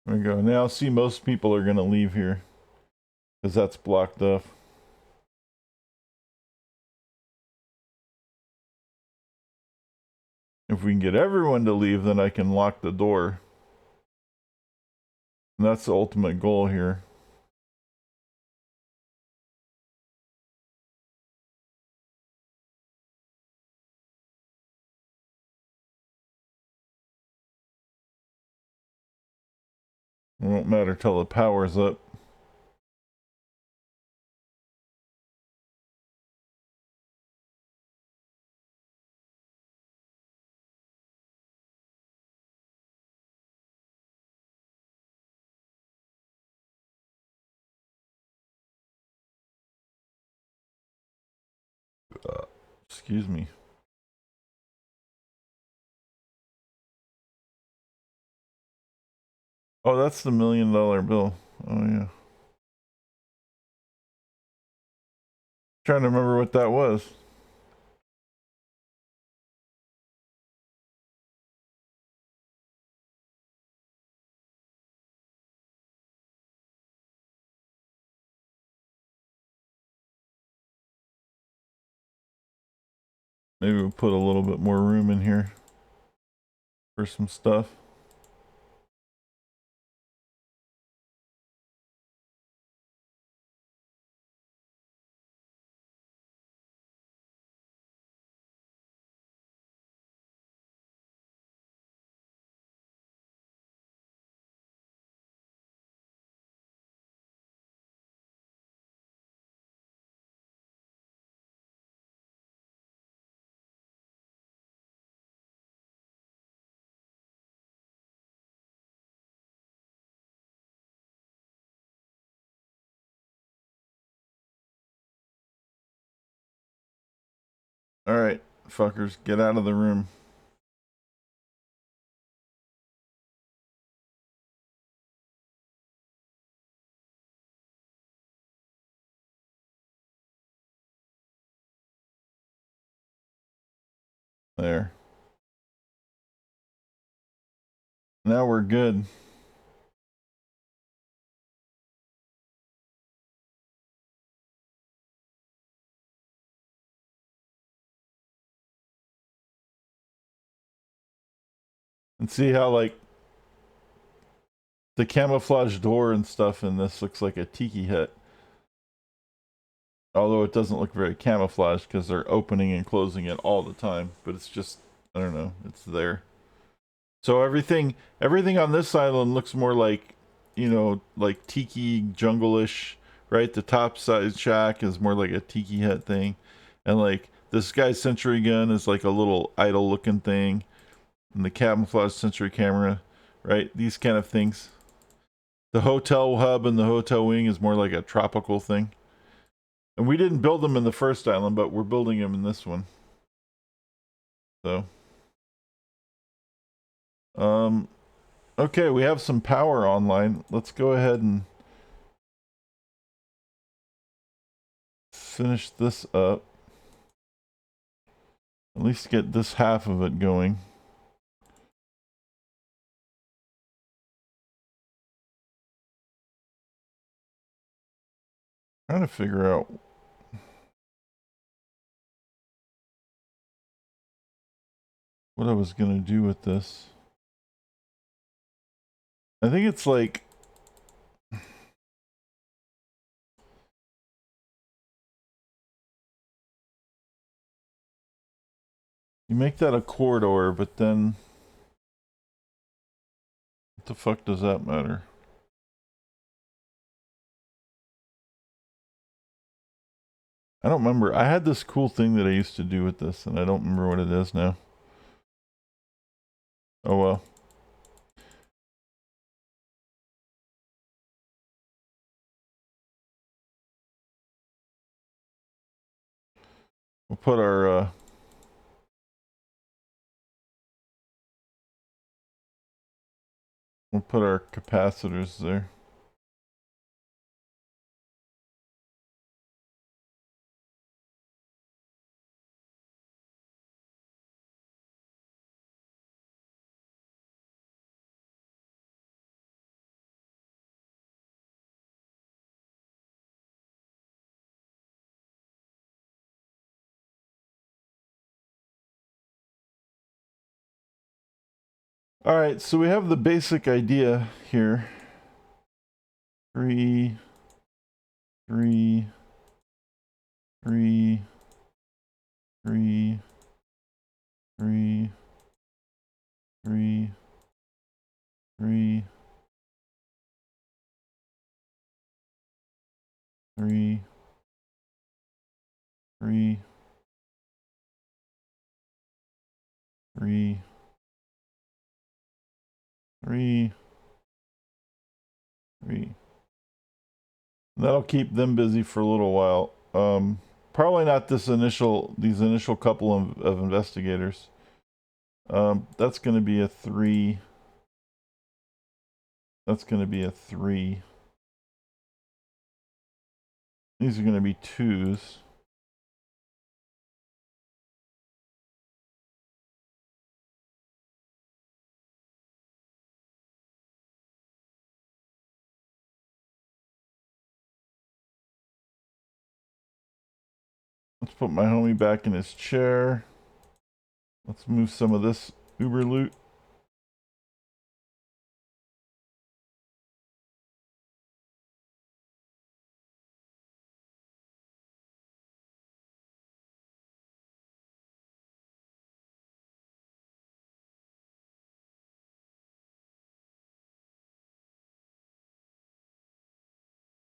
There we go. Now, see, most people are going to leave here because that's blocked off. If we can get everyone to leave, then I can lock the door. And that's the ultimate goal here. It won't matter till the power's up. Excuse me. Oh, that's the $1 million bill. Oh, yeah. Trying to remember what that was. Maybe we'll put a little bit more room in here for some stuff. All right, fuckers, get out of the room. There. Now we're good. And see how, like, the camouflage door and stuff in this looks like a tiki hut. Although it doesn't look very camouflaged because they're opening and closing it all the time. But it's just, I don't know, it's there. So everything on this island looks more like, you know, like tiki jungle-ish, right? The top side shack is more like a tiki hut thing. And like this guy's sentry gun is like a little idle looking thing. And the camouflage sentry camera, right? These kind of things. The hotel hub and the hotel wing is more like a tropical thing. And we didn't build them in the first island, but we're building them in this one. So, okay, we have some power online. Let's go ahead and finish this up. At least get this half of it going. Trying to figure out what I was gonna do with this. I think it's like you make that a corridor, but then what the fuck does that matter? I don't remember. I had this cool thing that I used to do with this, and I don't remember what it is now. Oh well. We'll put our capacitors there. All right, so we have the basic idea here. 3, 3, 3, 3, 3, 3, 3, 3, 3, 3, 3, 3. That'll keep them busy for a little while. Probably not these initial couple of investigators. That's going to be a 3. That's going to be a 3. These are going to be 2s. Let's put my homie back in his chair. Let's move some of this Uber loot.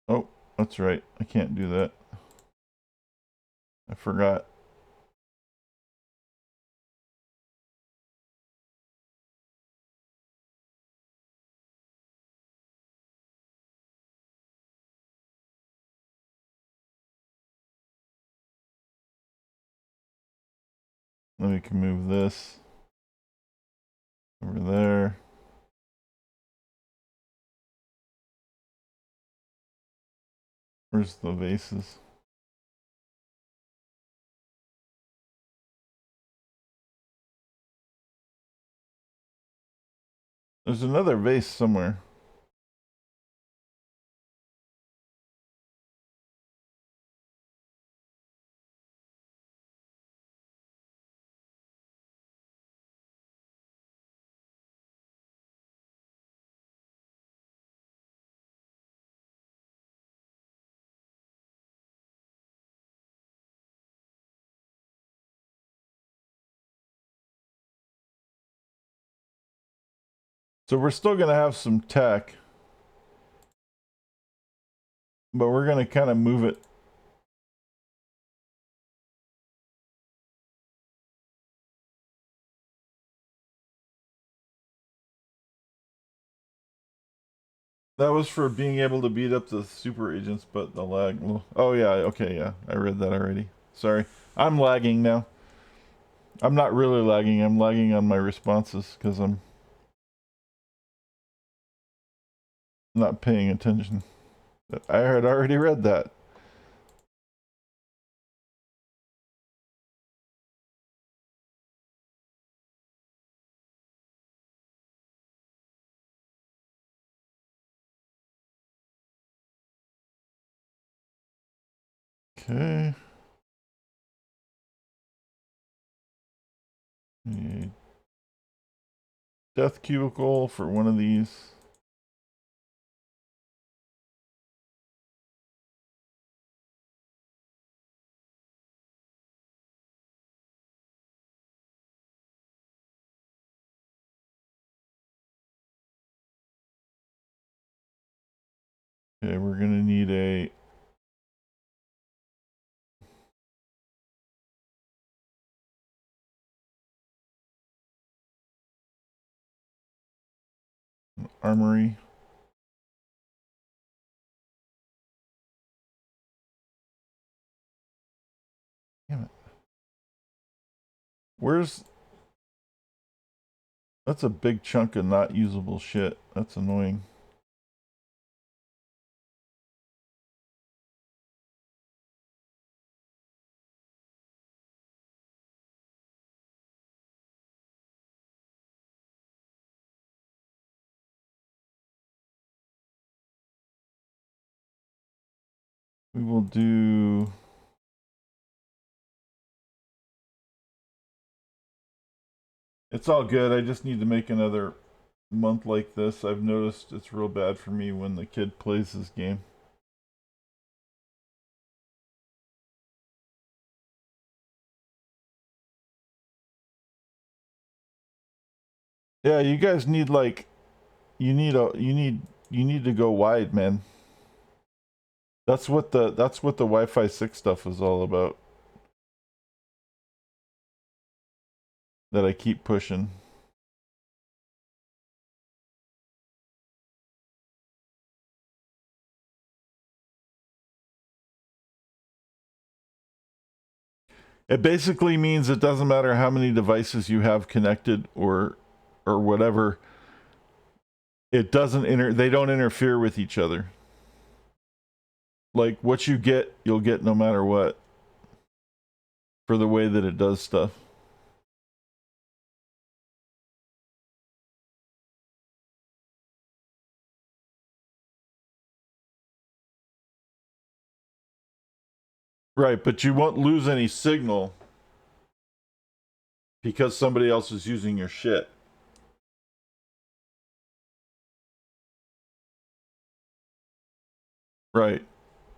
Oh, that's right. I can't do that. I forgot. Then we can move this over there. Where's the vases? There's another vase somewhere. So we're still going to have some tech, but we're going to kind of move it. That was for being able to beat up the super agents, but the lag. Oh, yeah. Okay, yeah. I read that already. Sorry. I'm lagging now. I'm not really lagging. I'm lagging on my responses because I'm not paying attention. I had already read that. Okay. Death cubicle for one of these. Okay, we're gonna need a armory. Damn it. Where's... That's a big chunk of not usable shit. That's annoying. We will do... It's all good. I just need to make another month like this. I've noticed it's real bad for me when the kid plays this game. Yeah, you guys need like you need to go wide, man. That's what the Wi-Fi 6 stuff is all about. That I keep pushing. It basically means it doesn't matter how many devices you have connected or whatever. It doesn't they don't interfere with each other. Like what you get, you'll get no matter what for the way that it does stuff. Right, but you won't lose any signal because somebody else is using your shit. Right.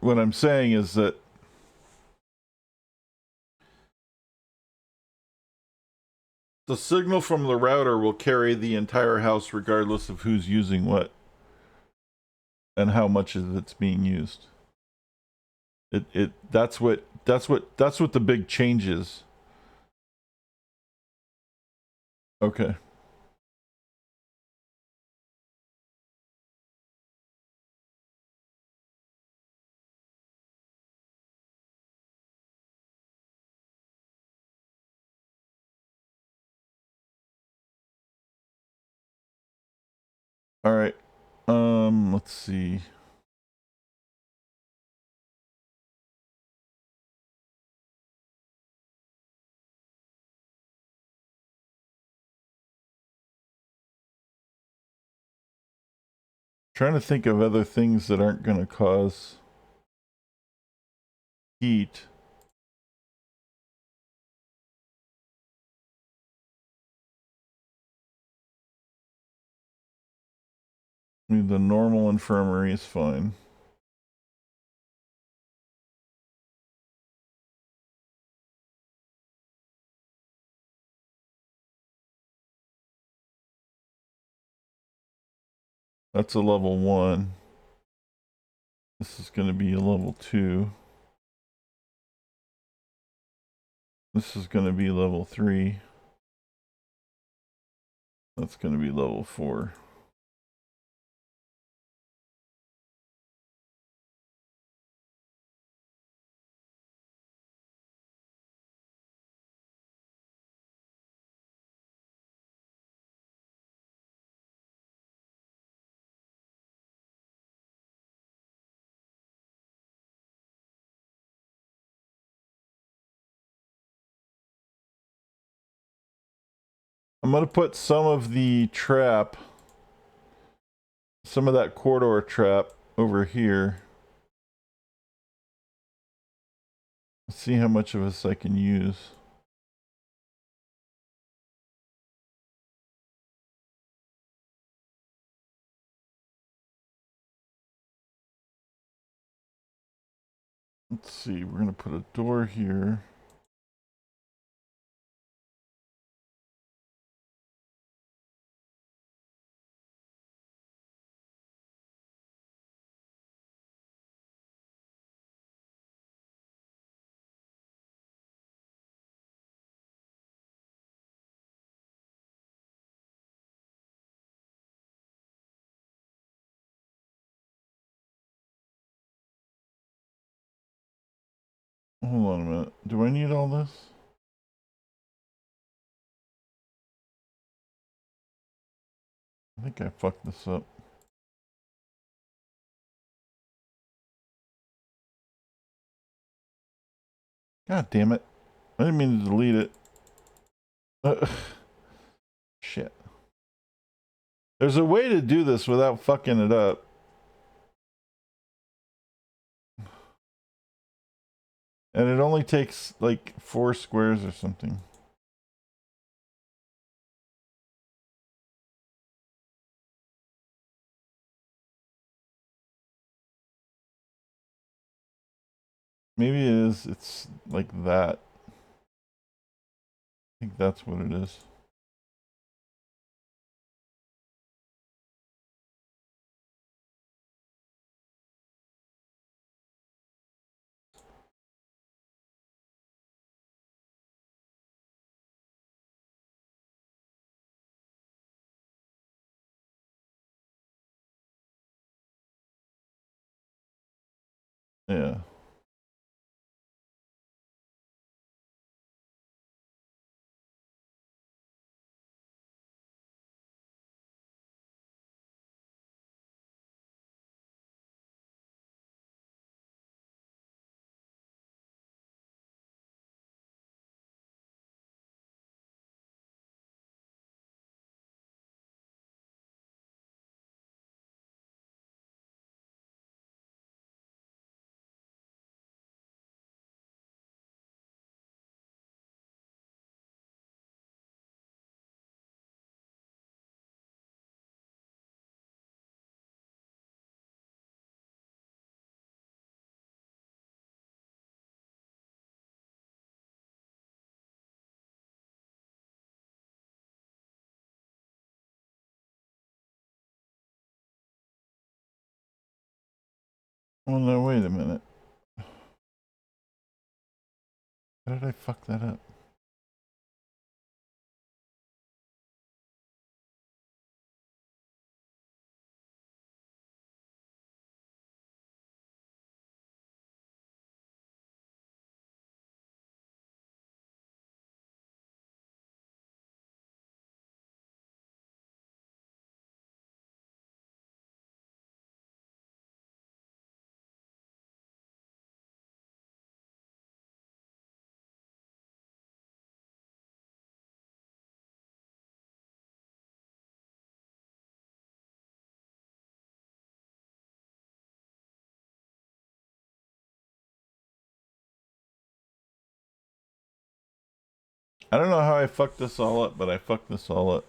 What I'm saying is that the signal from the router will carry the entire house regardless of who's using what and how much of it's being used. That's what the big change is. Okay. All right. Let's see. Trying to think of other things that aren't going to cause heat. I mean, the normal infirmary is fine. That's a level 1. This is going to be a level 2. This is going to be level 3. That's going to be level 4. I'm going to put some of the trap, some of that corridor trap over here. Let's see how much of this I can use. Let's see, we're going to put a door here. Hold on a minute. Do I need all this? I think I fucked this up. God damn it. I didn't mean to delete it. Shit. There's a way to do this without fucking it up. And it only takes like 4 squares or something. Maybe it is. It's like that. I think that's what it is. Yeah. Well, no, wait a minute. How did I fuck that up? I don't know how I fucked this all up, but I fucked this all up.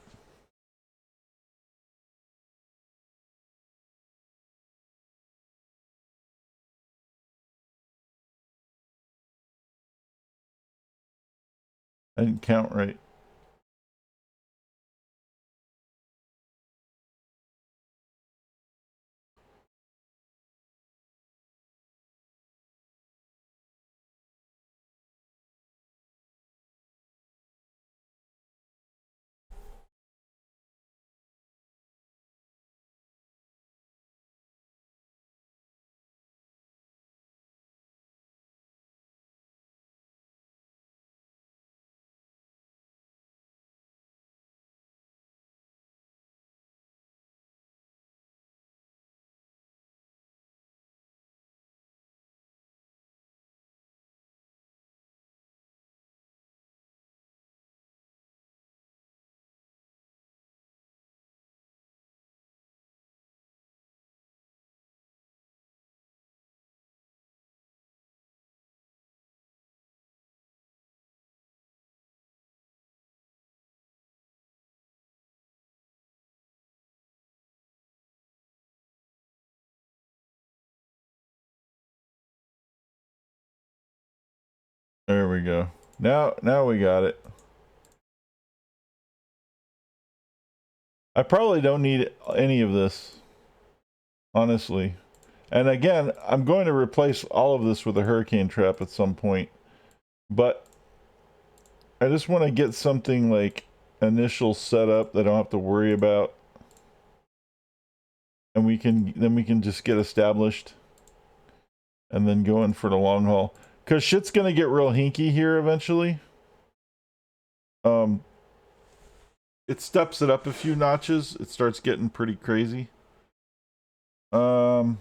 I didn't count right. There we go. Now we got it. I probably don't need any of this, honestly. And again, I'm going to replace all of this with a hurricane trap at some point. But I just want to get something like initial setup that I don't have to worry about. And we can just get established and then go in for the long haul. Cause shit's gonna get real hinky here eventually. It steps it up a few notches. It starts getting pretty crazy. I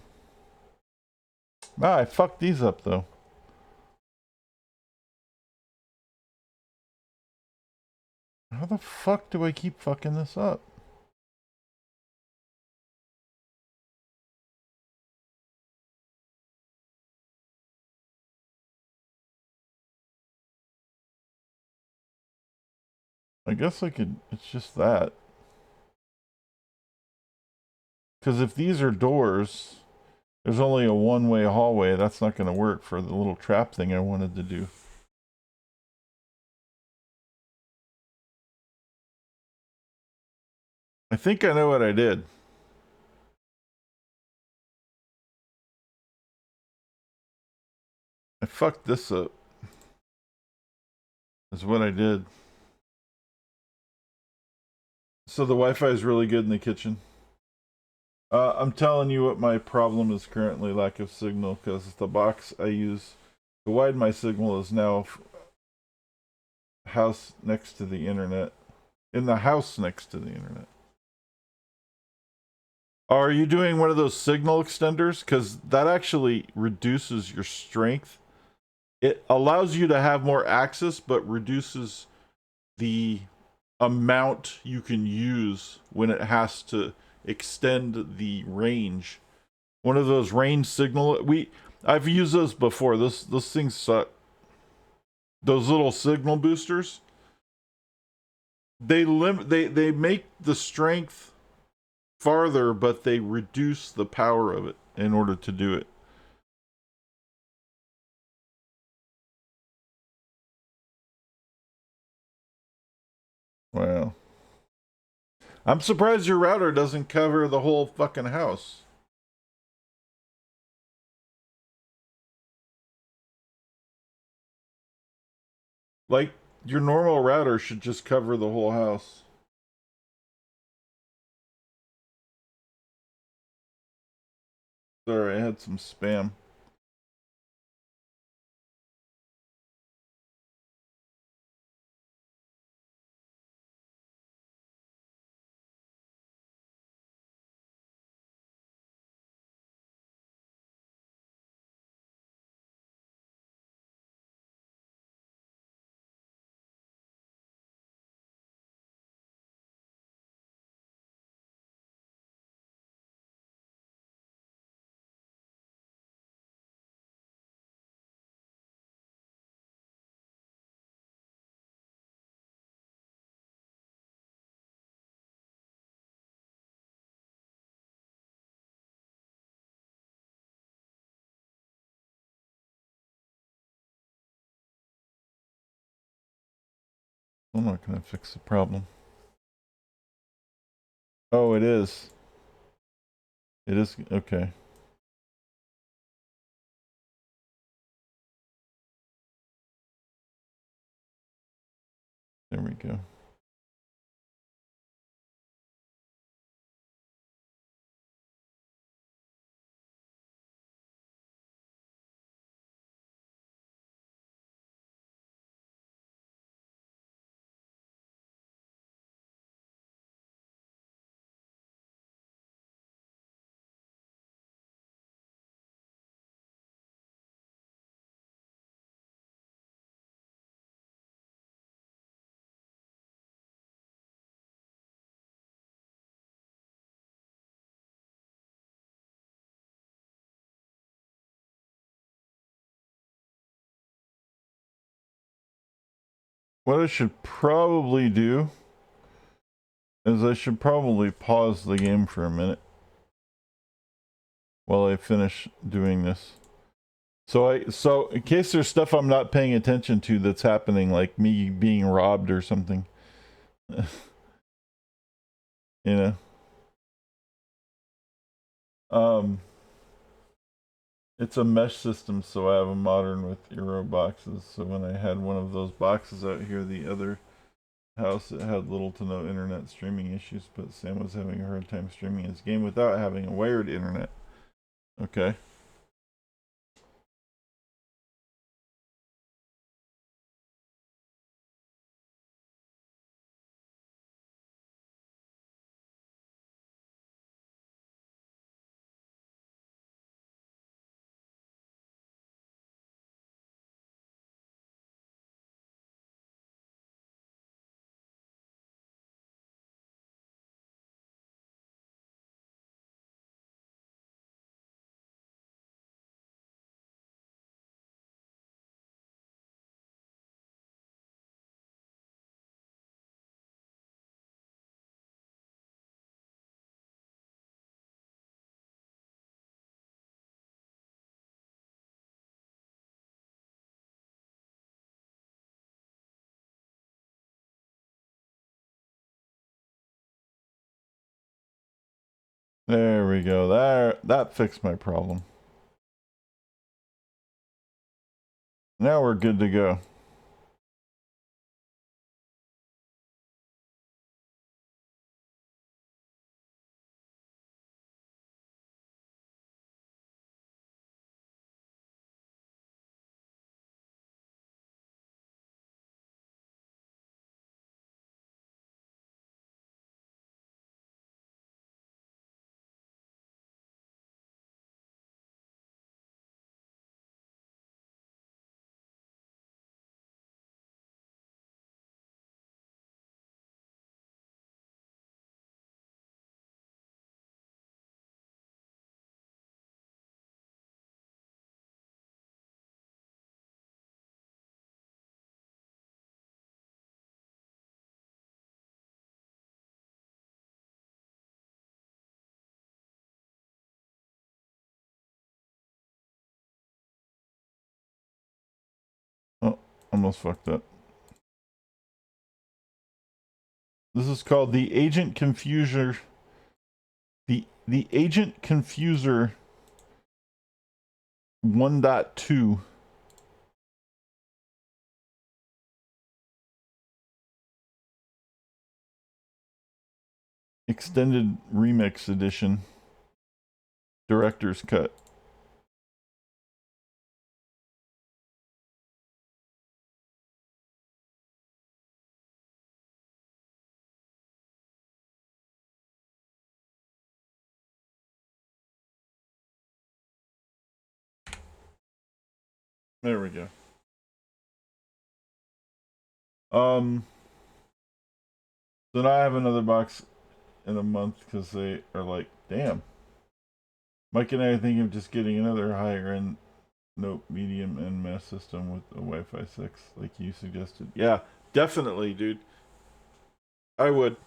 fucked these up though. How the fuck do I keep fucking this up? I guess I could, it's just that. Because if these are doors, There's only a one-way hallway. That's not going to work for the little trap thing I wanted to do. I think I know what I did. I fucked this up. That's what I did. So the Wi-Fi is really good in the kitchen. I'm telling you what my problem is currently: lack of signal, because the box I use to widen my signal is now house next to the internet. In the house next to the internet. Are you doing one of those signal extenders? Because that actually reduces your strength. It allows you to have more access, but reduces the amount you can use when it has to extend the range. One of those range signal. I've used those before. Those things suck. Those little signal boosters. They make the strength farther, but they reduce the power of it in order to do it. Wow. I'm surprised your router doesn't cover the whole fucking house. Like, your normal router should just cover the whole house. Sorry, I had some spam. I'm not gonna fix the problem. Oh, it is. It is okay. There we go. What I should probably do is I should probably pause the game for a minute while I finish doing this. So in case there's stuff I'm not paying attention to that's happening, like me being robbed or something. You know. It's a mesh system, so I have a modern with Euro boxes. So when I had one of those boxes out here, the other house, it had little to no internet streaming issues, but Sam was having a hard time streaming his game without having a wired internet. Okay. There we go. There, that fixed my problem. Now we're good to go. Oh, almost fucked up. This is called the Agent Confuser. The Agent Confuser 1.2. Extended Remix Edition. Director's Cut. There we go. So now I have another box in a month because they are like, damn. Mike and I are thinking of just getting another higher end note medium end mass system with a Wi-Fi 6, like you suggested. Yeah, definitely, dude. I would.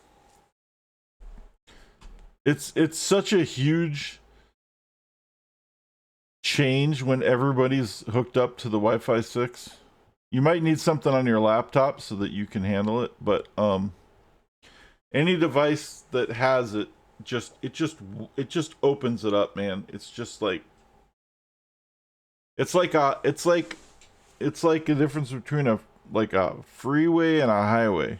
It's such a huge change when everybody's hooked up to the Wi-Fi 6. You might need something on your laptop so that you can handle it, but any device that has it just opens it up, man. It's just like it's like a difference between a freeway and a highway.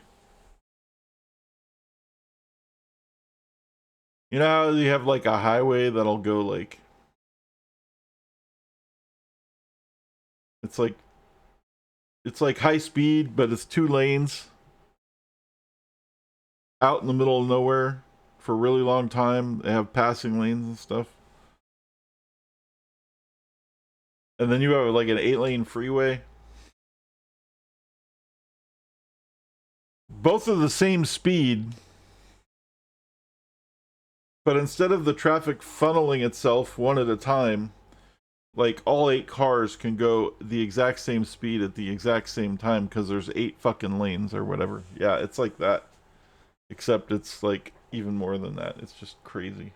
You know how you have like a highway that'll go like it's like high speed, but it's 2 lanes out in the middle of nowhere for a really long time. They have passing lanes and stuff. And then you have like an 8-lane freeway. Both are the same speed, but instead of the traffic funneling itself one at a time, like all 8 cars can go the exact same speed at the exact same time because there's 8 fucking lanes or whatever. Yeah, it's like that. Except it's like even more than that. It's just crazy.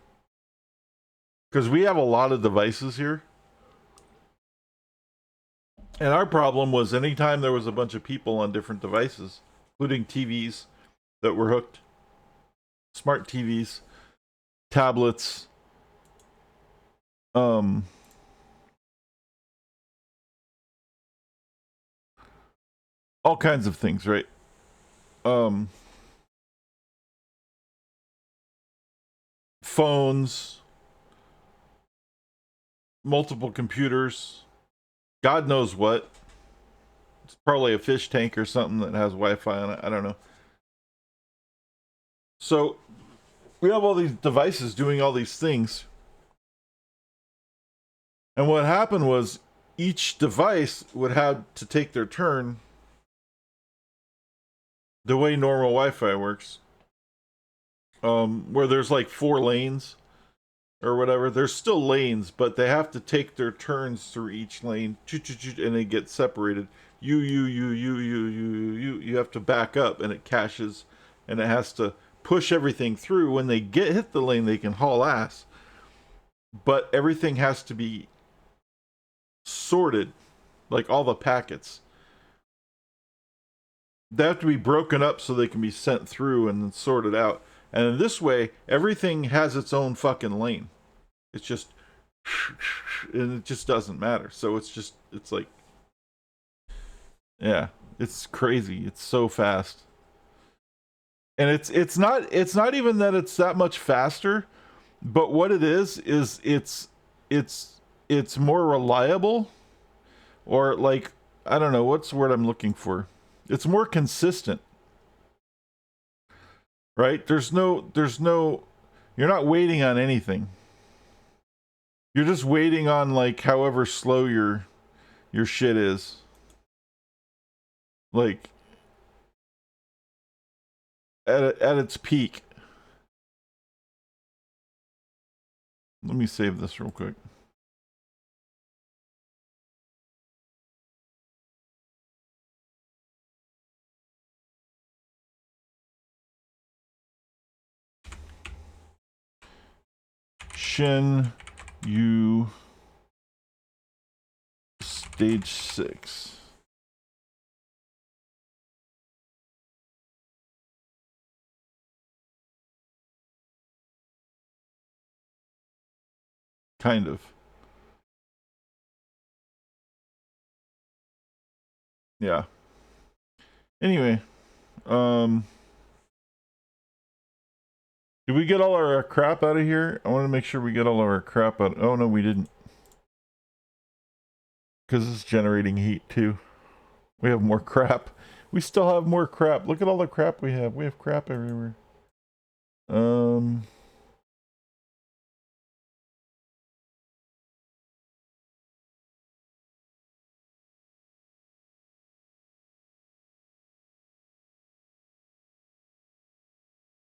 Because we have a lot of devices here. And our problem was anytime there was a bunch of people on different devices, including TVs that were hooked, smart TVs, tablets, all kinds of things, right? Phones, multiple computers, God knows what. It's probably a fish tank or something that has Wi-Fi on it. I don't know. So we have all these devices doing all these things. And what happened was each device would have to take their turn the way normal Wi-Fi works. Where there's like 4 lanes or whatever. There's still lanes, but they have to take their turns through each lane, and they get separated. You have to back up, and it caches, and it has to push everything through. When they hit the lane, they can haul ass, but everything has to be sorted, like all the packets. They have to be broken up so they can be sent through and then sorted out. And in this way, everything has its own fucking lane. It's just, and it just doesn't matter. So it's like, yeah, it's crazy. It's so fast. And it's not even that it's that much faster, but what it is it's more reliable, or like, I don't know what's the word I'm looking for. It's more consistent. Right? There's no you're not waiting on anything. You're just waiting on, like, however slow your shit is. Like at its peak. Let me save this real quick. Shen Yu Stage 6. Kind of. Yeah. Anyway, did we get all our crap out of here? I want to make sure we get all our crap out. Oh no, we didn't. Because it's generating heat too. We have more crap. We still have more crap. Look at all the crap we have. We have crap everywhere.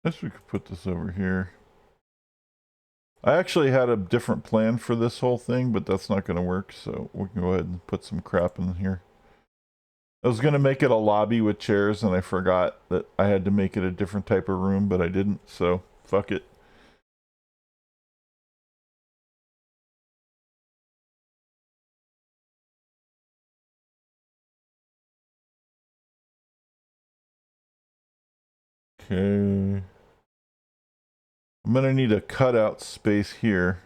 I guess we could put this over here. I actually had a different plan for this whole thing, but that's not going to work, so we can go ahead and put some crap in here. I was going to make it a lobby with chairs, and I forgot that I had to make it a different type of room, but I didn't, so fuck it. Okay. I'm going to need a cutout space here.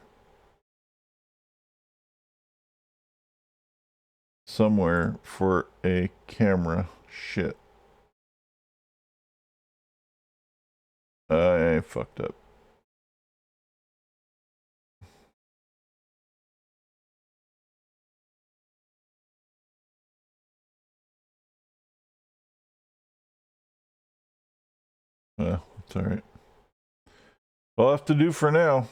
Somewhere for a camera. Shit. I fucked up. It's alright. I'll have to do for now.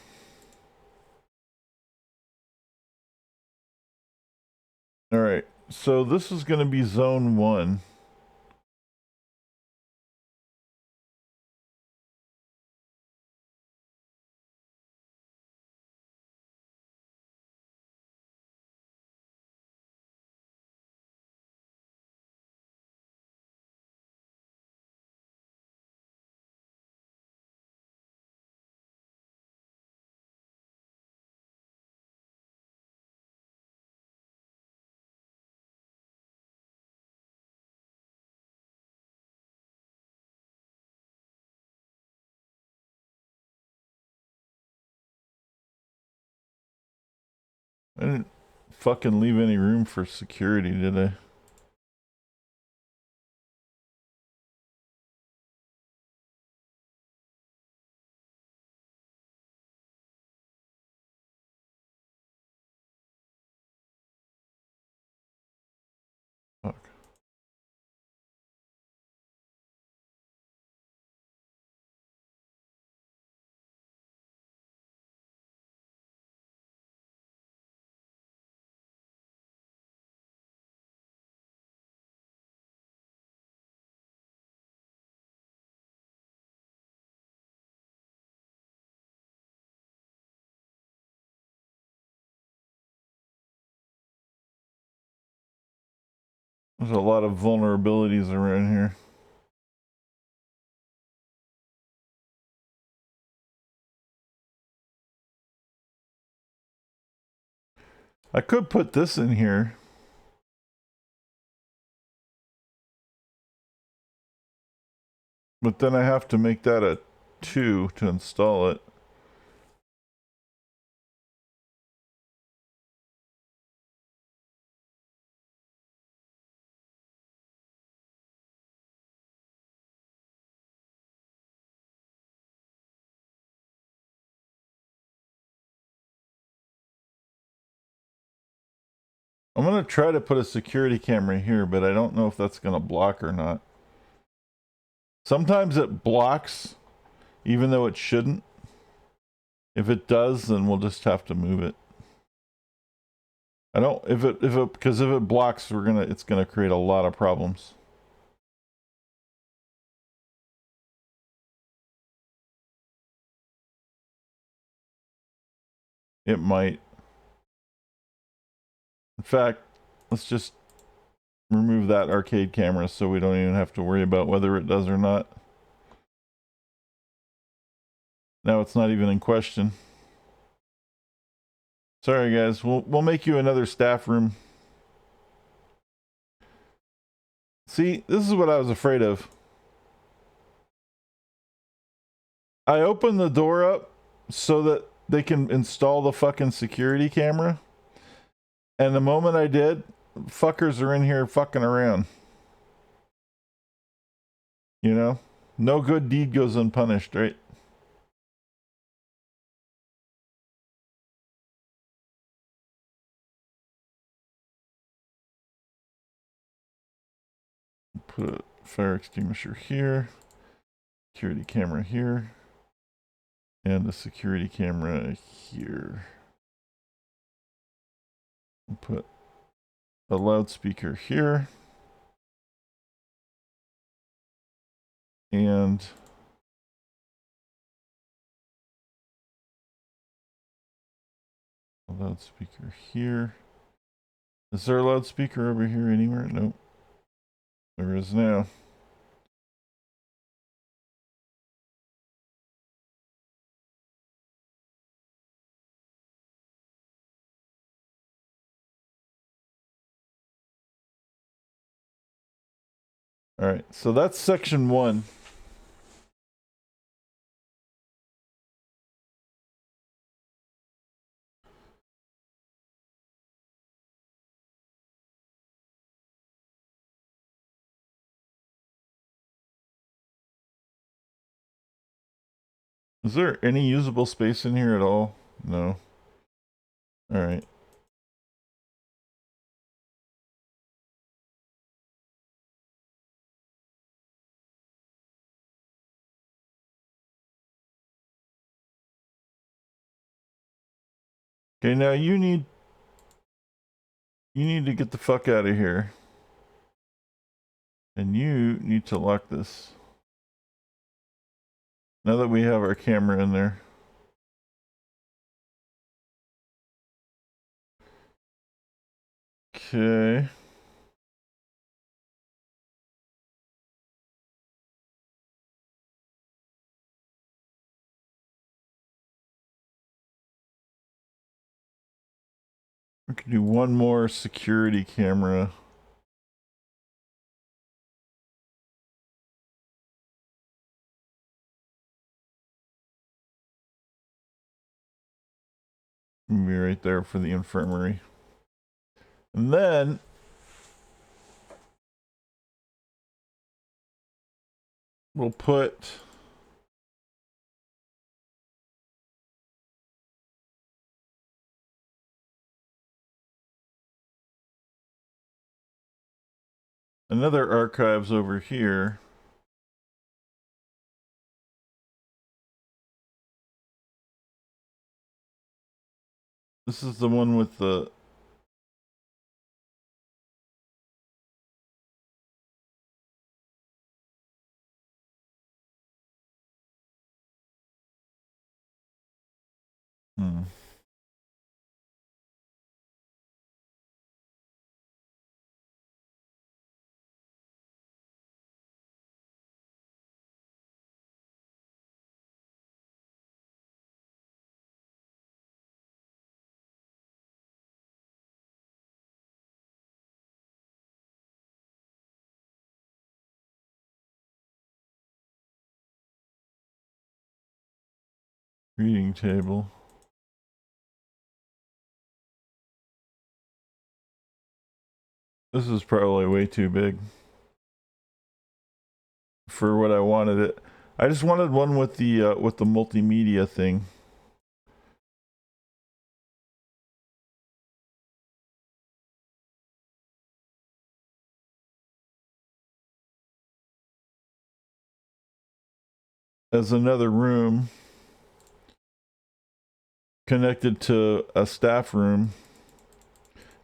Alright, so this is going to be zone 1. I didn't fucking leave any room for security, did I? Fuck. There's a lot of vulnerabilities around here. I could put this in here. But then I have to make that a 2 to install it. I'm going to try to put a security camera here, but I don't know if that's going to block or not. Sometimes it blocks, even though it shouldn't. If it does, then we'll just have to move it. Because if it blocks, it's gonna create a lot of problems. It might. In fact, let's just remove that arcade camera so we don't even have to worry about whether it does or not. Now it's not even in question. Sorry guys, we'll make you another staff room. See, this is what I was afraid of. I opened the door up so that they can install the fucking security camera. And the moment I did, fuckers are in here fucking around. You know? No good deed goes unpunished, right? Put a fire extinguisher here. Security camera here. And a security camera here. We'll put a loudspeaker here. And a loudspeaker here. Is there a loudspeaker over here anywhere? Nope. There is now. Alright, so that's section 1. Is there any usable space in here at all? No. Alright. Okay, now you need to get the fuck out of here. And you need to lock this. Now that we have our camera in there. Okay. We can do one more security camera. Be right there for the infirmary. And then we'll put another archives over here. This is the one with the Reading table. This is probably way too big for what I wanted it. I just wanted one with the multimedia thing. As another room connected to a staff room,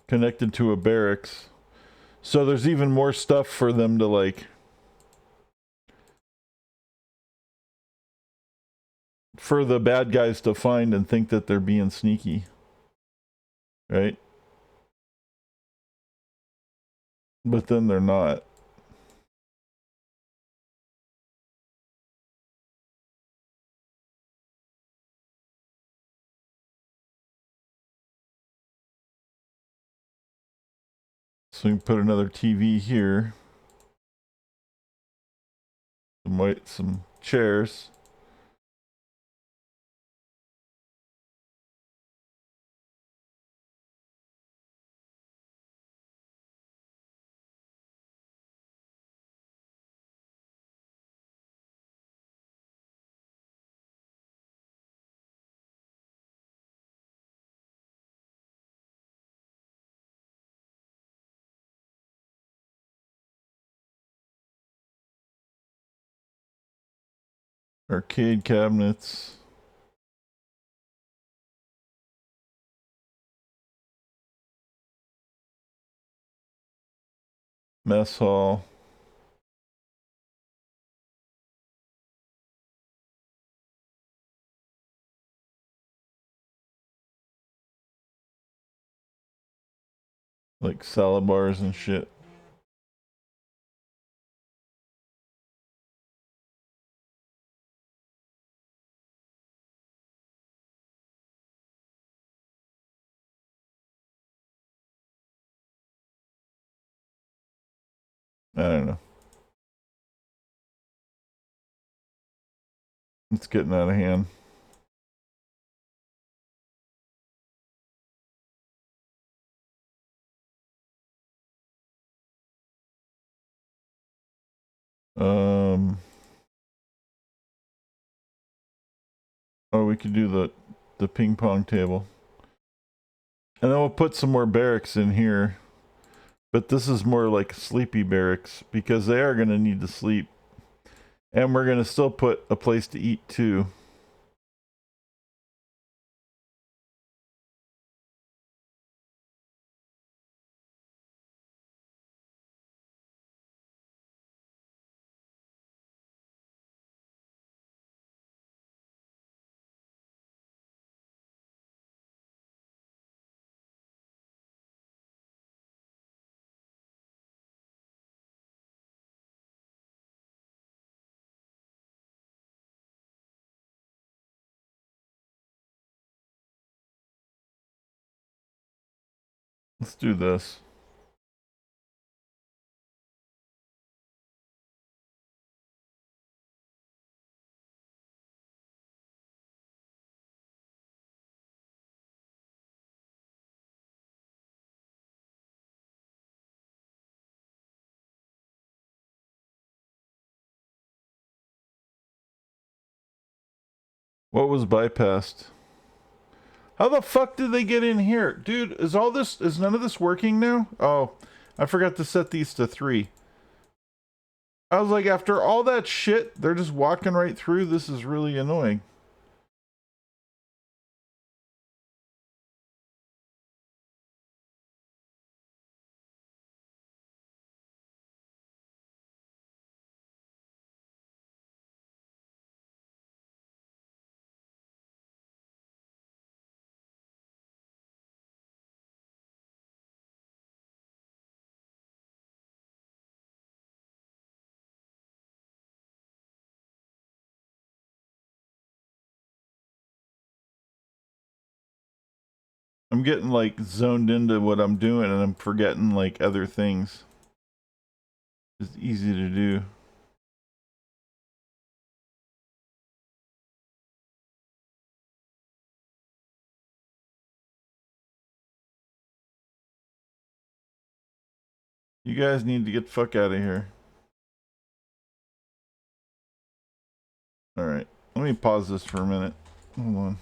connected to a barracks. So there's even more stuff for them to like for the bad guys to find and think that they're being sneaky. Right? But then they're not. So we can put another TV here. Some chairs. Arcade cabinets. Mess hall. Like salad bars and shit. I don't know. It's getting out of hand. Oh, we could do the ping pong table. And then we'll put some more barracks in here. But this is more like sleepy barracks because they are going to need to sleep. And we're going to still put a place to eat too. Let's do this. What was bypassed? How the fuck did they get in here? Dude, is none of this working now? Oh, I forgot to set these to 3. I was like, after all that shit, they're just walking right through. This is really annoying. I'm getting like zoned into what I'm doing and I'm forgetting like other things. It's easy to do. You guys need to get the fuck out of here. Alright. Let me pause this for a minute. Hold on.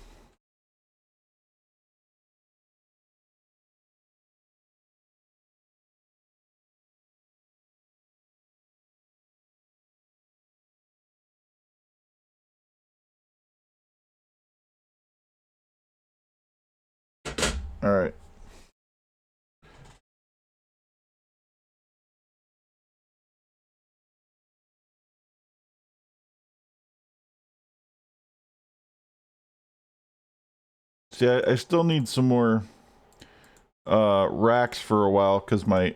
Alright. See, I still need some more racks for a while because my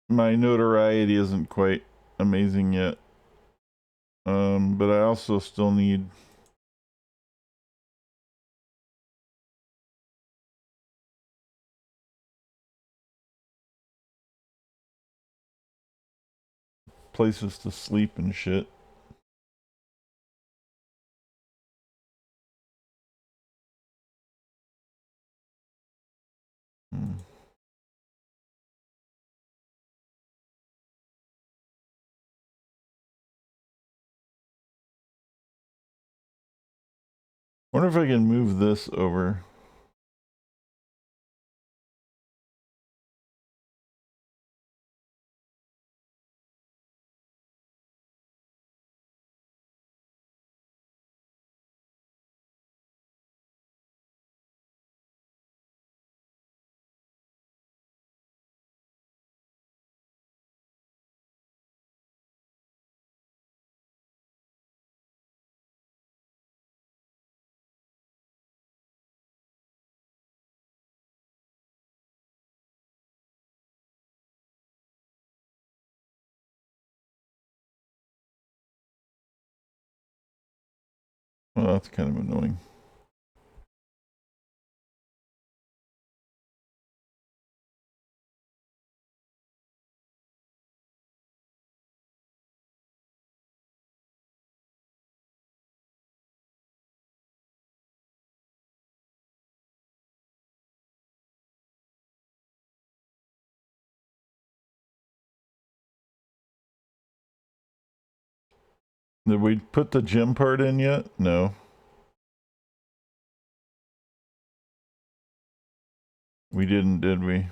notoriety isn't quite amazing yet. But I also still need places to sleep and shit. Wonder if I can move this over. Well, that's kind of annoying. Did we put the gym part in yet? No. We didn't, did we?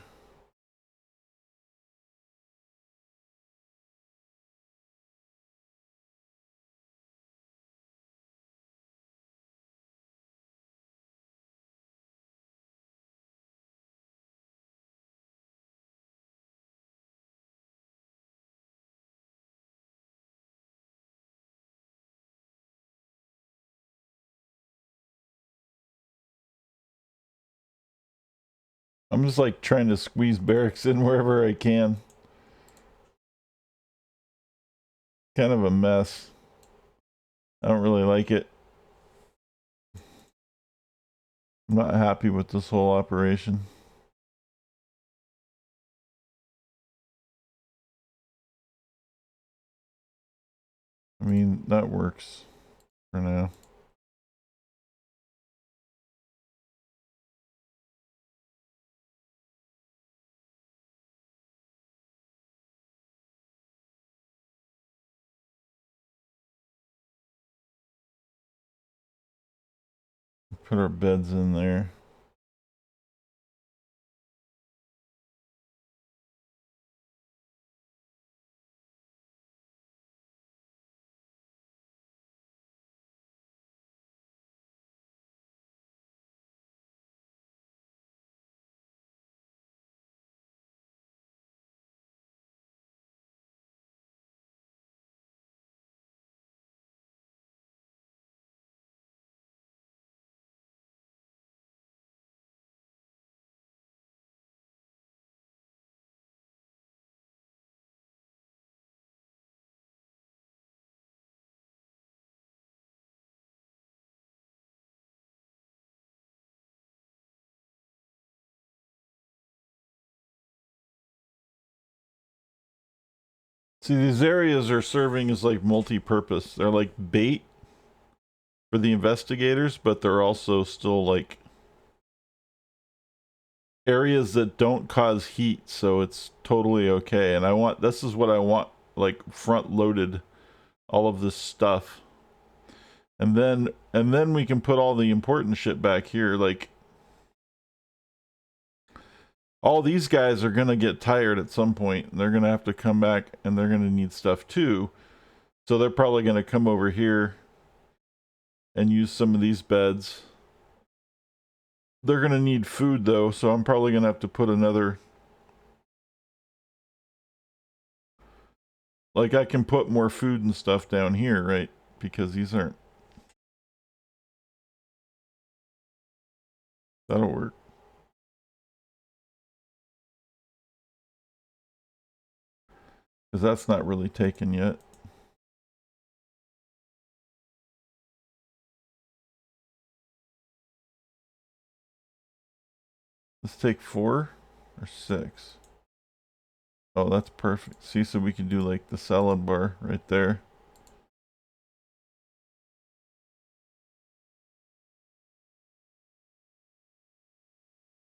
I'm just like trying to squeeze barracks in wherever I can. Kind of a mess. I don't really like it. I'm not happy with this whole operation. I mean, that works for now. Put our beds in there. See, these areas are serving as like multi-purpose. They're like bait for the investigators, but they're also still like areas that don't cause heat, so it's totally okay. And this is what I want, like front loaded, all of this stuff. And then we can put all the important shit back here. Like, all these guys are gonna get tired at some point, and they're gonna have to come back, and they're gonna need stuff too. So they're probably gonna come over here and use some of these beds. They're gonna need food though, so I'm probably gonna have to put another. Like, I can put more food and stuff down here, right? Because these aren't. That'll work. Because that's not really taken yet. Let's take 4 or 6. Oh, that's perfect. See, so we can do like the salad bar right there.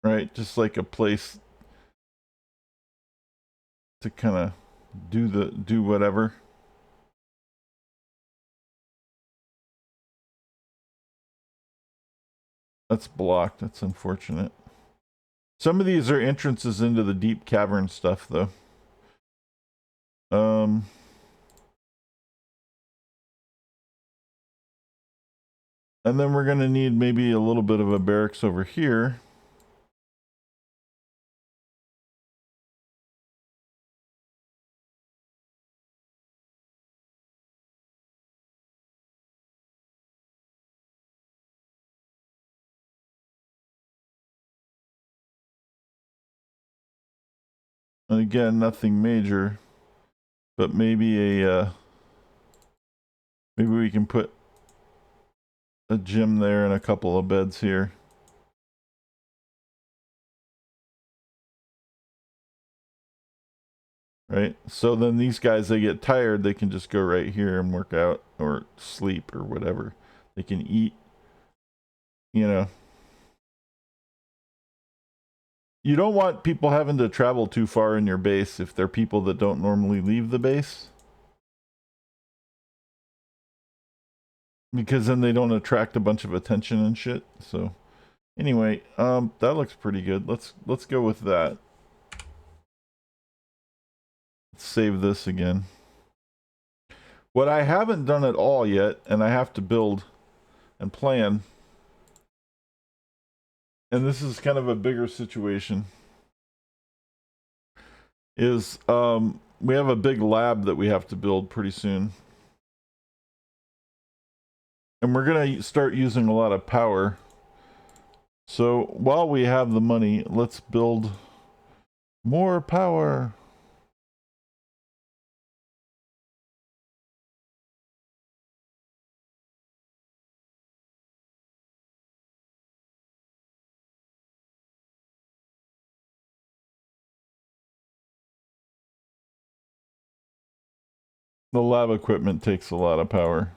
Right, just like a place to kind of do whatever. That's blocked. That's unfortunate. Some of these are entrances into the deep cavern stuff, though. And then we're gonna need maybe a little bit of a barracks over here. And again, nothing major, but maybe maybe we can put a gym there and a couple of beds here. Right? So then these guys, they get tired, they can just go right here and work out or sleep or whatever. They can eat, you know. You don't want people having to travel too far in your base if they're people that don't normally leave the base. Because then they don't attract a bunch of attention and shit. So anyway, that looks pretty good. Let's go with that. Let's save this again. What I haven't done at all yet, and I have to build and plan, and this is kind of a bigger situation, is we have a big lab that we have to build pretty soon. And we're gonna start using a lot of power. So while we have the money, let's build more power. The lab equipment takes a lot of power.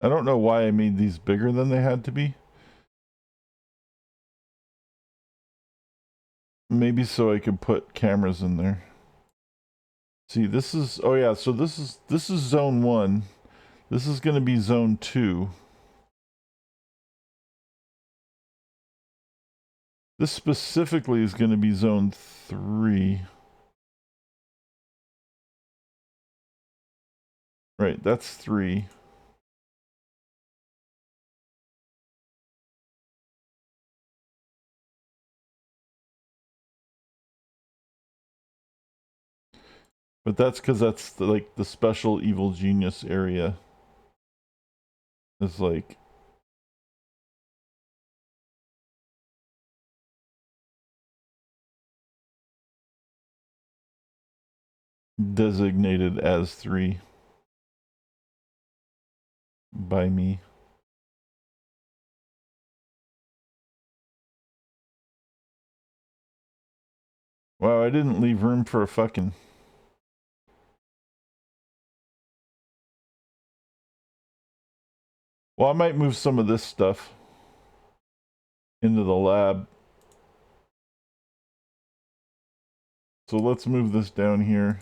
I don't know why I made these bigger than they had to be. Maybe so I could put cameras in there. See, this is, oh yeah, so this is zone 1. This is going to be zone 2. This specifically is going to be zone 3. Right, that's 3. But that's because that's like the special evil genius area. Is like designated as 3 by me. Wow, I didn't leave room for a fucking Well, I might move some of this stuff into the lab. So let's move this down here.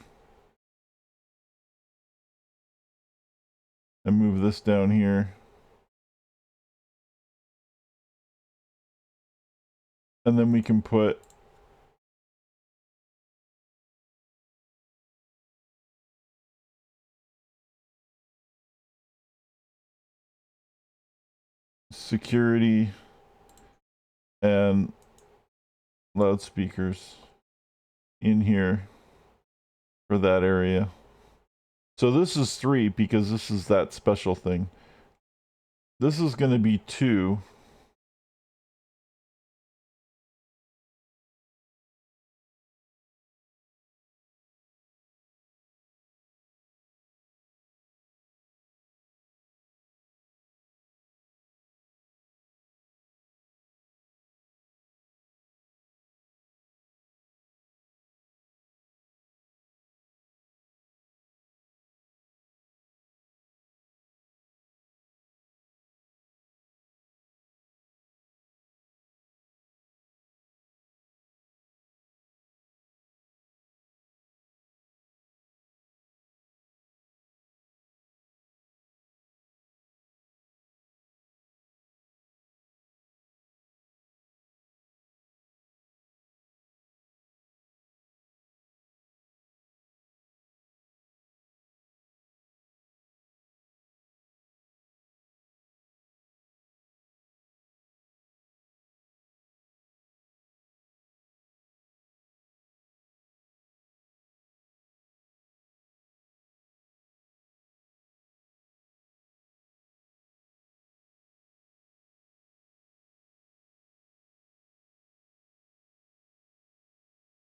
And move this down here. And then we can put security and loudspeakers in here for that area. So this is 3 because this is that special thing. This is going to be 2.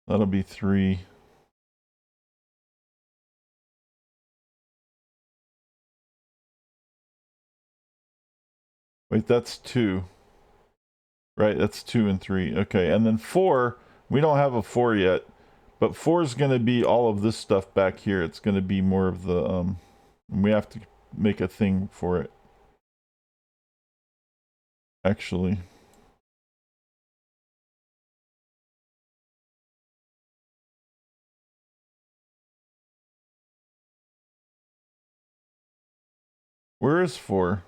That'll be 3. Wait, that's 2. Right, that's 2 and 3. Okay, and then 4, we don't have a 4 yet, but 4 is going to be all of this stuff back here. It's going to be more of the, we have to make a thing for it. Actually. Where is 4?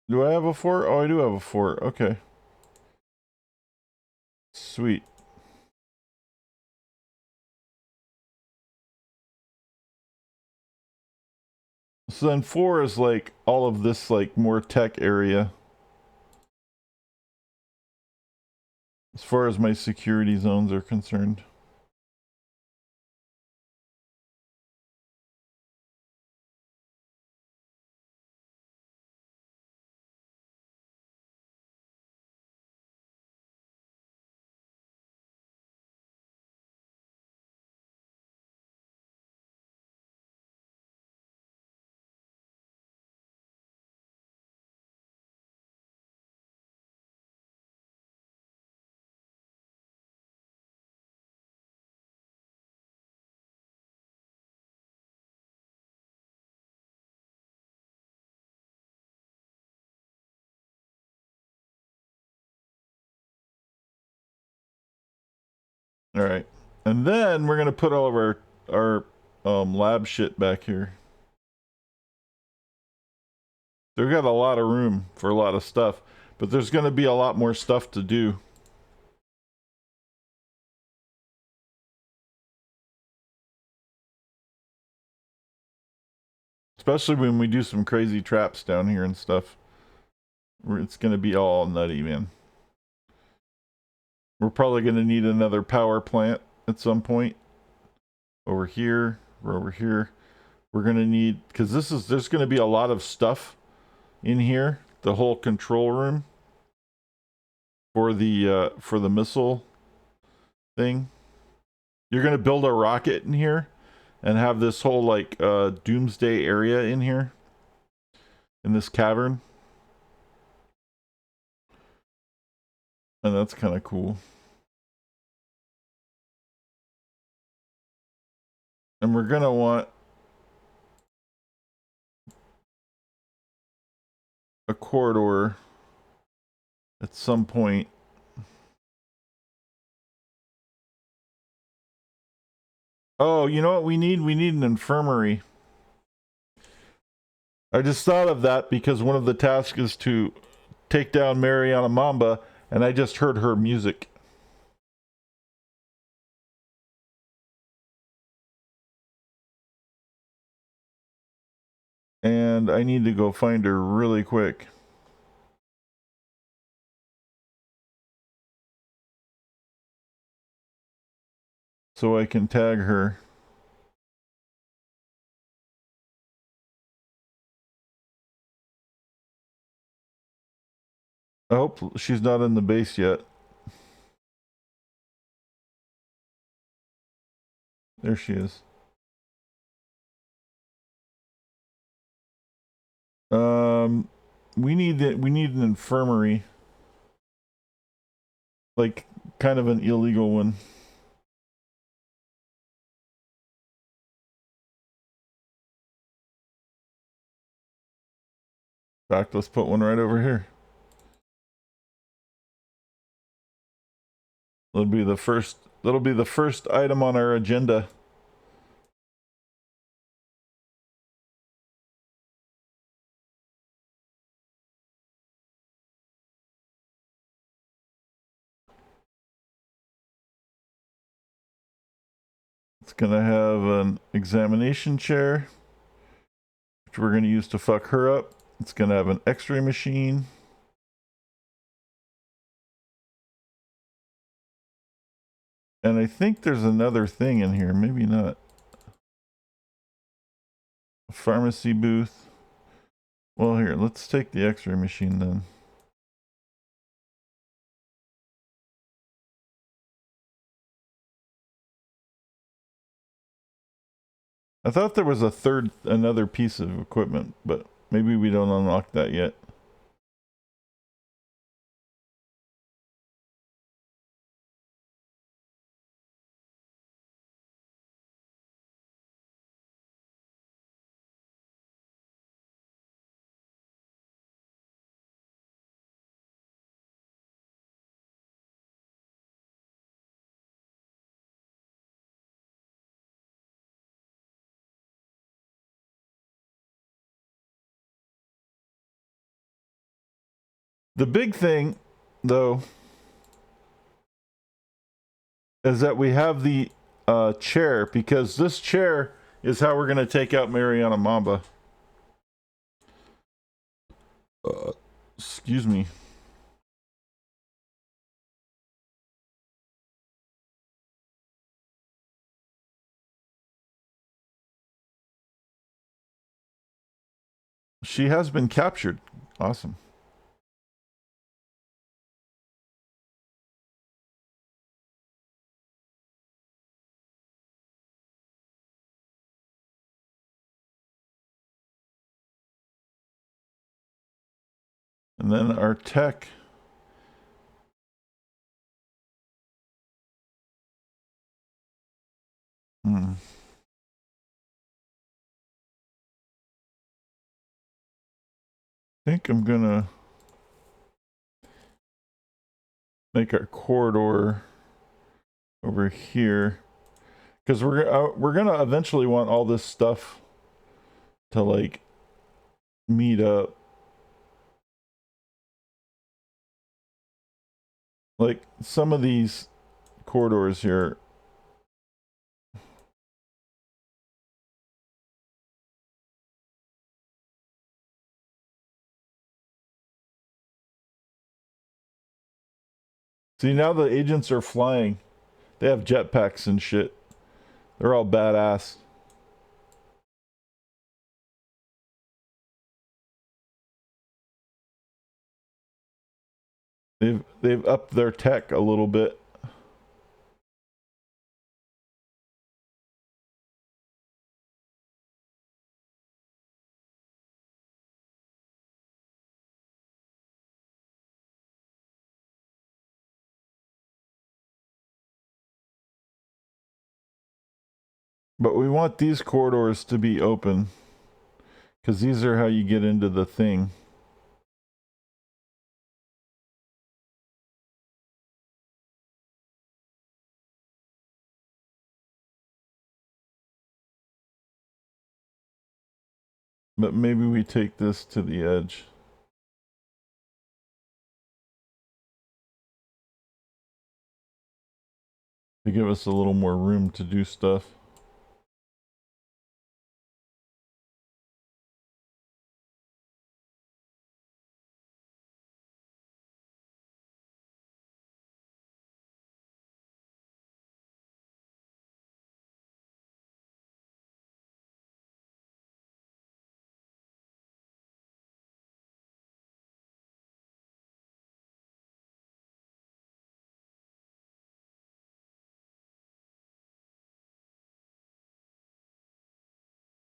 Do I have a 4? Oh, I do have a 4. Okay. Sweet. So then 4 is like all of this like more tech area. As far as my security zones are concerned. All right. And then we're going to put all of our lab shit back here. They've got a lot of room for a lot of stuff, but there's going to be a lot more stuff to do. Especially when we do some crazy traps down here and stuff. It's going to be all nutty, man. We're probably going to need another power plant at some point. Over here, we're over here. We're going to need, because there's going to be a lot of stuff in here. The whole control room for the missile thing. You're going to build a rocket in here and have this whole like doomsday area in here in this cavern. And that's kind of cool. And we're gonna want a corridor at some point. Oh, you know what we need? We need an infirmary. I just thought of that because one of the tasks is to take down Mariana Mamba, and I just heard her music. And I need to go find her really quick. So I can tag her. I hope she's not in the base yet. There she is. We need an infirmary. Like kind of an illegal one. In fact, let's put one right over here. That'll be the first item on our agenda. It's gonna have an examination chair, which we're gonna use to fuck her up. It's gonna have an x-ray machine. And I think there's another thing in here, maybe not. A pharmacy booth. Well, here, let's take the x-ray machine then. I thought there was another piece of equipment, but maybe we don't unlock that yet. The big thing, though, is that we have the chair, because this chair is how we're going to take out Mariana Mamba. Excuse me. She has been captured. Awesome. And then our tech. I think I'm gonna make our corridor over here, because we're gonna eventually want all this stuff to like meet up. Like some of these corridors here. See, now the agents are flying. They have jetpacks and shit. They're all badass. They've upped their tech a little bit. But we want these corridors to be open, because these are how you get into the thing. But maybe we take this to the edge. To give us a little more room to do stuff.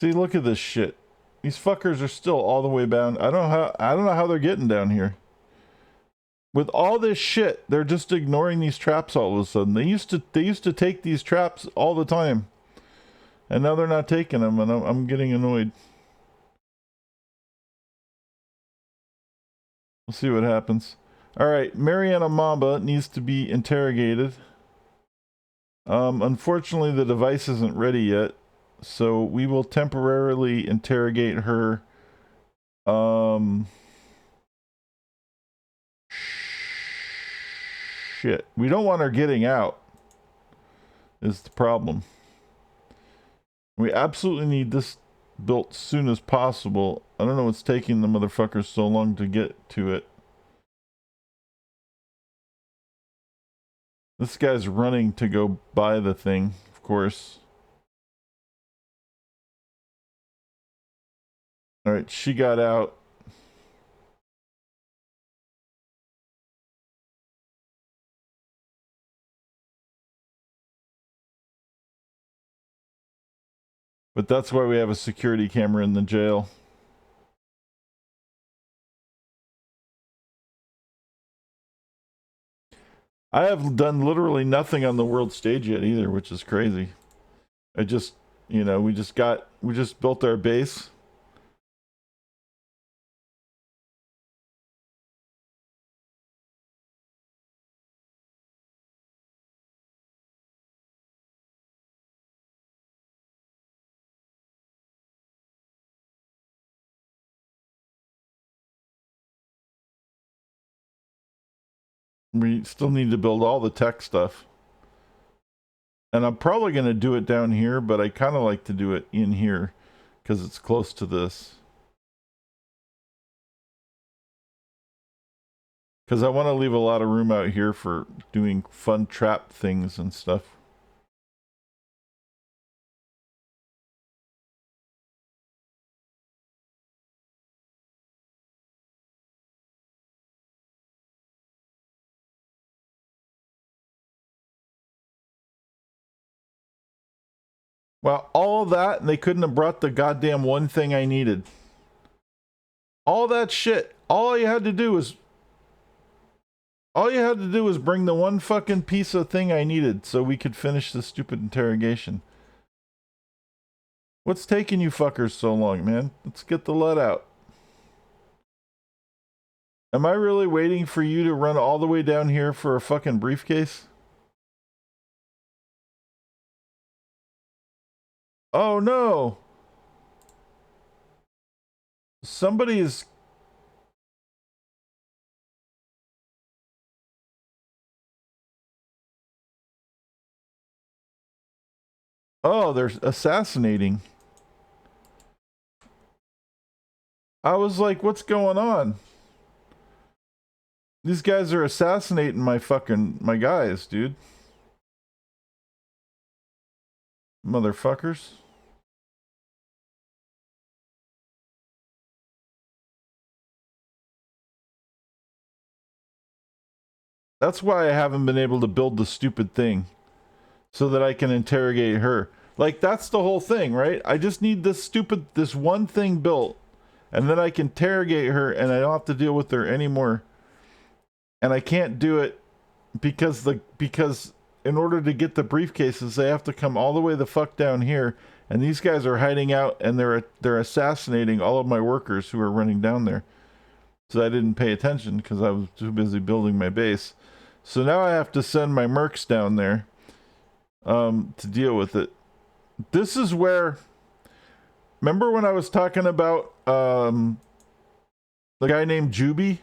See, look at this shit. These fuckers are still all the way down. I don't know how they're getting down here. With all this shit, they're just ignoring these traps all of a sudden. They used to take these traps all the time. And now they're not taking them, and I'm getting annoyed. We'll see what happens. Alright, Mariana Mamba needs to be interrogated. Unfortunately, the device isn't ready yet. So we will temporarily interrogate her. Shit. We don't want her getting out, is the problem. We absolutely need this built soon as possible. I don't know what's taking the motherfuckers so long to get to it. This guy's running to go buy the thing, of course. Alright, she got out. But that's why we have a security camera in the jail. I have done literally nothing on the world stage yet either, which is crazy. I just, you know, we just built our base. We still need to build all the tech stuff. And I'm probably going to do it down here, but I kind of like to do it in here because it's close to this. Because I want to leave a lot of room out here for doing fun trap things and stuff. Well, all of that, and they couldn't have brought the goddamn one thing I needed. All that shit. All you had to do was bring the one fucking piece of thing I needed so we could finish the stupid interrogation. What's taking you fuckers so long, man? Let's get the lead out. Am I really waiting for you to run all the way down here for a fucking briefcase? Oh no! Somebody is... Oh, they're assassinating. I was like, what's going on? These guys are assassinating my guys, dude. Motherfuckers. That's why I haven't been able to build the stupid thing. So that I can interrogate her. Like, that's the whole thing, right? I just need this one thing built. And then I can interrogate her and I don't have to deal with her anymore. And I can't do it because in order to get the briefcases, they have to come all the way the fuck down here. And these guys are hiding out, and they're assassinating all of my workers who are running down there. So I didn't pay attention because I was too busy building my base. So now I have to send my mercs down there to deal with it. This is where... Remember when I was talking about the guy named Juby?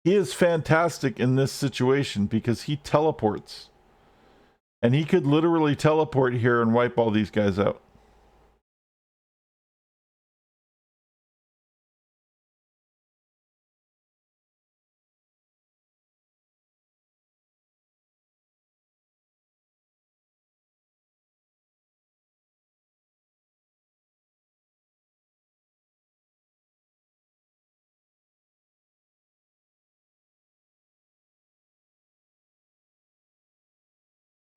He is fantastic in this situation because he teleports. And he could literally teleport here and wipe all these guys out.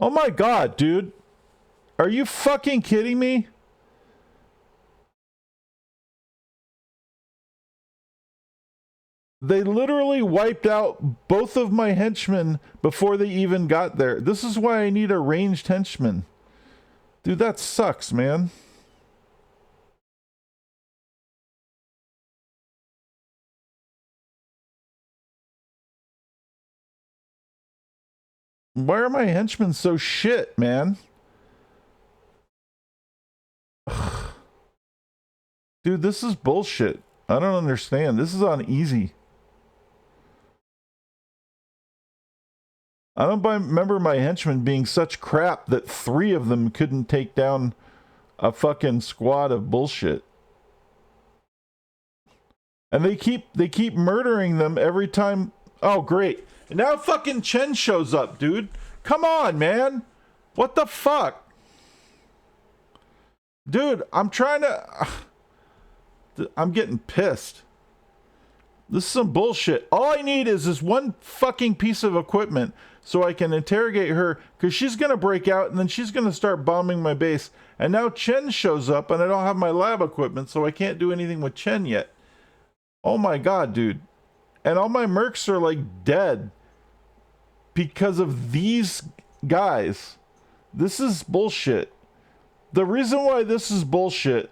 Oh my god, dude. Are you fucking kidding me? They literally wiped out both of my henchmen before they even got there. This is why I need a ranged henchman. Dude, that sucks, man. Why are my henchmen so shit, man? Dude, this is bullshit. I don't understand. This is on easy. I don't remember my henchmen being such crap that 3 of them couldn't take down a fucking squad of bullshit. And they keep murdering them every time. Oh, great. And now fucking Shen shows up, dude. Come on, man. What the fuck? Dude, I'm trying to... I'm getting pissed. This is some bullshit. All I need is this one fucking piece of equipment so I can interrogate her, because she's going to break out and then she's going to start bombing my base. And now Shen shows up and I don't have my lab equipment, so I can't do anything with Shen yet. Oh my god, dude. And all my mercs are like dead because of these guys. This is bullshit. The reason why this is bullshit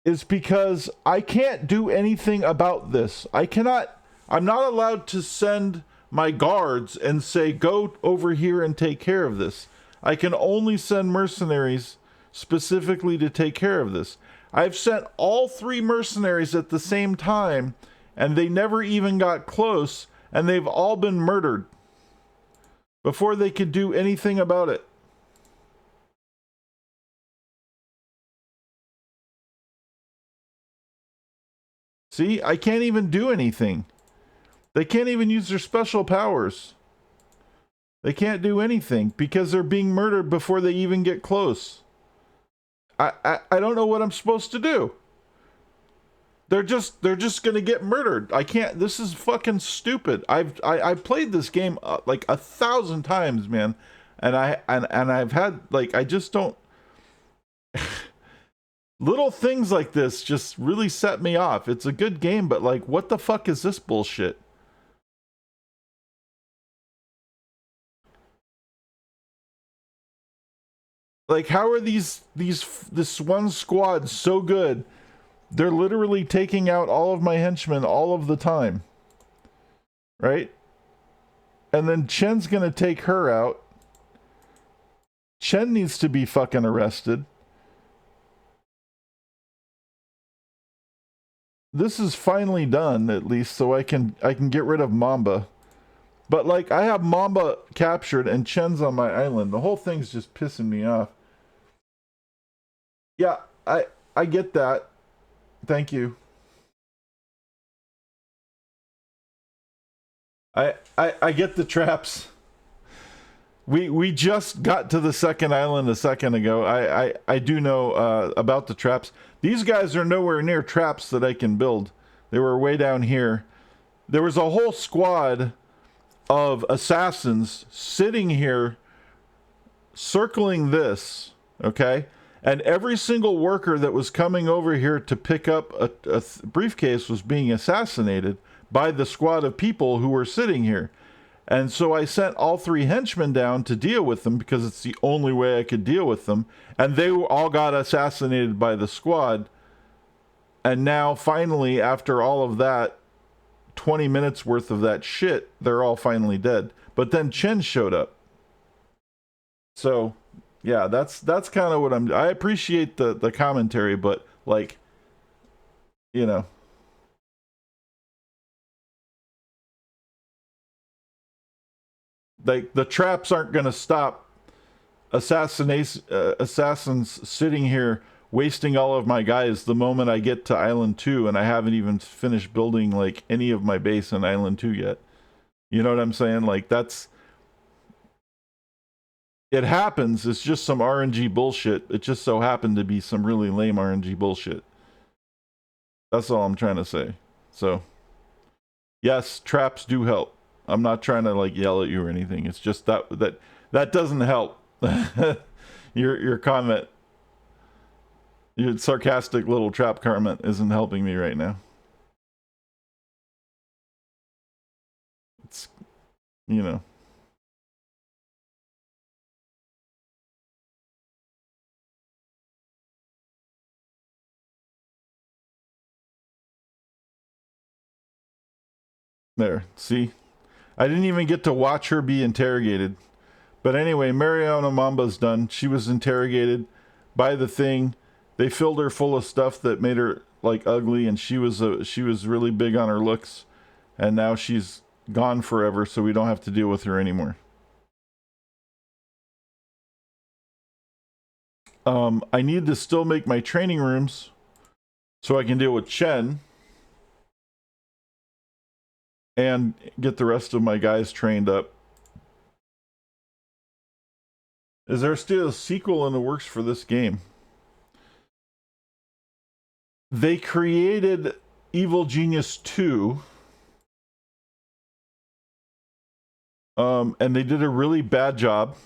is because I can't do anything about this. I'm not allowed to send my guards and say, go over here and take care of this. I can only send mercenaries specifically to take care of this. I've sent all 3 mercenaries at the same time, and they never even got close, and they've all been murdered before they could do anything about it. See, I can't even do anything. They can't even use their special powers. They can't do anything because they're being murdered before they even get close. I don't know what I'm supposed to do. They're just gonna get murdered. I can't. This is fucking stupid. I've played this game like 1,000 times, man, and I've had like I just don't. Little things like this just really set me off. It's a good game, but like, what the fuck is this bullshit? Like, how are this one squad so good? They're literally taking out all of my henchmen all of the time. Right? And then Shen's gonna take her out. Shen needs to be fucking arrested. This is finally done, at least, so I can get rid of Mamba. But like, I have Mamba captured and Shen's on my island. The whole thing's just pissing me off. Yeah, I get that. Thank you. I get the traps. We just got to the second island a second ago. I do know about the traps. These guys are nowhere near traps that I can build. They were way down here. There was a whole squad of assassins sitting here circling this, okay? And every single worker that was coming over here to pick up a briefcase was being assassinated by the squad of people who were sitting here. And so I sent all 3 henchmen down to deal with them because it's the only way I could deal with them. And they all got assassinated by the squad. And now, finally, after all of that, 20 minutes worth of that shit, they're all finally dead. But then Shen showed up. So, yeah, that's kind of what I appreciate the commentary, but, like, you know. Like, the traps aren't going to stop assassins sitting here wasting all of my guys the moment I get to Island 2, and I haven't even finished building, like, any of my base in Island 2 yet. You know what I'm saying? Like, that's... It happens. It's just some RNG bullshit. It just so happened to be some really lame RNG bullshit. That's all I'm trying to say. So, yes, traps do help. I'm not trying to, like, yell at you or anything. It's just that doesn't help. Your comment, your sarcastic little trap comment isn't helping me right now. It's, you know. There, see? I didn't even get to watch her be interrogated. But anyway, Mariana Mamba's done. She was interrogated by the thing. They filled her full of stuff that made her, like, ugly, and she was really big on her looks. And now she's gone forever, so we don't have to deal with her anymore. I need to still make my training rooms so I can deal with Shen and get the rest of my guys trained up. Is there still a sequel in the works for this game? They created Evil Genius 2. And they did a really bad job.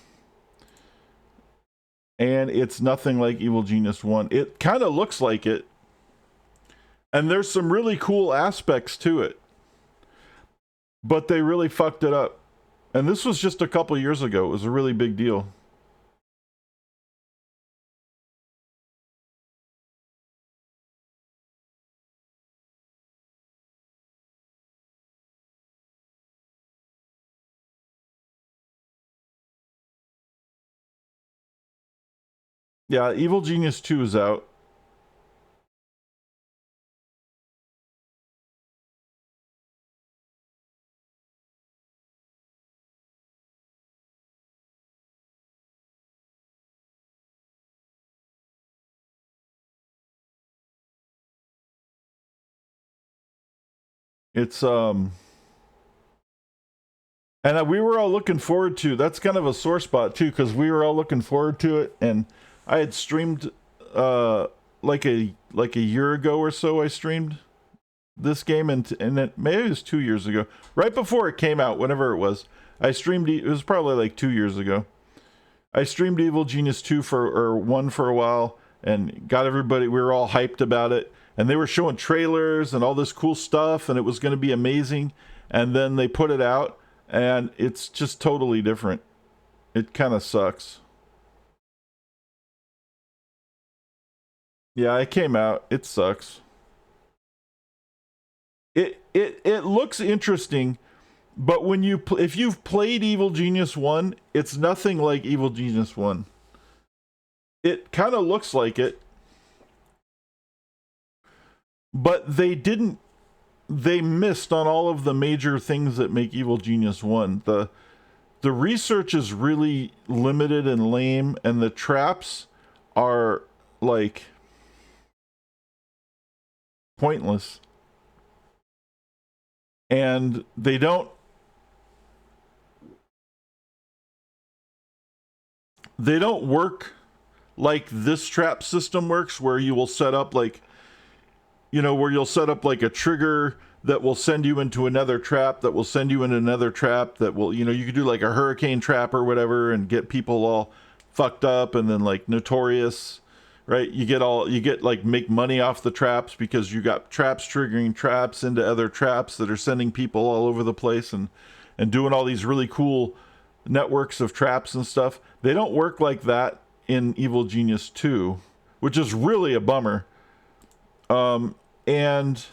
And it's nothing like Evil Genius 1. It kind of looks like it. And there's some really cool aspects to it. But they really fucked it up. And this was just a couple years ago. It was a really big deal. Yeah, Evil Genius 2 is out. It's and we were all looking forward to, that's kind of a sore spot too, because we were all looking forward to it, and I had streamed like a year ago or so. I streamed this game, and it maybe it was 2 years ago, right before it came out, whenever it was. I streamed it was probably like 2 years ago. I streamed Evil Genius 2 or 1 for a while, and got everybody, we were all hyped about it, and they were showing trailers and all this cool stuff, and it was going to be amazing. And then they put it out, and it's just totally different. It kind of sucks. Yeah, it came out. It sucks. It looks interesting, but when you if you've played Evil Genius 1, it's nothing like Evil Genius 1. It kind of looks like it, but they missed on all of the major things that make Evil Genius 1. The research is really limited and lame, and the traps are, like, pointless. And they don't work like this trap system works, where you will set up, like, where you'll set up like a trigger that will send you into another trap, that will send you into another trap, that will, you could do like a hurricane trap or whatever and get people all fucked up, and then, like, notorious, right? You get like, make money off the traps because you got traps triggering traps into other traps that are sending people all over the place. And and doing all these really cool networks of traps and stuff. They don't work like that in Evil Genius 2, which is really a bummer. And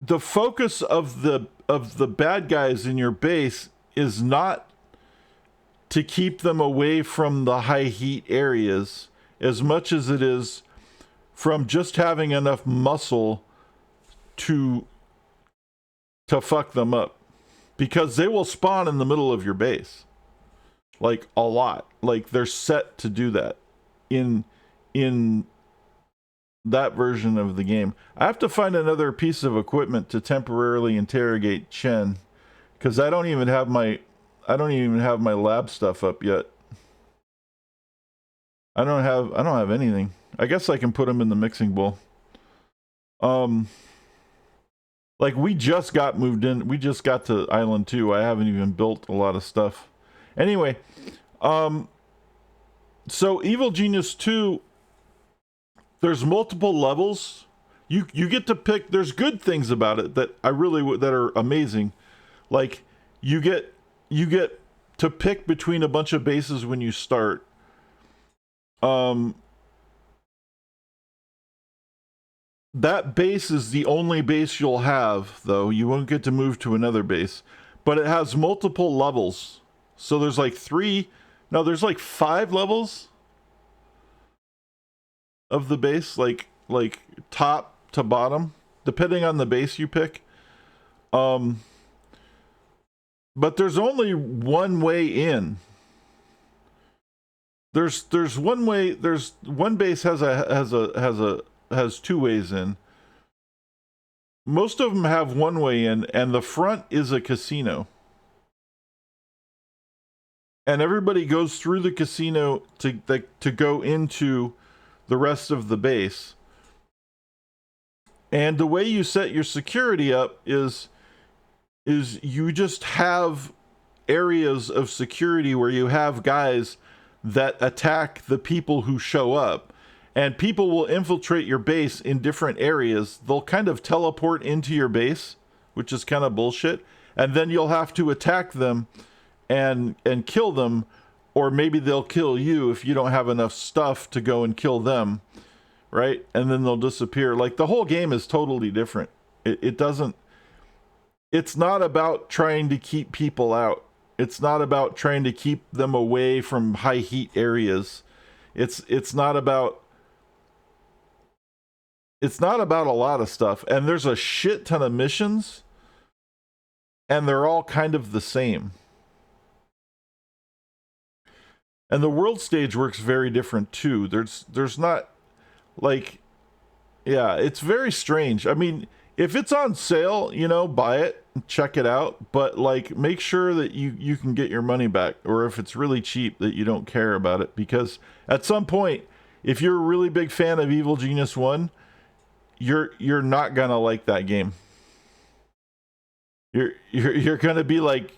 the focus of the bad guys in your base is not to keep them away from the high heat areas as much as it is from just having enough muscle to fuck them up, because they will spawn in the middle of your base, like a lot. Like they're set to do that in that version of the game. I have to find another piece of equipment to temporarily interrogate Shen, because I don't even have my lab stuff up yet. I don't have anything. I guess I can put them in the mixing bowl. Like we just got moved in. We just got to Island 2. I haven't even built a lot of stuff. Anyway, so Evil Genius 2, there's multiple levels. You get to pick. There's good things about it that that are amazing. Like you get to pick between a bunch of bases when you start. That base is the only base you'll have, though. You won't get to move to another base. But it has multiple levels. So there's like there's like 5 levels of the base, like top to bottom, depending on the base you pick. But there's only one way in. There's one way. There's one base has 2 ways in. Most of them have 1 way in, and the front is a casino. And everybody goes through the casino to go into the rest of the base. And the way you set your security up is you just have areas of security where you have guys that attack the people who show up. And people will infiltrate your base in different areas. They'll kind of teleport into your base, which is kind of bullshit. And then you'll have to attack them and kill them, or maybe they'll kill you if you don't have enough stuff to go and kill them, right? And then they'll disappear. Like the whole game is totally different. It's not about trying to keep people out. It's not about trying to keep them away from high heat areas. It's not about a lot of stuff. And there's a shit ton of missions, and they're all kind of the same. And the world stage works very different too. There's not like, yeah, it's very strange. I mean, if it's on sale, buy it and check it out. But like, make sure that you can get your money back, or if it's really cheap, that you don't care about it. Because at some point, if you're a really big fan of Evil Genius 1, you're not gonna like that game. You're gonna be like,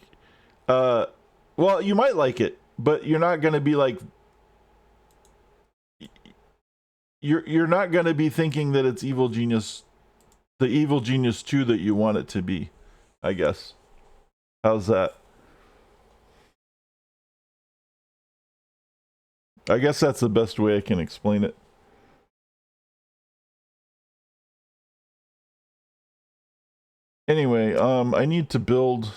well, you might like it, but you're not gonna be like, you're not gonna be thinking that it's Evil Genius, the Evil Genius 2 that you want it to be, I guess. How's that? I guess that's the best way I can explain it. Anyway, I need to build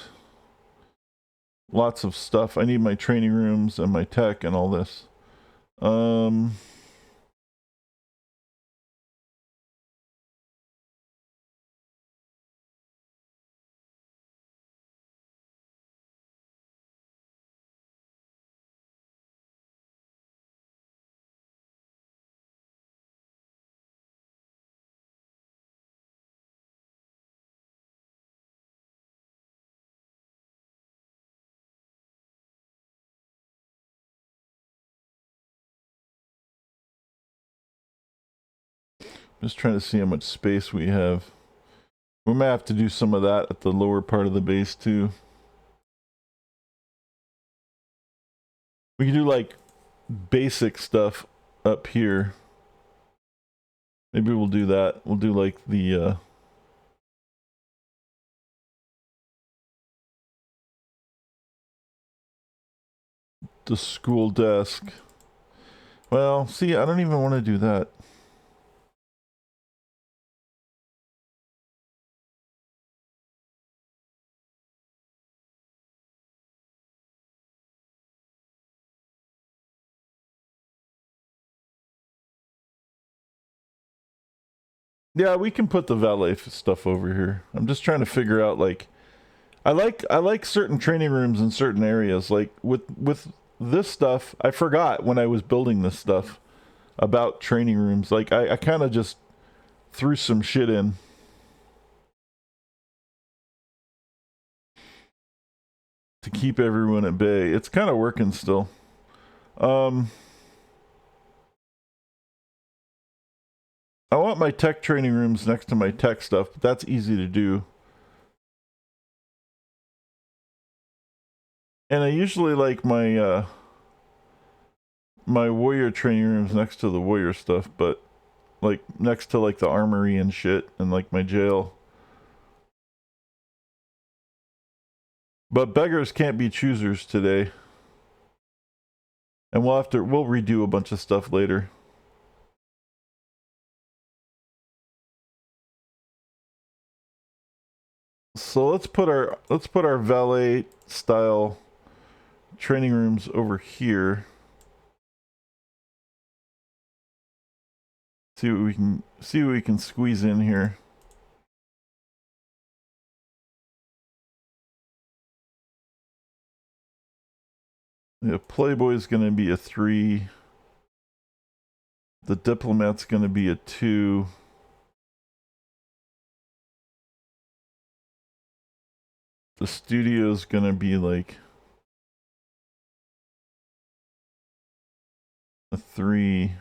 lots of stuff. I need my training rooms and my tech and all this. Just trying to see how much space we have. We might have to do some of that at the lower part of the base too. We can do like basic stuff up here. Maybe we'll do that. We'll do like the the school desk. Well, see, I don't even want to do that. Yeah, we can put the valet stuff over here. I'm just trying to figure out, like, I like certain training rooms in certain areas. Like with this stuff, I forgot when I was building this stuff about training rooms. Like I kind of just threw some shit in. To keep everyone at bay. It's kind of working still. I want my tech training rooms next to my tech stuff, but that's easy to do. And I usually like my my warrior training rooms next to the warrior stuff, but like next to like the armory and shit and like my jail. But beggars can't be choosers today. And we'll redo a bunch of stuff later. So let's put our valet style training rooms over here. See what we can squeeze in here. Yeah, Playboy's gonna be a 3. The Diplomat's gonna be a 2. The studio's gonna be like a 3.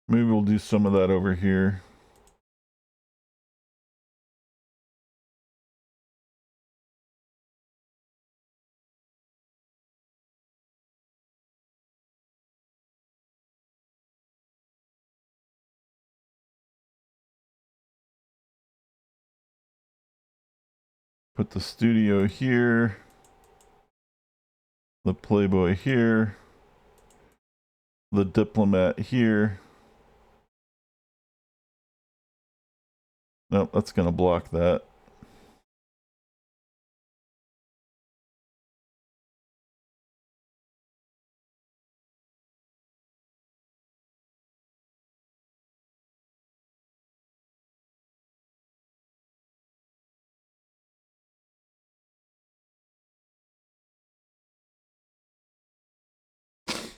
Maybe we'll do some of that over here. Put the studio here. The Playboy here. The Diplomat here. Nope, that's gonna block that.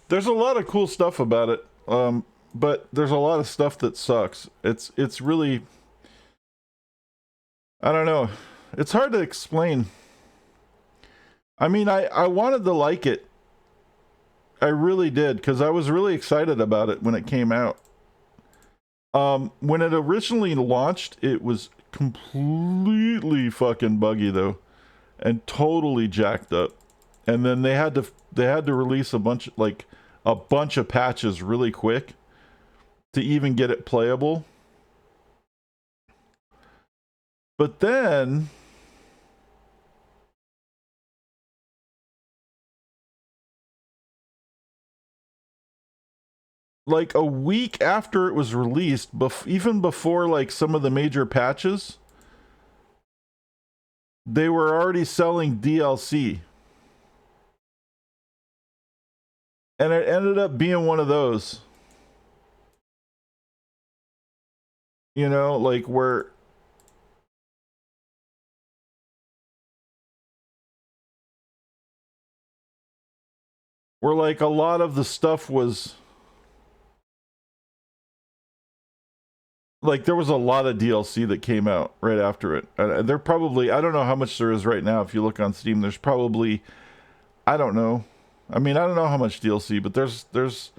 There's a lot of cool stuff about it, but there's a lot of stuff that sucks. It's really, I don't know. It's hard to explain. I mean, I wanted to like it. I really did, because I was really excited about it when it came out. When it originally launched, it was completely fucking buggy though, and totally jacked up. And then they had to release a bunch of patches really quick to even get it playable. But then like a week after it was released, even before like some of the major patches, they were already selling DLC. And it ended up being one of those. You know, like where like a lot of the stuff was like there was a lot of DLC that came out right after it. There probably, I don't know how much there is right now. If you look on Steam, there's probably, I don't know. I mean, I don't know how much DLC, but there's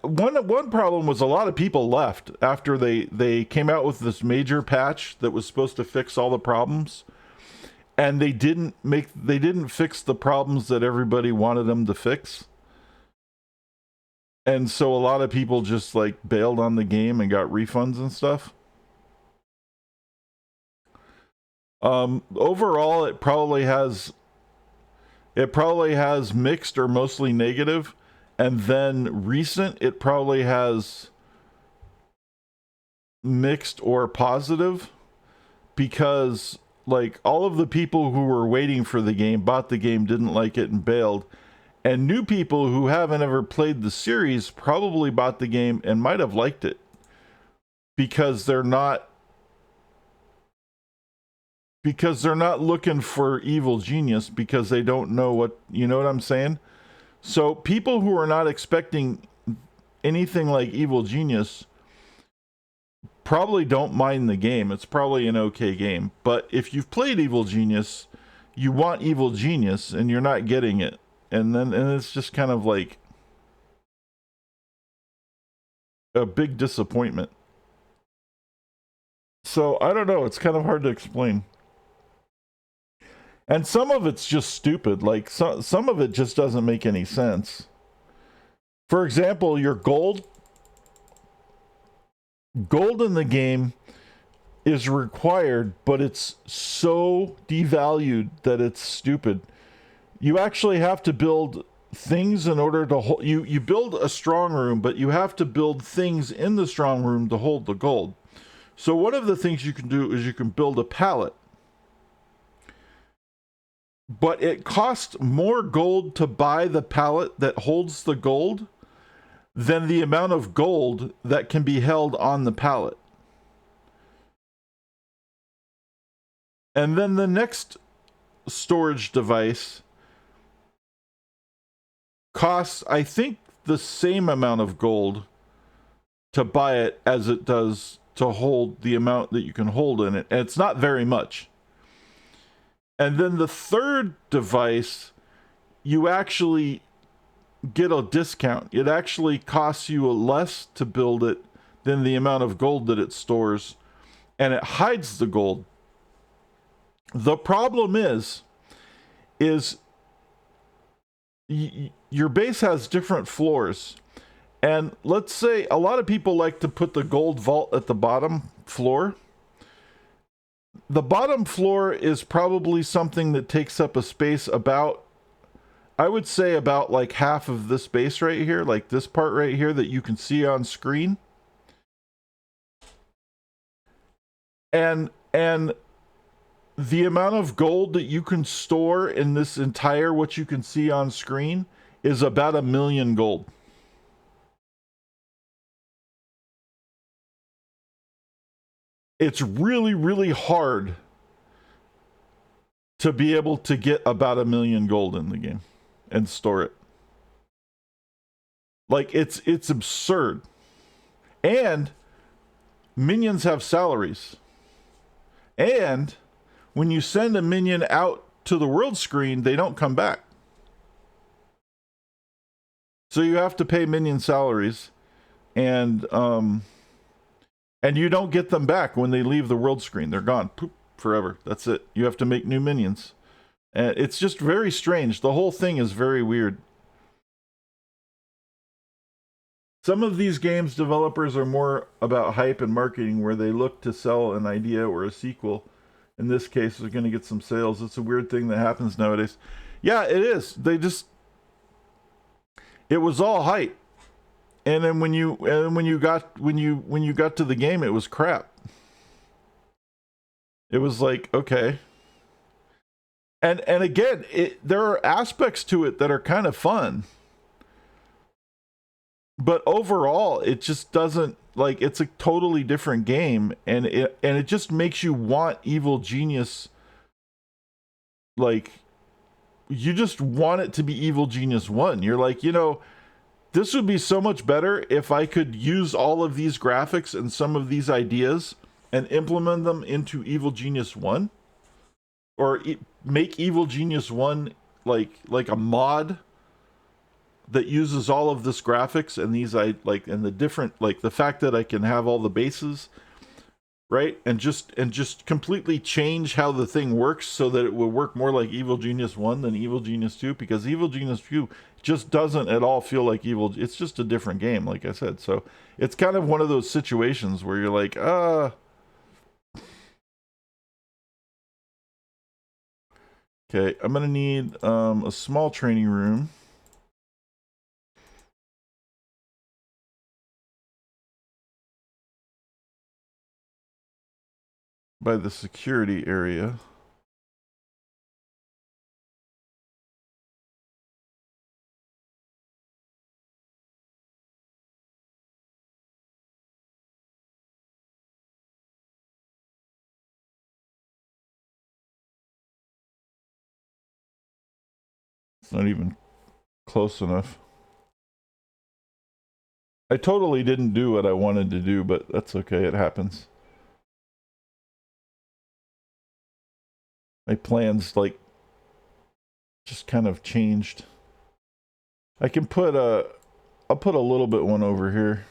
one problem was a lot of people left after they came out with this major patch that was supposed to fix all the problems. and they didn't fix the problems that everybody wanted them to fix. And so a lot of people just like bailed on the game and got refunds and stuff. Overall, it probably has mixed or mostly negative, and then recent, it probably has mixed or positive, because like all of the people who were waiting for the game, bought the game, didn't like it, and bailed. And new people who haven't ever played the series probably bought the game and might have liked it, because they're not looking for evil genius, because they don't know what, you know what I'm saying? So people who are not expecting anything like evil genius probably don't mind the game. It's probably an okay game. But if you've played evil genius, you want evil genius and you're not getting it. And it's just kind of like a big disappointment. So I don't know, it's kind of hard to explain. And some of it's just stupid. Like some of it just doesn't make any sense. For example, your gold in the game is required, but it's so devalued that it's stupid. You actually have to build things in order to hold. You build a strong room, but you have to build things in the strong room to hold the gold. So one of the things you can do is you can build a pallet. But it costs more gold to buy the pallet that holds the gold than the amount of gold that can be held on the pallet. And then the next storage device costs, I think, the same amount of gold to buy it as it does to hold the amount that you can hold in it. And it's not very much. And then the third device, you actually get a discount. It actually costs you less to build it than the amount of gold that it stores, and it hides the gold. The problem is your base has different floors. And let's say a lot of people like to put the gold vault at the bottom floor. The bottom floor is probably something that takes up a space about, I would say about like half of this space right here, like this part right here that you can see on screen. And the amount of gold that you can store in this entire, what you can see on screen, is about 1 million gold. It's really, really hard to be able to get about 1 million gold in the game and store it. Like, it's absurd. And minions have salaries. And when you send a minion out to the world screen, they don't come back. So you have to pay minion salaries, and you don't get them back when they leave the world screen. They're gone, poop, forever. That's it. You have to make new minions. And it's just very strange. The whole thing is very weird. Some of these games developers are more about hype and marketing, where they look to sell an idea or a sequel. In this case, they're going to get some sales. It's a weird thing that happens nowadays. Yeah, it is. It was all hype. And then when you got to the game, it was crap. It was like, okay. And again, there are aspects to it that are kind of fun. But overall, it just doesn't, like, it's a totally different game, and it just makes you want Evil Genius. Like, you just want it to be Evil Genius 1. You're like, this would be so much better if I could use all of these graphics and some of these ideas and implement them into Evil Genius 1, or make Evil Genius 1 like a mod that uses all of this graphics and these and the different, like the fact that I can have all the bases right? And just completely change how the thing works so that it will work more like Evil Genius 1 than Evil Genius 2, because Evil Genius 2 just doesn't at all feel like Evil. It's just a different game, like I said. So it's kind of one of those situations where you're like, okay, I'm gonna need a small training room. By the security area. It's not even close enough. I totally didn't do what I wanted to do, but that's okay. It happens. My plans, like, just kind of changed. I can put I'll put a little bit one over here.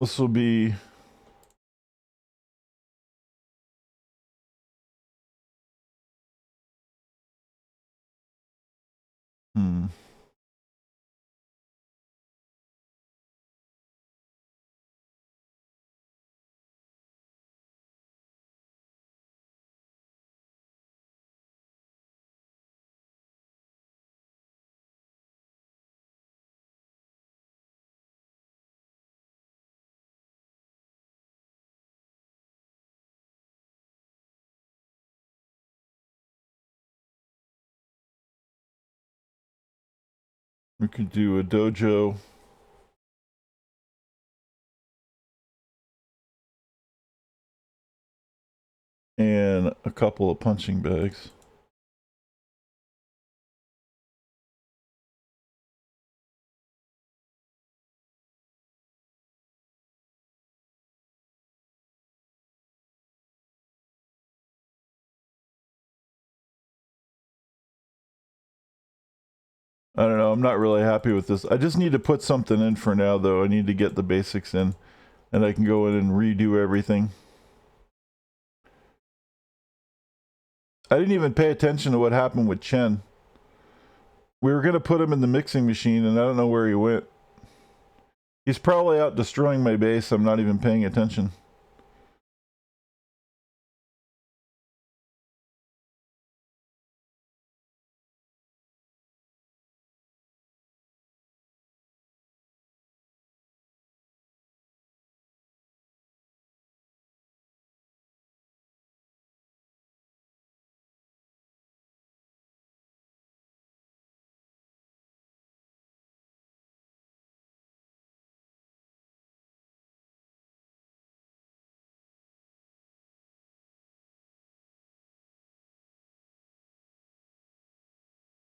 This will be hmm. We could do a dojo and a couple of punching bags. I don't know. I'm not really happy with this. I just need to put something in for now, though. I need to get the basics in, and I can go in and redo everything. I didn't even pay attention to what happened with Shen. We were going to put him in the mixing machine, and I don't know where he went. He's probably out destroying my base. I'm not even paying attention.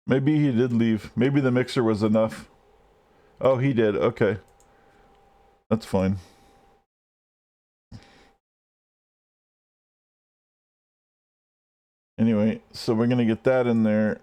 Maybe he did leave. Maybe the mixer was enough. Oh, he did. Okay. That's fine. Anyway, so we're going to get that in there.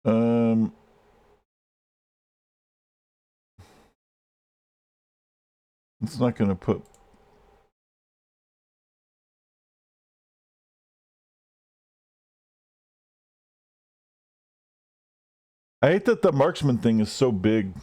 Um, it's not going to put... I hate that the marksman thing is so big.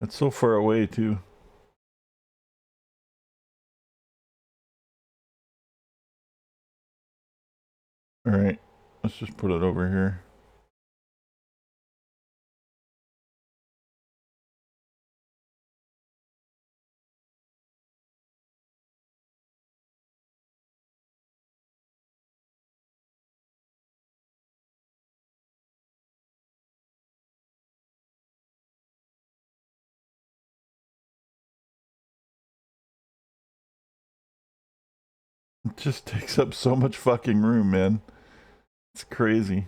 It's so far away too. All right, let's just put it over here. It just takes up so much fucking room, man. It's crazy.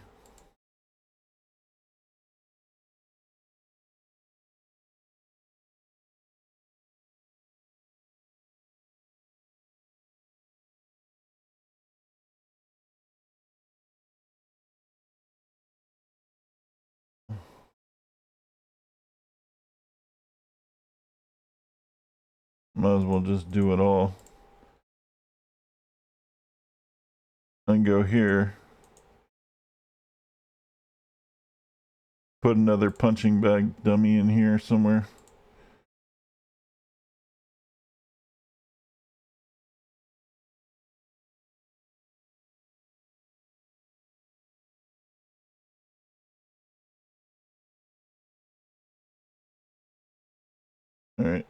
Might as well just do it all. And go here. Put another punching bag dummy in here somewhere. All right.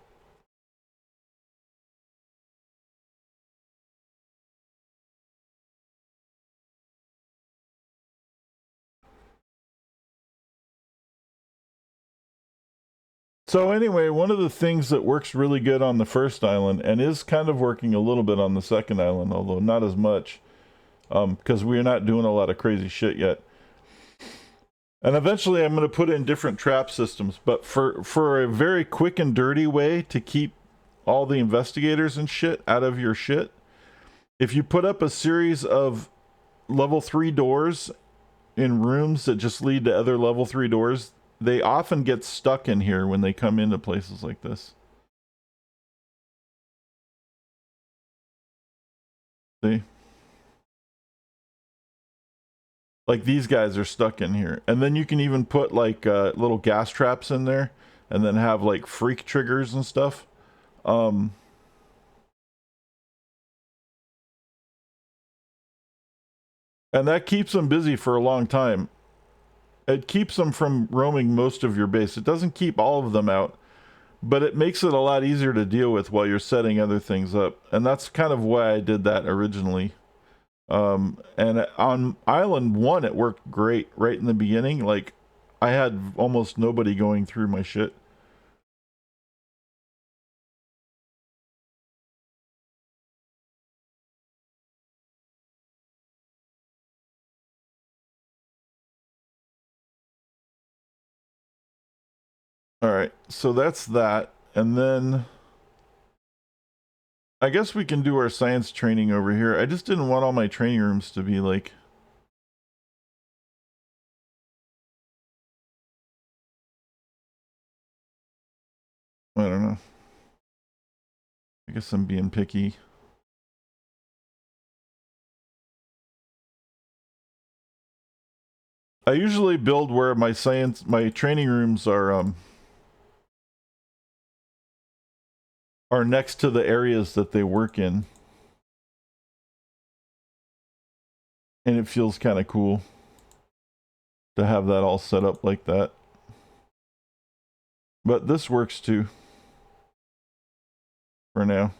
So anyway, one of the things that works really good on the first island and is kind of working a little bit on the second island, although not as much, because we're not doing a lot of crazy shit yet. And eventually I'm going to put in different trap systems, but for a very quick and dirty way to keep all the investigators and shit out of your shit, if you put up a series of level 3 doors in rooms that just lead to other level 3 doors, they often get stuck in here when they come into places like this. See? Like these guys are stuck in here. And then you can even put like little gas traps in there and then have like freak triggers and stuff. And that keeps them busy for a long time. It keeps them from roaming most of your base. It doesn't keep all of them out, but it makes it a lot easier to deal with while you're setting other things up. And that's kind of why I did that originally. And on Island 1, it worked great right in the beginning. Like, I had almost nobody going through my shit. All right, so that's that. And then I guess we can do our science training over here. I just didn't want all my training rooms to be like... I don't know. I guess I'm being picky. I usually build where my training rooms are next to the areas that they work in. And it feels kind of cool to have that all set up like that. But this works too. For now.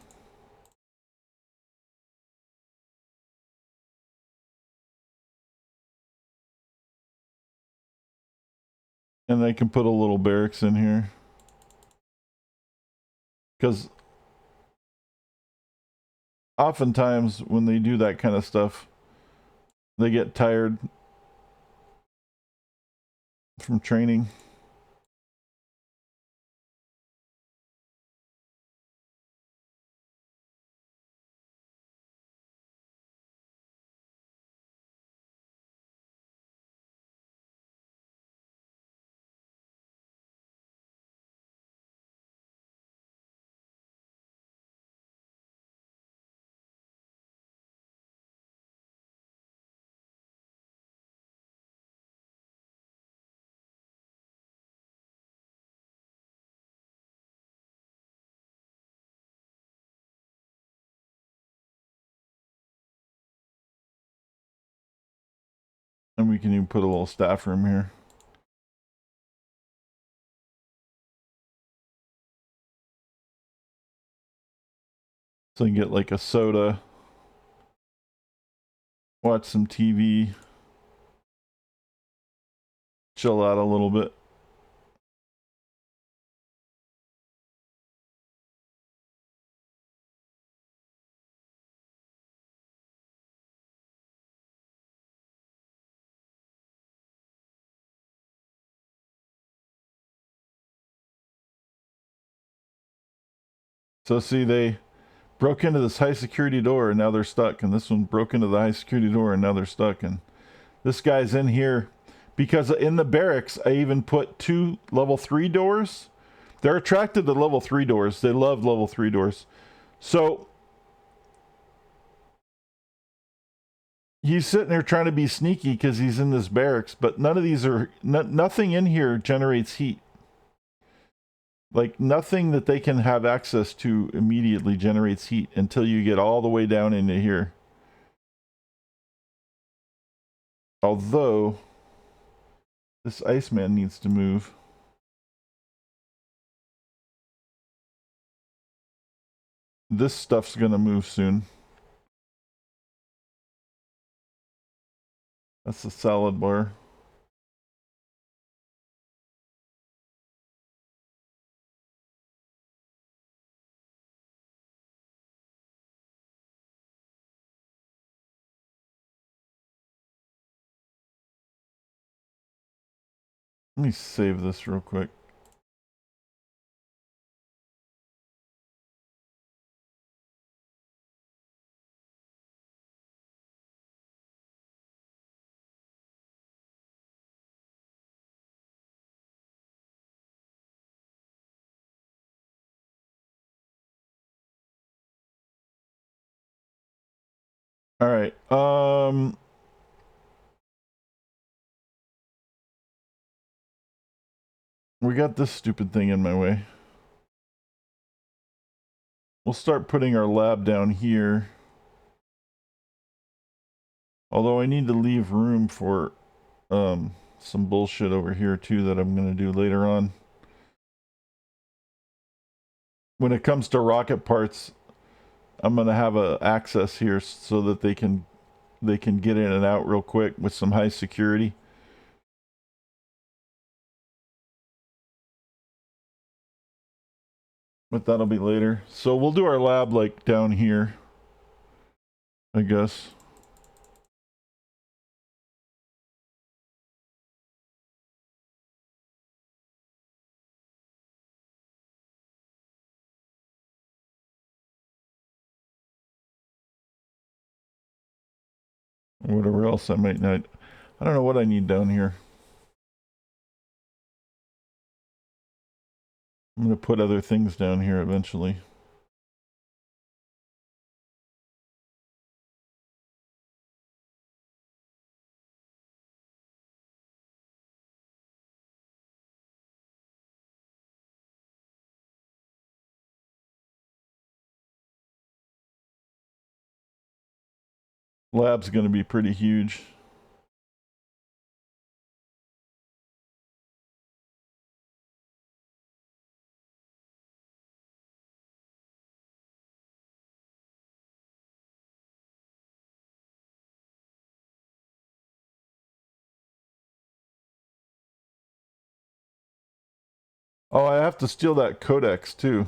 And I can put a little barracks in here. Because oftentimes when they do that kind of stuff, they get tired from training. And we can even put a little staff room here. So I can get like a soda, watch some TV, chill out a little bit. So see, they broke into this high security door and now they're stuck. And this one broke into the high security door and now they're stuck. And this guy's in here because in the barracks, I even put 2 level 3 doors. They're attracted to level 3 doors. They love level 3 doors. So he's sitting there trying to be sneaky because he's in this barracks, but none of these are, nothing in here generates heat. Like nothing that they can have access to immediately generates heat until you get all the way down into here. Although this Iceman needs to move. This stuff's gonna move soon. That's the salad bar. Let me save this real quick. All right. We got this stupid thing in my way. We'll start putting our lab down here. Although I need to leave room for some bullshit over here too that I'm going to do later on. When it comes to rocket parts, I'm going to have a access here so that they can get in and out real quick with some high security. But that'll be later. So we'll do our lab like down here, I guess. Or whatever else I might not. I don't know what I need down here. I'm going to put other things down here eventually. Lab's going to be pretty huge. Oh, I have to steal that codex too.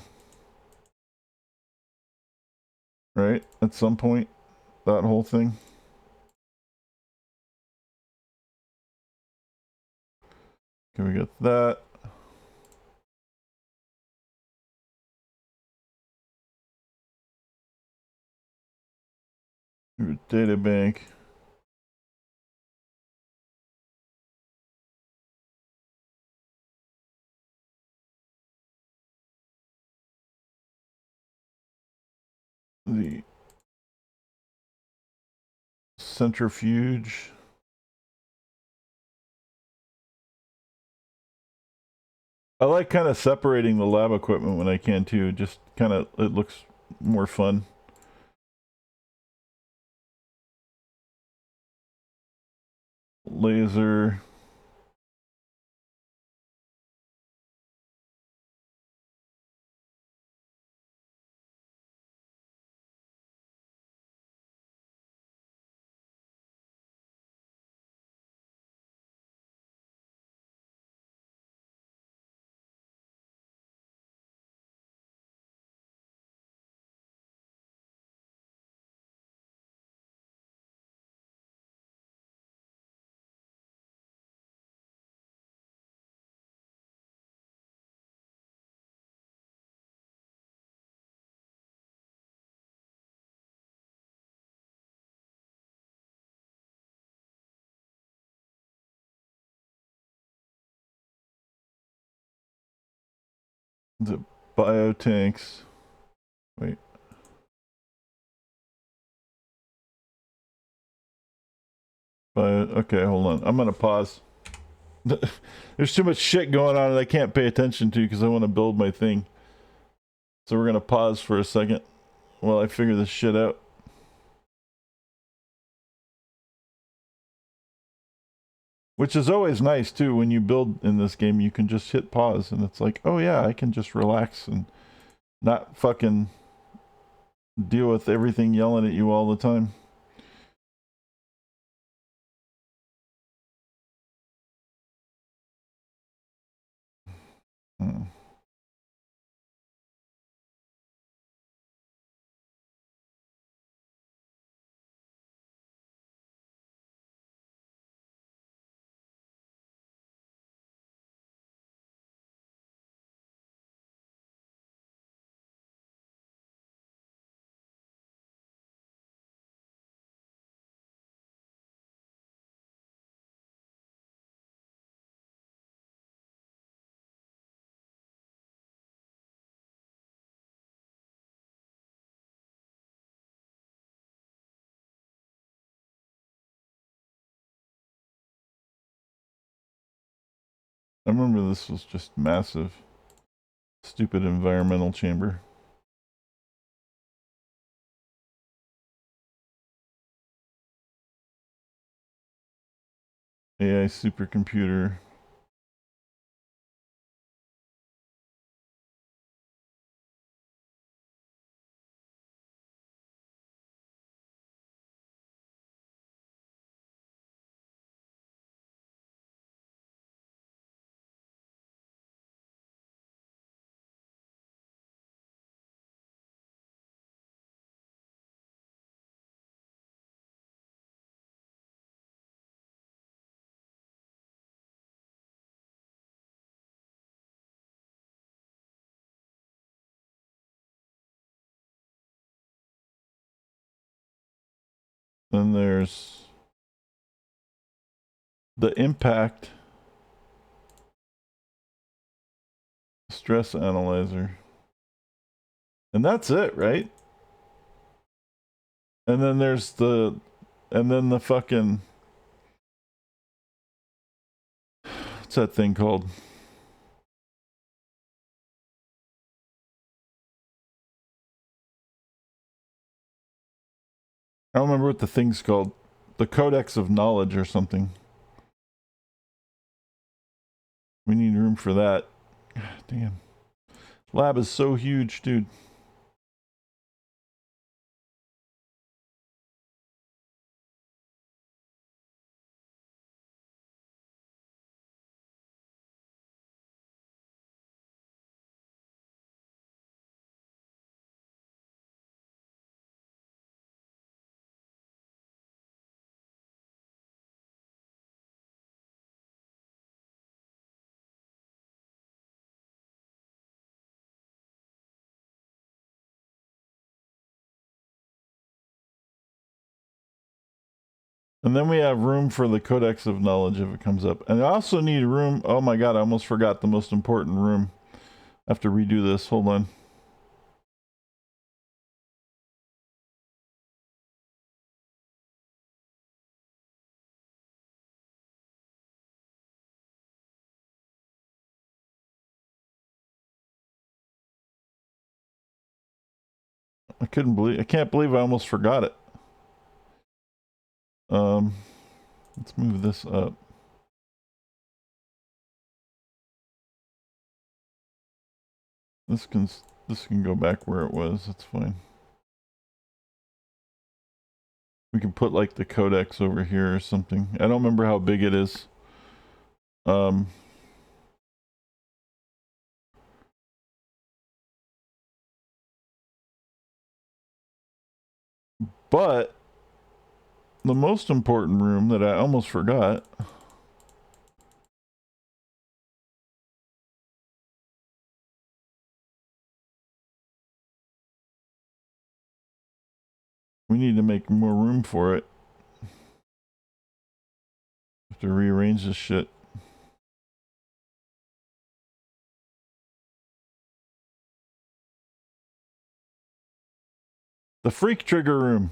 Right? At some point. That whole thing. Okay, we got that. Data bank. The centrifuge. I like kind of separating the lab equipment when I can too. Just kind of, it looks more fun. laser. The biotanks. Wait. Okay, hold on. I'm gonna pause. There's too much shit going on that I can't pay attention to because I want to build my thing. So we're gonna pause for a second while I figure this shit out. Which is always nice too. When you build in this game, you can just hit pause and it's like, oh yeah, I can just relax and not fucking deal with everything yelling at you all the time. Hmm. I remember this was just massive. Stupid environmental chamber. AI supercomputer. Then there's the impact stress analyzer. And that's it, right? And then there's the fucking, what's that thing called? I don't remember what the thing's called. The Codex of Knowledge or something. We need room for that. God damn. Lab is so huge, dude. And then we have room for the Codex of Knowledge if it comes up. And I also need room. Oh my god, I almost forgot the most important room. I have to redo this. Hold on. I can't believe I almost forgot it. Let's move this up. This can go back where it was. That's fine. We can put like the codex over here or something. I don't remember how big it is. But the most important room that I almost forgot. We need to make more room for it. Have to rearrange this shit. The freak trigger room.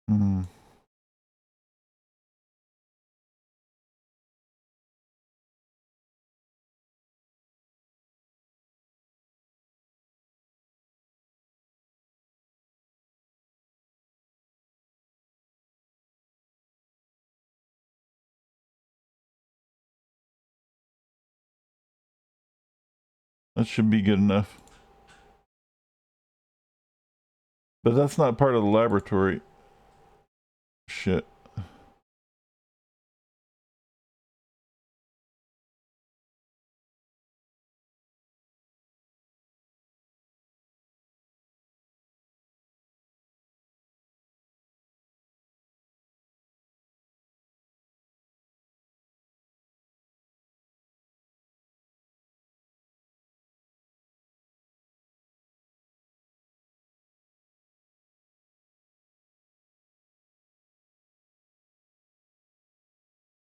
Hmm. That should be good enough. But that's not part of the laboratory. Shit.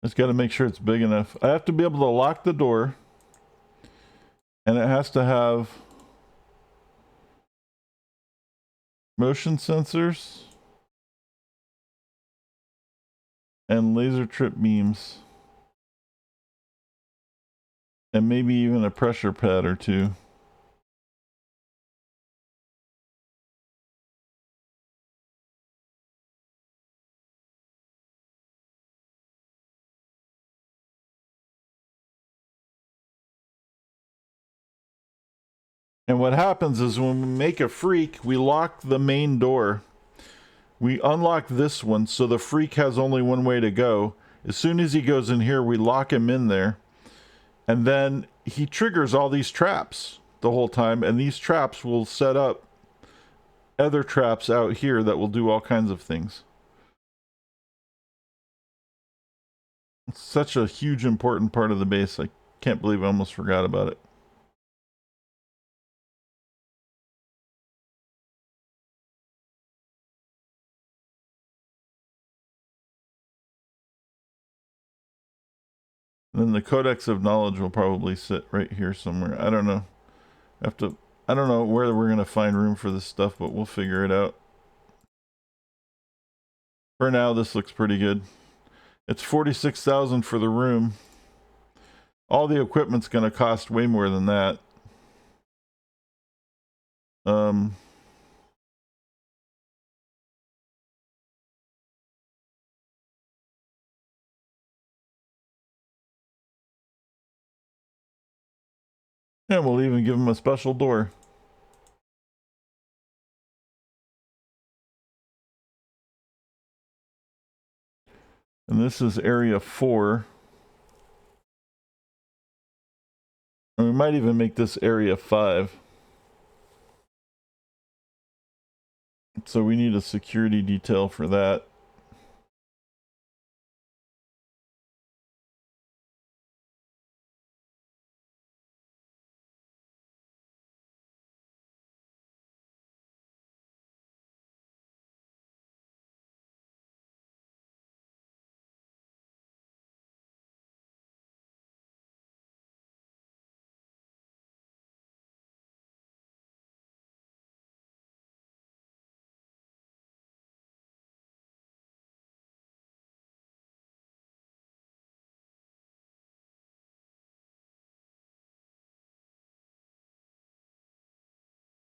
Just got to make sure it's big enough. I have to be able to lock the door. And it has to have motion sensors and laser trip beams. And maybe even a pressure pad or two. And what happens is when we make a freak, we lock the main door. We unlock this one so the freak has only one way to go. As soon as he goes in here, we lock him in there. And then he triggers all these traps the whole time. And these traps will set up other traps out here that will do all kinds of things. It's such a huge, important part of the base. I can't believe I almost forgot about it. And then the Codex of Knowledge will probably sit right here somewhere. I don't know. I don't know where we're going to find room for this stuff, but we'll figure it out. For now, this looks pretty good. It's $46,000 for the room. All the equipment's going to cost way more than that. And we'll even give him a special door. And this is area 4. And we might even make this area 5. So we need a security detail for that.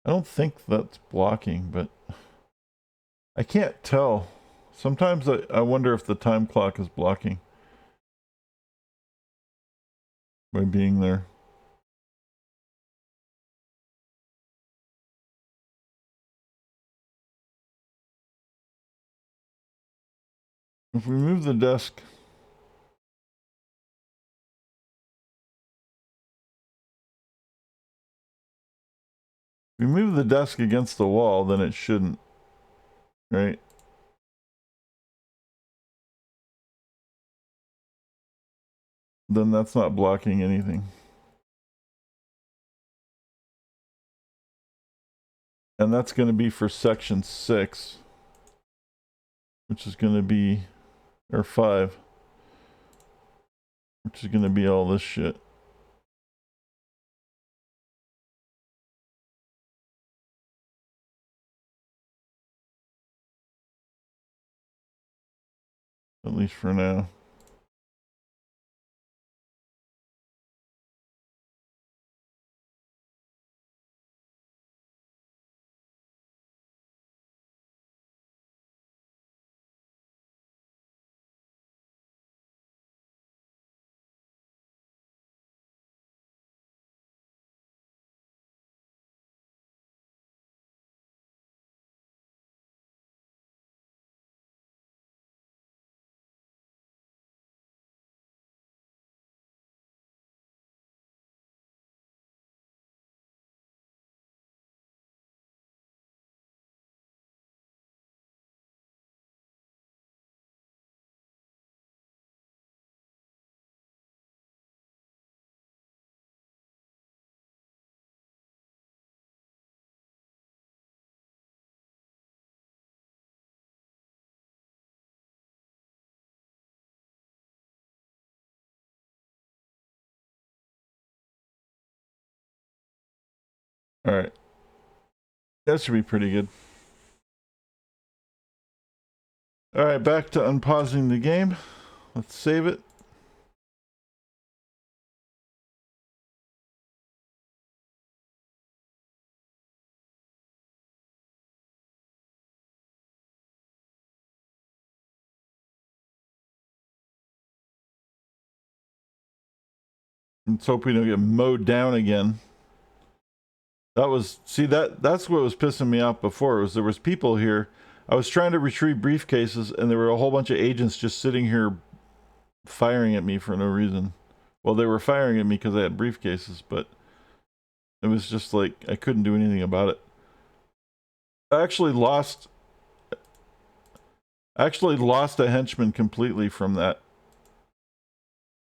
I don't think that's blocking, but I can't tell. Sometimes I wonder if the time clock is blocking by being there. If we move the desk, if we move the desk against the wall, then it shouldn't, right? Then that's not blocking anything. And that's going to be for section 6, which is going to be, or 5, which is going to be all this shit. At least for now. All right. That should be pretty good. All right, back to unpausing the game. Let's save it. Let's hope we don't get mowed down again. That was, see, that's what was pissing me off before, was there was people here. I was trying to retrieve briefcases and there were a whole bunch of agents just sitting here firing at me for no reason. Well, they were firing at me because I had briefcases, but it was just like I couldn't do anything about it. I actually lost a henchman completely from that.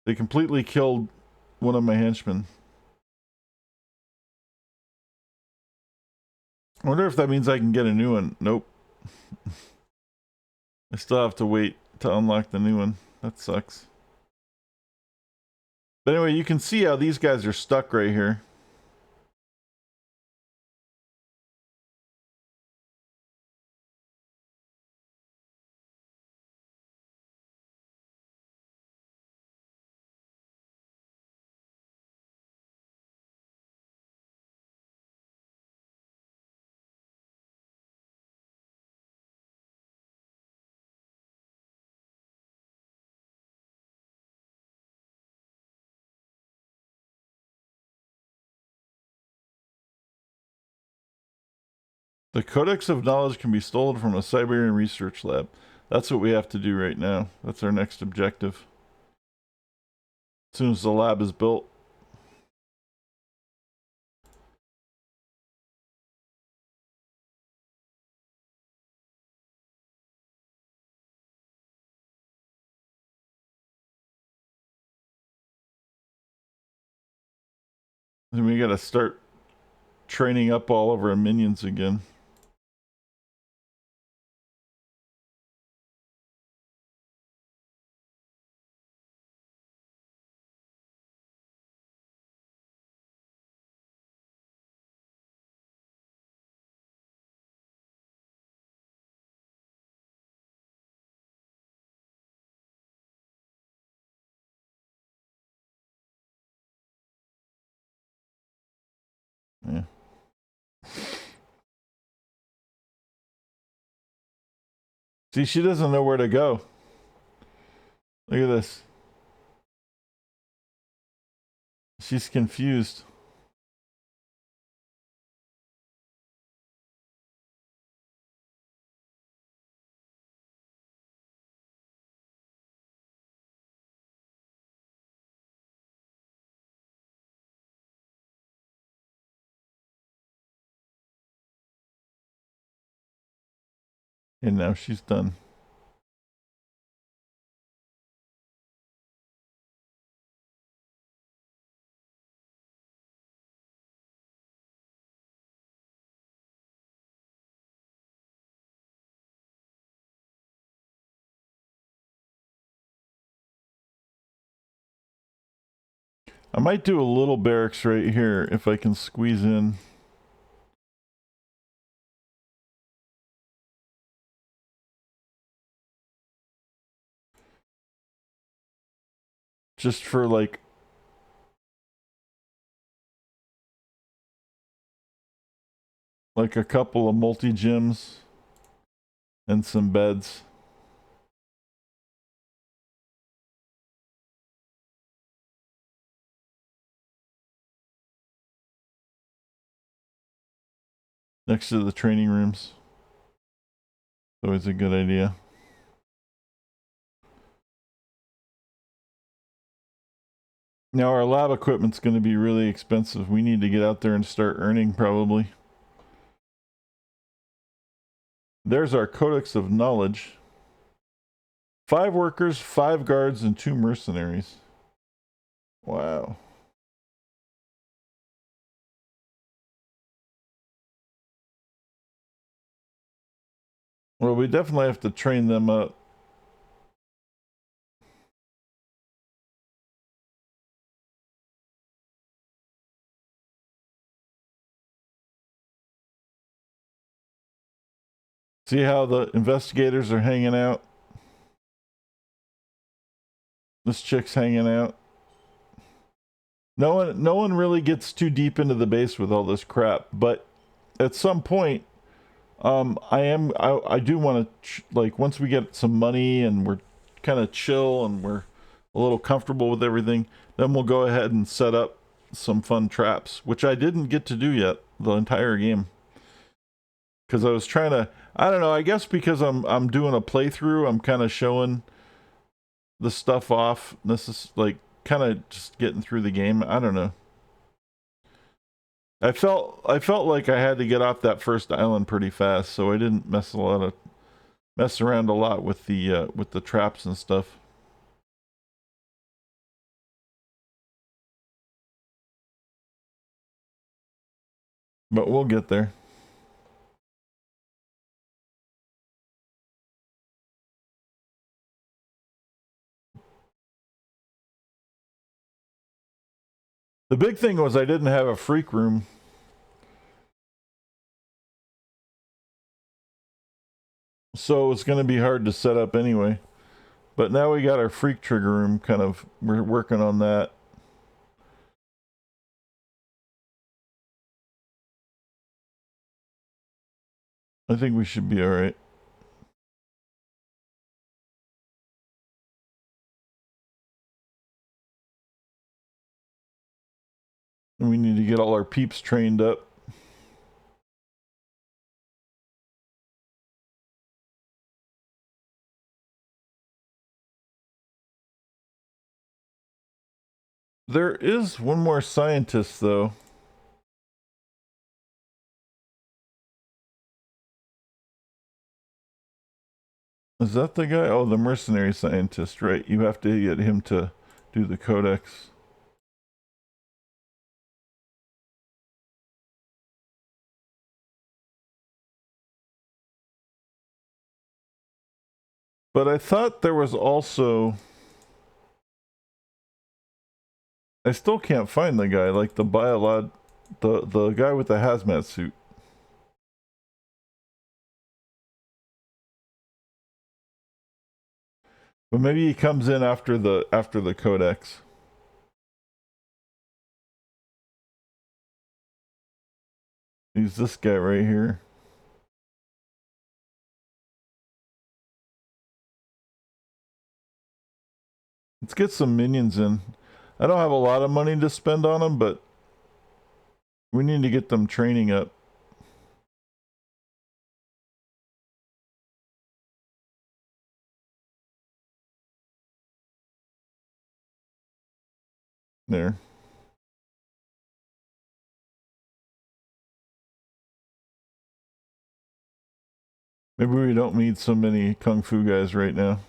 They completely killed one of my henchmen. I wonder if that means I can get a new one. Nope. I still have to wait to unlock the new one. That sucks. But anyway, you can see how these guys are stuck right here. The Codex of Knowledge can be stolen from a Siberian research lab. That's what we have to do right now. That's our next objective. As soon as the lab is built. Then we gotta start training up all of our minions again. Yeah. See, she doesn't know where to go. Look at this. She's confused. And now she's done. I might do a little barracks right here if I can squeeze in. Just for like a couple of multi-gyms and some beds. Next to the training rooms. Always a good idea. Now our lab equipment's going to be really expensive. We need to get out there and start earning probably. There's our Codex of Knowledge. 5 workers, 5 guards, and 2 mercenaries. Wow. Well, we definitely have to train them up. See how the investigators are hanging out? This chick's hanging out. No one really gets too deep into the base with all this crap, but at some point, I do want to like once we get some money and we're kind of chill and we're a little comfortable with everything, then we'll go ahead and set up some fun traps, which I didn't get to do yet the entire game. Because I was trying to, I don't know, I guess because I'm doing a playthrough, I'm kind of showing the stuff off. This is like kind of just getting through the game. I don't know. I felt like I had to get off that first island pretty fast, so I didn't mess around a lot with the traps and stuff. But we'll get there. The big thing was I didn't have a freak room. So it's going to be hard to set up anyway. But now we got our freak trigger room kind of, we're working on that. I think we should be all right. And we need to get all our peeps trained up. There is one more scientist, though. Is that the guy? Oh, the mercenary scientist, right? You have to get him to do the codex. But I thought there was also... I still can't find the guy, like the biolog... the guy with the hazmat suit. But maybe he comes in after the codex. He's this guy right here. Let's get some minions in. I don't have a lot of money to spend on them, but we need to get them training up. There. Maybe we don't need so many kung fu guys right now.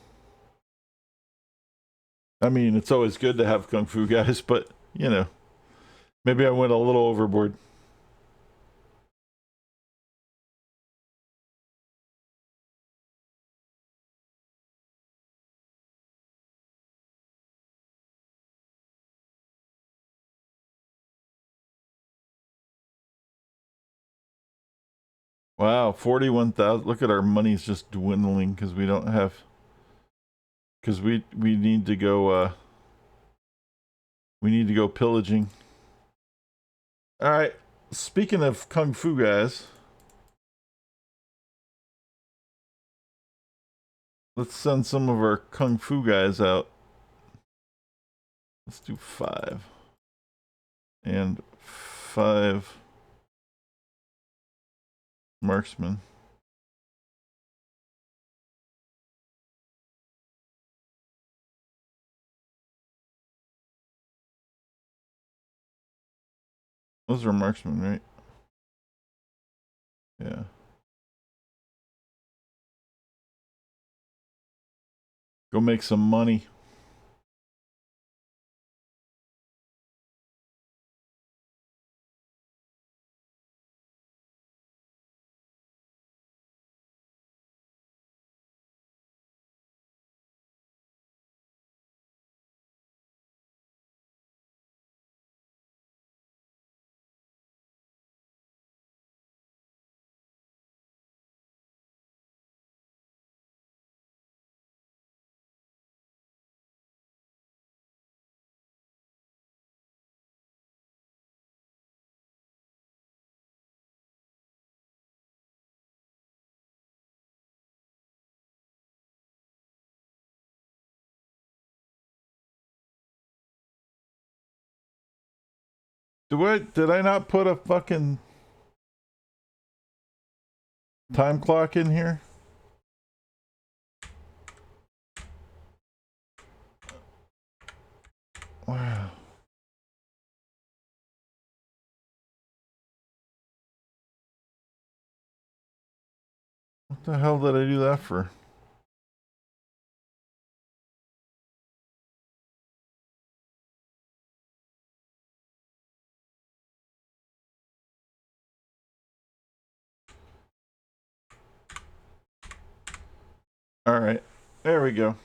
I mean, it's always good to have kung fu guys, but, you know, maybe I went a little overboard. Wow, 41,000. Look at our money's just dwindling because we don't have... Because we need to go, we need to go pillaging. Alright, speaking of kung fu guys... Let's send some of our kung fu guys out. Let's do 5. And 5 marksmen. Those are marksmen, right? Yeah. Go make some money. Did I not put a fucking time clock in here? Wow. What the hell did I do that for? Alright. There we go.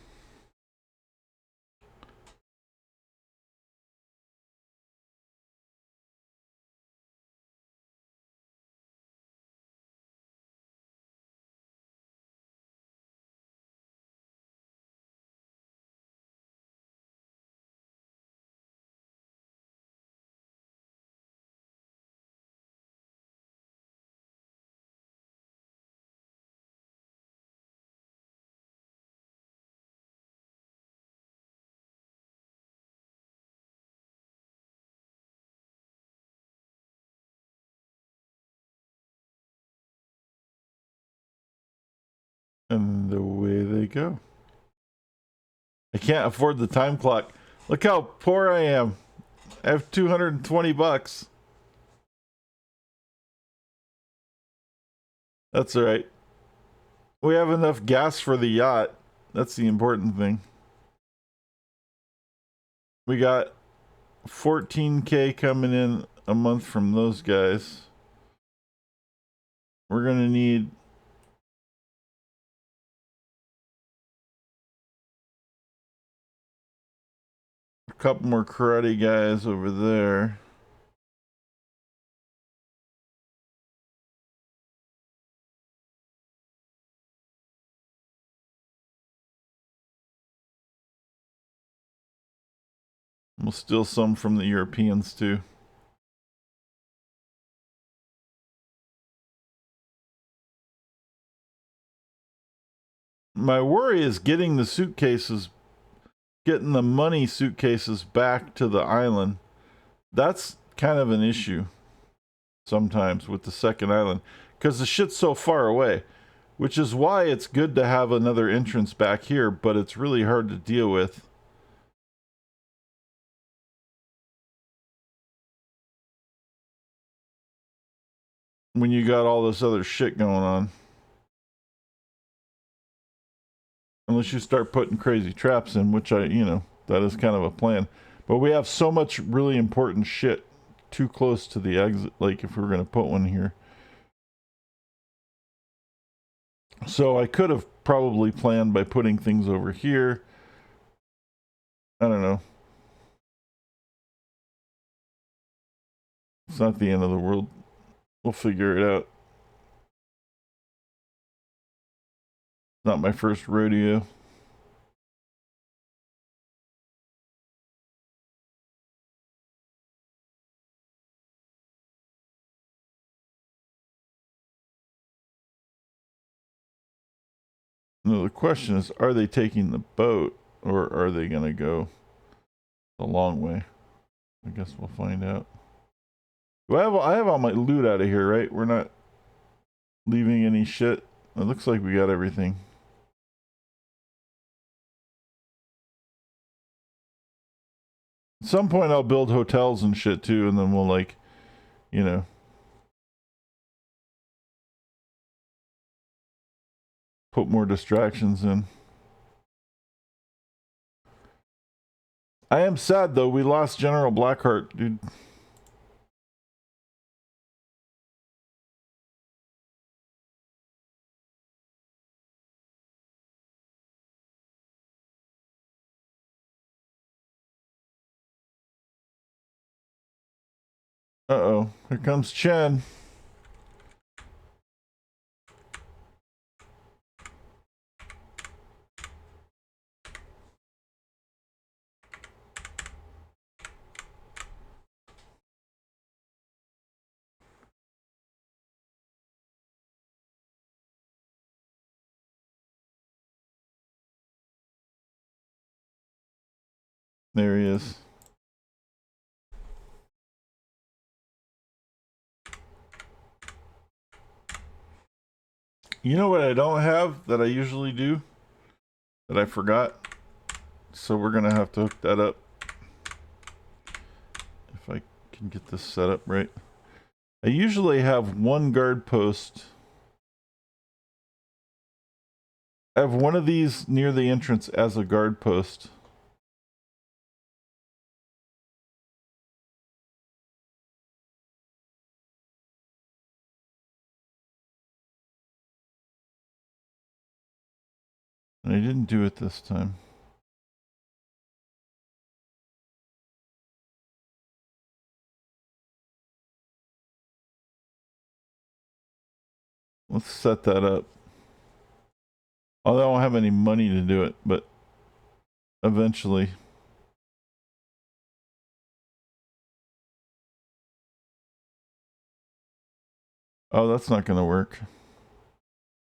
And away they go. I can't afford the time clock. Look how poor I am. I have $220. That's all right. We have enough gas for the yacht. That's the important thing. We got 14K coming in a month from those guys. We're going to need a couple more karate guys over there. We'll steal some from the Europeans too. My worry is getting the suitcases, getting the money suitcases back to the island. That's kind of an issue sometimes with the second island because the shit's so far away, which is why it's good to have another entrance back here, but it's really hard to deal with. When you got all this other shit going on. Unless you start putting crazy traps in, which that is kind of a plan. But we have so much really important shit too close to the exit, like if we were going to put one here. So I could have probably planned by putting things over here. I don't know. It's not the end of the world. We'll figure it out. Not my first rodeo. No, the question is, are they taking the boat or are they going to go the long way? I guess we'll find out. I have all my loot out of here, right? We're not leaving any shit. It looks like we got everything. At some point I'll build hotels and shit too, and then we'll put more distractions in. I am sad though, we lost General Blackheart, dude. Uh-oh, here comes Shen. There he is. You know what I don't have that I usually do? That I forgot? So we're gonna have to hook that up. If I can get this set up right. I usually have one guard post. I have one of these near the entrance as a guard post. And I didn't do it this time. Let's set that up. Although I don't have any money to do it, but eventually. Oh, that's not going to work.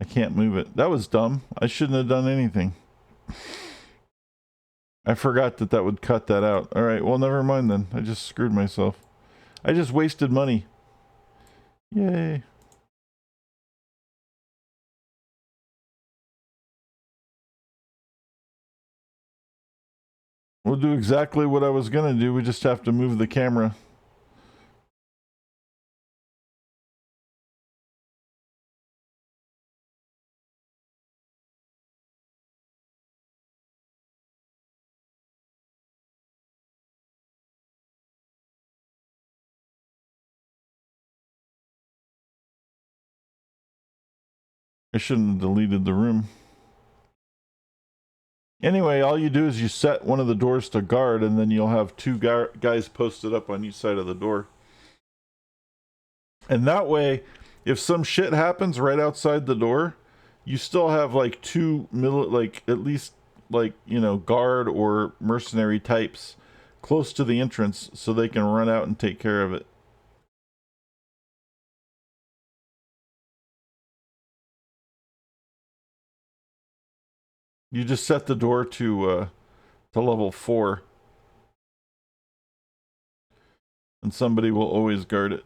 I can't move it. That was dumb. I shouldn't have done anything. I forgot that would cut that out. All right, well, never mind then. I just screwed myself. I just wasted money. Yay. We'll do exactly what I was gonna do. We just have to move the camera. I shouldn't have deleted the room. Anyway, all you do is you set one of the doors to guard, and then you'll have two guys posted up on each side of the door. And that way, if some shit happens right outside the door, you still have like two at least like, you know, guard or mercenary types close to the entrance so they can run out and take care of it. You just set the door to level 4, and somebody will always guard it.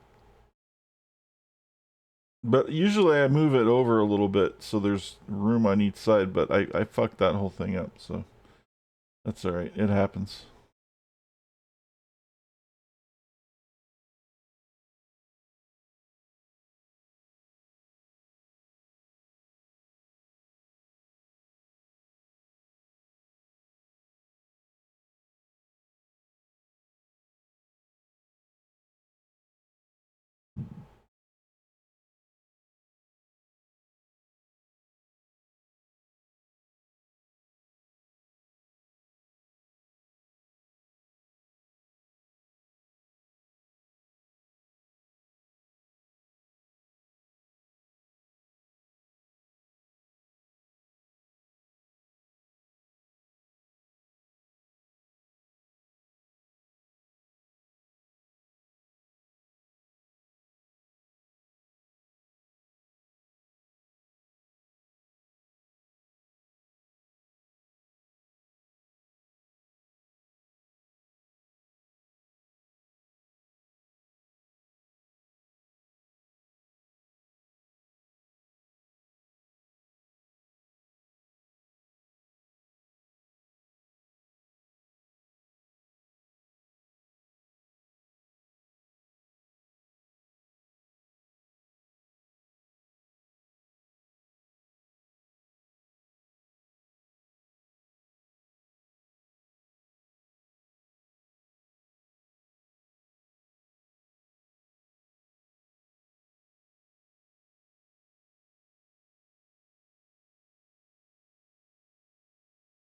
But usually I move it over a little bit so there's room on each side, but I fucked that whole thing up, so that's alright. It happens.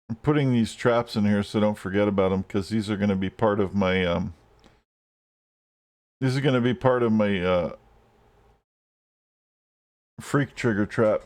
I'm putting these traps in here so don't forget about them, because these are going to be part of my freak trigger trap.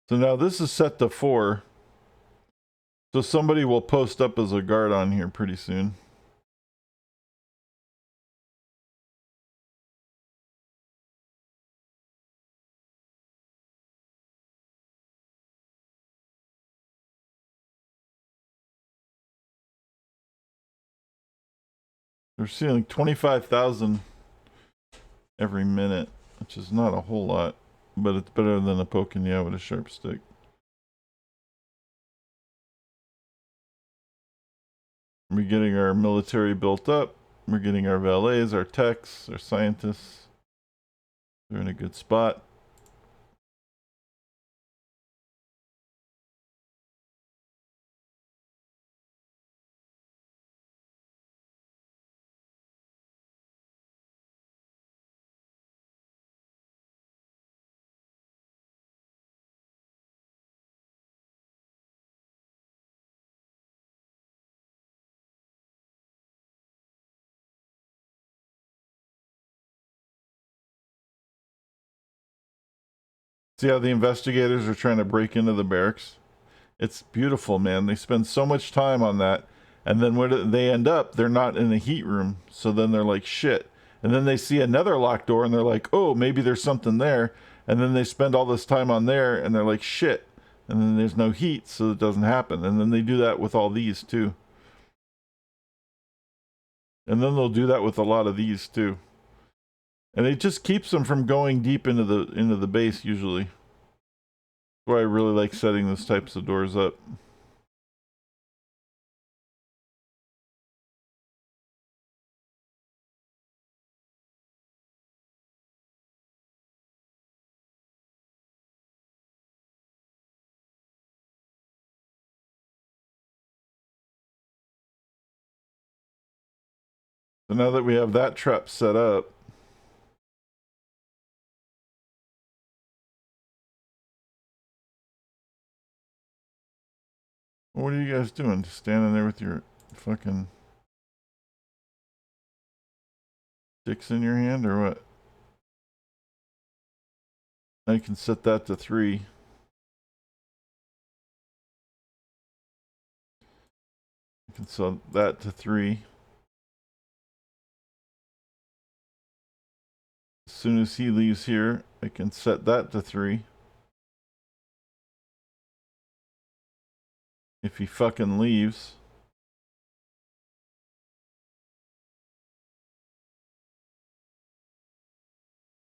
So now this is set to 4. So somebody will post up as a guard on here pretty soon. They're seeing 25,000 every minute, which is not a whole lot, but it's better than a poking you out with a sharp stick. We're getting our military built up. We're getting our valets, our techs, our scientists. They're in a good spot. See how the investigators are trying to break into the barracks? It's beautiful, man. They spend so much time on that, and then when they end up, they're not in the heat room, so then they're like, shit. And then they see another locked door, and they're like, oh, maybe there's something there. And then they spend all this time on there and they're like, shit. And then there's no heat, so it doesn't happen. And then they do that with all these too. And then they'll do that with a lot of these too. And it just keeps them from going deep into the base usually. That's why I really like setting those types of doors up. So now that we have that trap set up, what are you guys doing? Just standing there with your fucking sticks in your hand or what? I can set that to 3. I can set that to 3. As soon as he leaves here, I can set that to 3. If he fucking leaves.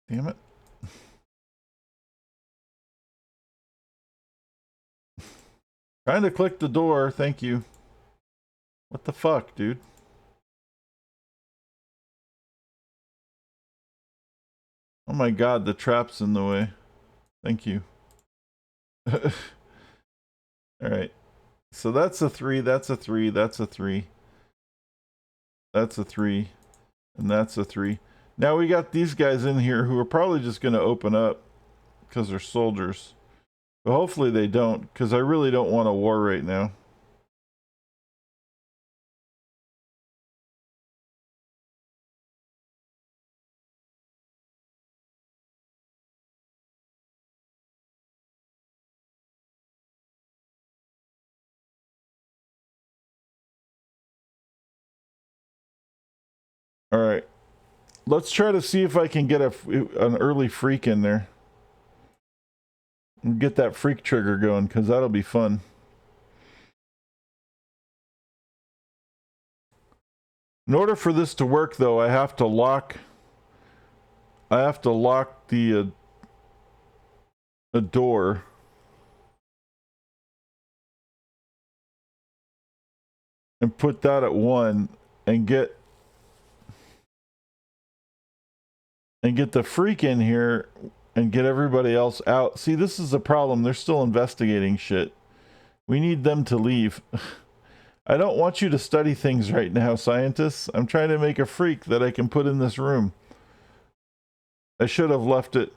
Damn it. Trying to click the door, thank you. What the fuck, dude? Oh my god, the trap's in the way. Thank you. Alright. So that's a 3, that's a 3, that's a 3. That's a 3. And that's a 3. Now we got these guys in here who are probably just going to open up because they're soldiers. But hopefully they don't, because I really don't want a war right now. Alright. Let's try to see if I can get an early freak in there. And get that freak trigger going, because that'll be fun. In order for this to work, though, I have to lock the a door. And put that at 1 and get the freak in here and get everybody else out. See, this is the problem. They're still investigating shit. We need them to leave. I don't want you to study things right now, scientists. I'm trying to make a freak that I can put in this room. I should have left it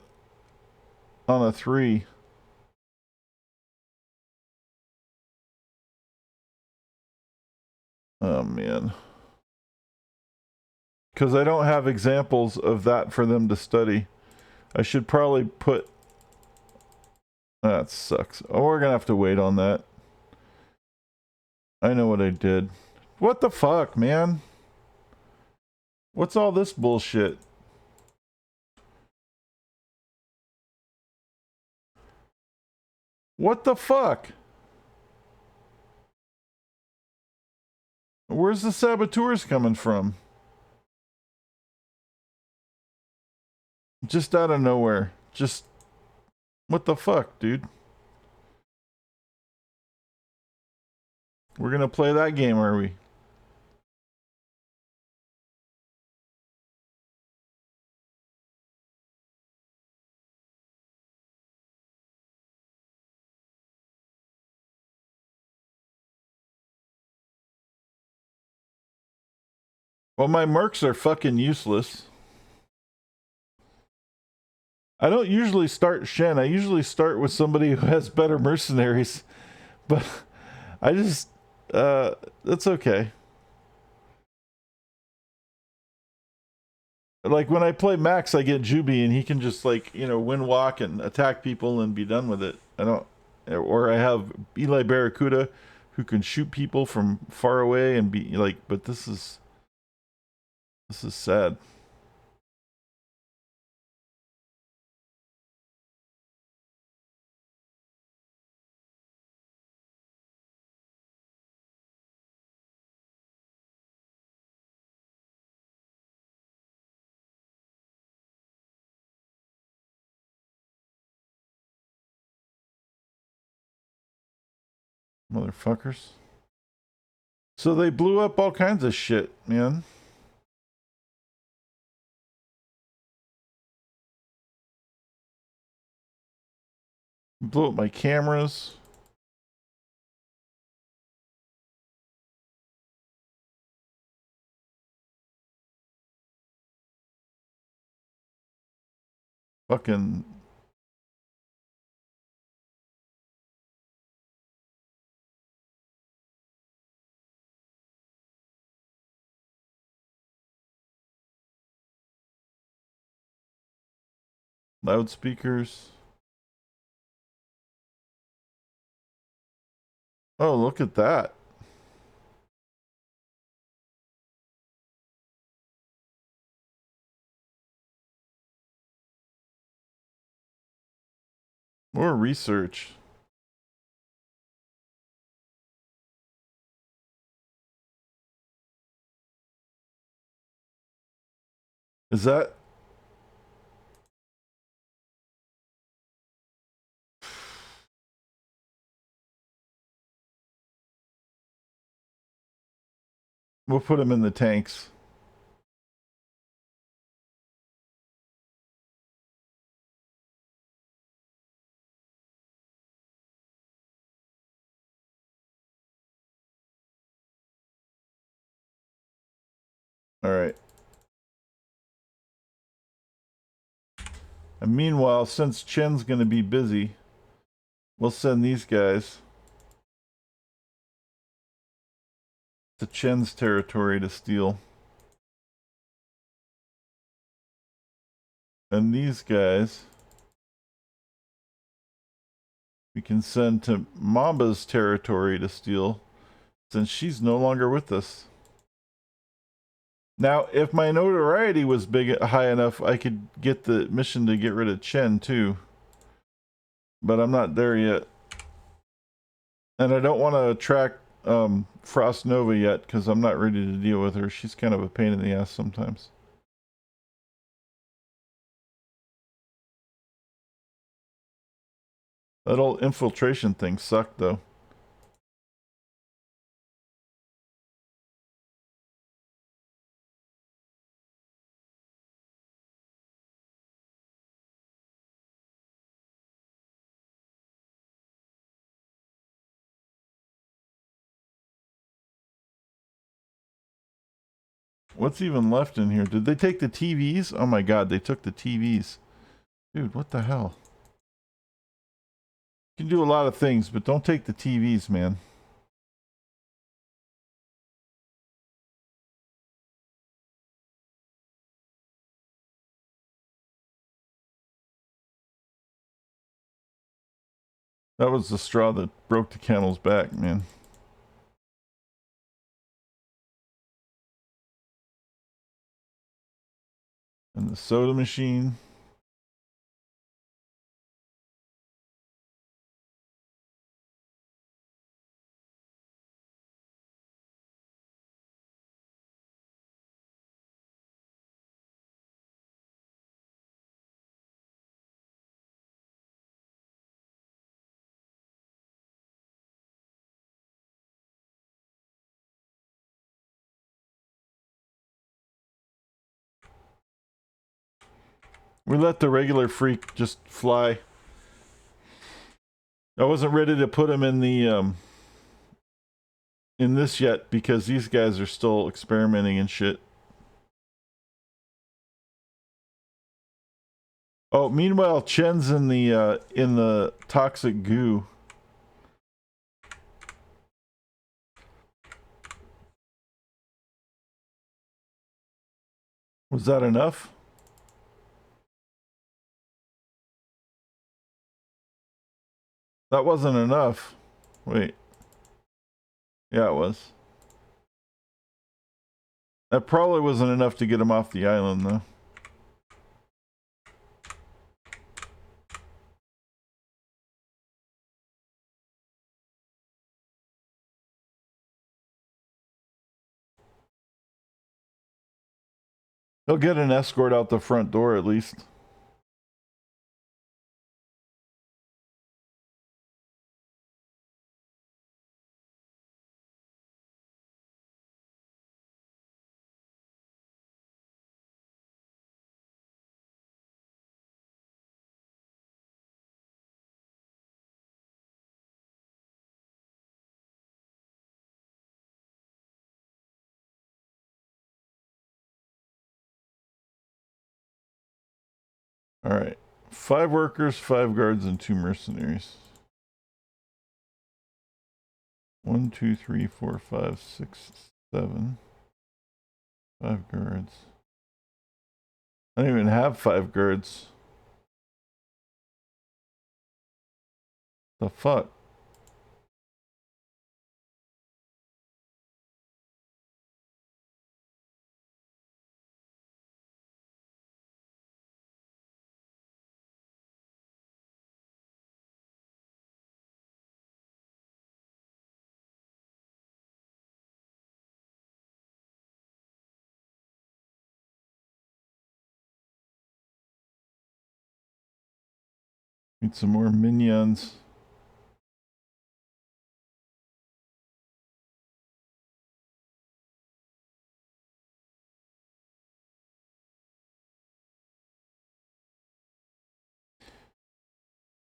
on a 3. Oh, man. Because I don't have examples of that for them to study. I should probably put... That sucks. Oh, we're going to have to wait on that. I know what I did. What the fuck, man? What's all this bullshit? What the fuck? Where's the saboteurs coming from? Just out of nowhere. Just... What the fuck, dude? We're gonna play that game, are we? Well, my mercs are fucking useless. I don't usually start Shen. I usually start with somebody who has better mercenaries. But I just... that's okay. Like, when I play Max, I get Juby, and he can just, like, you know, win walk and attack people and be done with it. I don't... Or I have Eli Barracuda, who can shoot people from far away and be, like... But this is sad. Motherfuckers. So they blew up all kinds of shit, man. Blew up my cameras. Fucking loudspeakers. Oh, look at that. More research. Is that... We'll put them in the tanks. All right. And meanwhile, since Shen's going to be busy, we'll send these guys to Shen's territory to steal. And these guys we can send to Mamba's territory to steal, since she's no longer with us. Now, if my notoriety was high enough, I could get the mission to get rid of Shen too. But I'm not there yet. And I don't want to attract Frost Nova yet, because I'm not ready to deal with her. She's kind of a pain in the ass sometimes. That old infiltration thing sucked, though. What's even left in here? Did they take the TVs? Oh my god, they took the TVs. Dude, what the hell? You can do a lot of things, but don't take the TVs, man. That was the straw that broke the camel's back, man. And the soda machine. We let the regular freak just fly. I wasn't ready to put him in the in this yet, because these guys are still experimenting and shit. Oh, meanwhile, Chen's in the toxic goo. Was that enough? That wasn't enough. Wait. Yeah, it was. That probably wasn't enough to get him off the island, though. He'll get an escort out the front door, at least. Alright. 5 workers, 5 guards, and 2 mercenaries. 1, 2, 3, 4, 5, 6, 7. 5 guards. I don't even have 5 guards. The fuck? Need some more minions.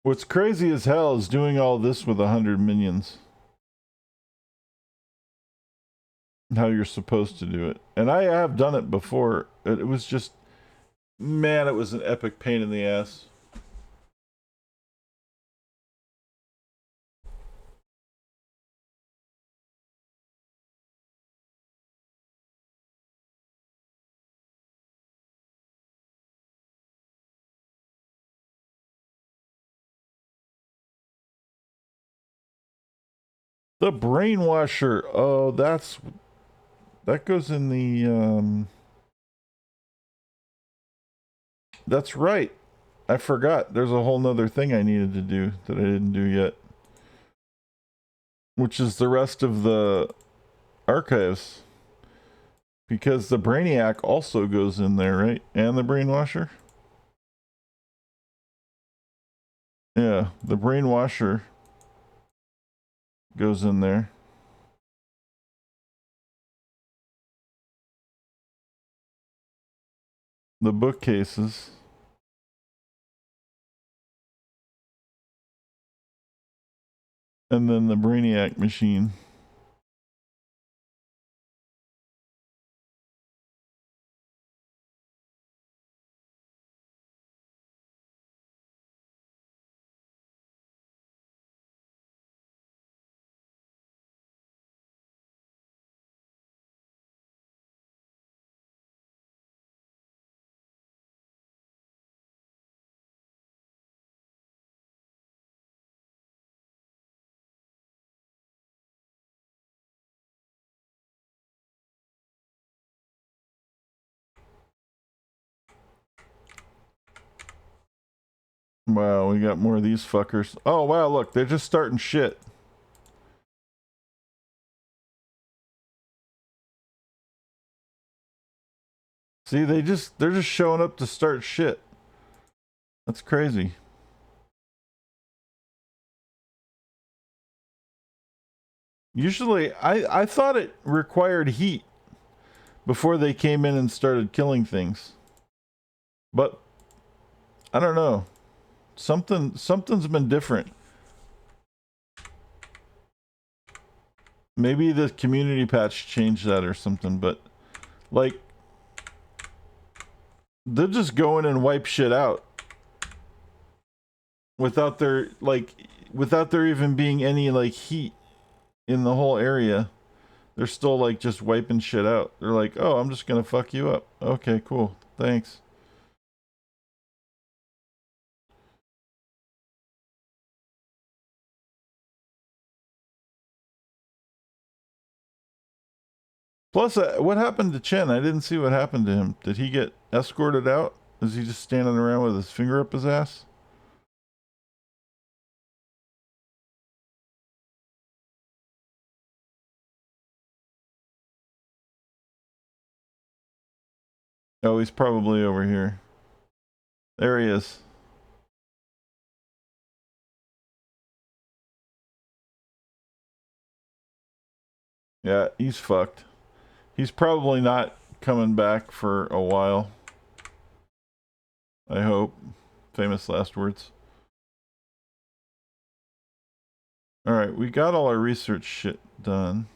What's crazy as hell is doing all this with 100 minions. How you're supposed to do it. And I have done it before. It was just, man, it was an epic pain in the ass. The brainwasher. Oh, that goes in the that's right. I forgot. There's a whole nother thing I needed to do that I didn't do yet. Which is the rest of the archives. Because the Brainiac also goes in there, right? And the Brainwasher? Yeah, the Brainwasher goes in there. The bookcases. And then the Brainiac machine. Wow, we got more of these fuckers. Oh, wow, look, they're just starting shit. See, they're just showing up to start shit. That's crazy. Usually, I thought it required heat before they came in and started killing things. But I don't know. Something's been different. Maybe the community patch changed that or something, but like they'll just go in and wipe shit out without there even being any like heat in the whole area. They're still like just wiping shit out. They're like, "Oh, I'm just gonna fuck you up." Okay, cool. Thanks. Plus, what happened to Chen? I didn't see what happened to him. Did he get escorted out? Is he just standing around with his finger up his ass? Oh, he's probably over here. There he is. Yeah, he's fucked. He's probably not coming back for a while. I hope. Famous last words. Alright, we got all our research shit done.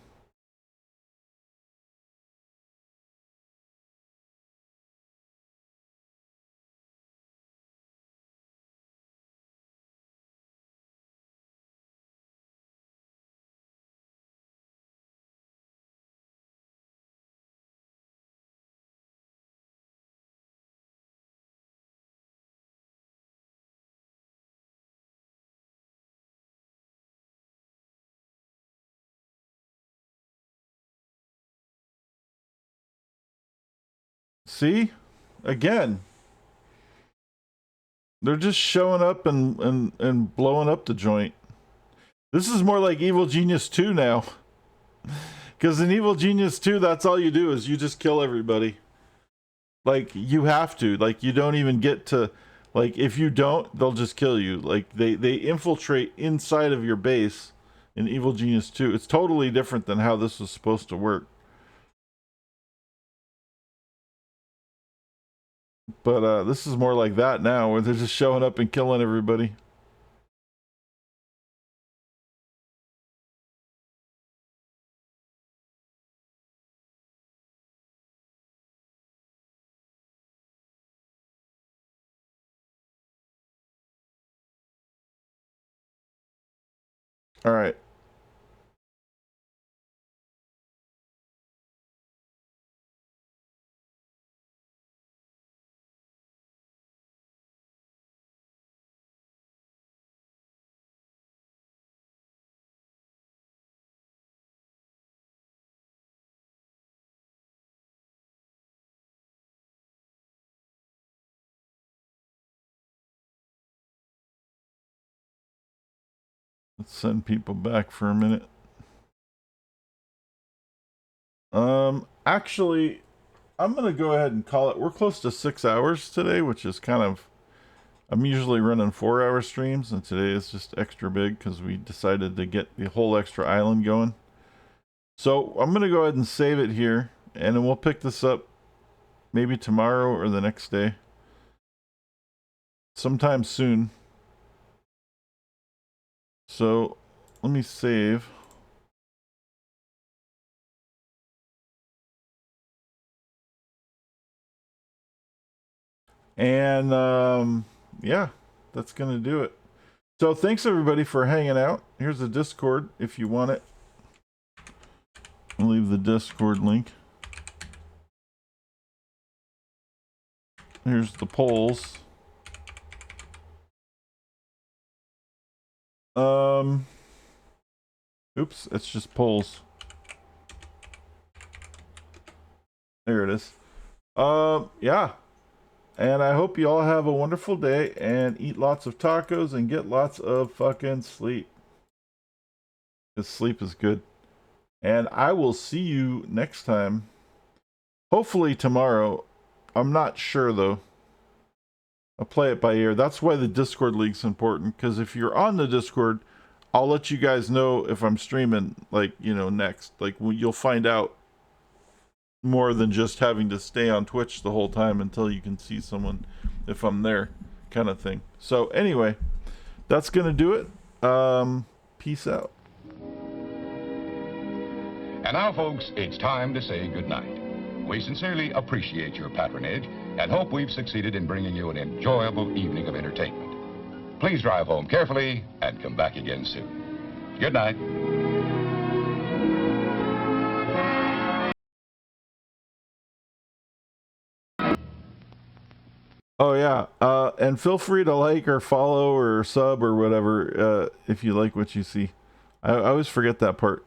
See? Again. They're just showing up and blowing up the joint. This is more like Evil Genius 2 now. Because in Evil Genius 2, that's all you do is you just kill everybody. Like, you have to. Like, you don't even get to... Like, if you don't, they'll just kill you. Like, they infiltrate inside of your base in Evil Genius 2. It's totally different than how this was supposed to work. But this is more like that now, where they're just showing up and killing everybody. All right. Let's send people back for a minute. Actually, I'm gonna go ahead and call it. We're close to 6 hours today, which is kind of... I'm usually running 4-hour streams, and today is just extra big because we decided to get the whole extra island going. So I'm gonna go ahead and save it here, and then we'll pick this up maybe tomorrow or the next day. Sometime soon. So let me save. And yeah, that's gonna do it. So thanks everybody for hanging out. Here's the Discord if you want it. I'll leave the Discord link. Here's the polls. Oops, it's just polls. There it is. Yeah. And I hope you all have a wonderful day and eat lots of tacos and get lots of fucking sleep. Because sleep is good. And I will see you next time. Hopefully tomorrow. I'm not sure though. I'll play it by ear. That's why the Discord link's important. Because if you're on the Discord, I'll let you guys know if I'm streaming, like, you know, next. Like, you'll find out more than just having to stay on Twitch the whole time until you can see someone if I'm there, kind of thing. So anyway, that's gonna do it. Peace out. And now, folks, it's time to say goodnight. We sincerely appreciate your patronage and hope we've succeeded in bringing you an enjoyable evening of entertainment. Please drive home carefully and come back again soon. Good night. Oh yeah, and feel free to like or follow or sub or whatever if you like what you see. I always forget that part.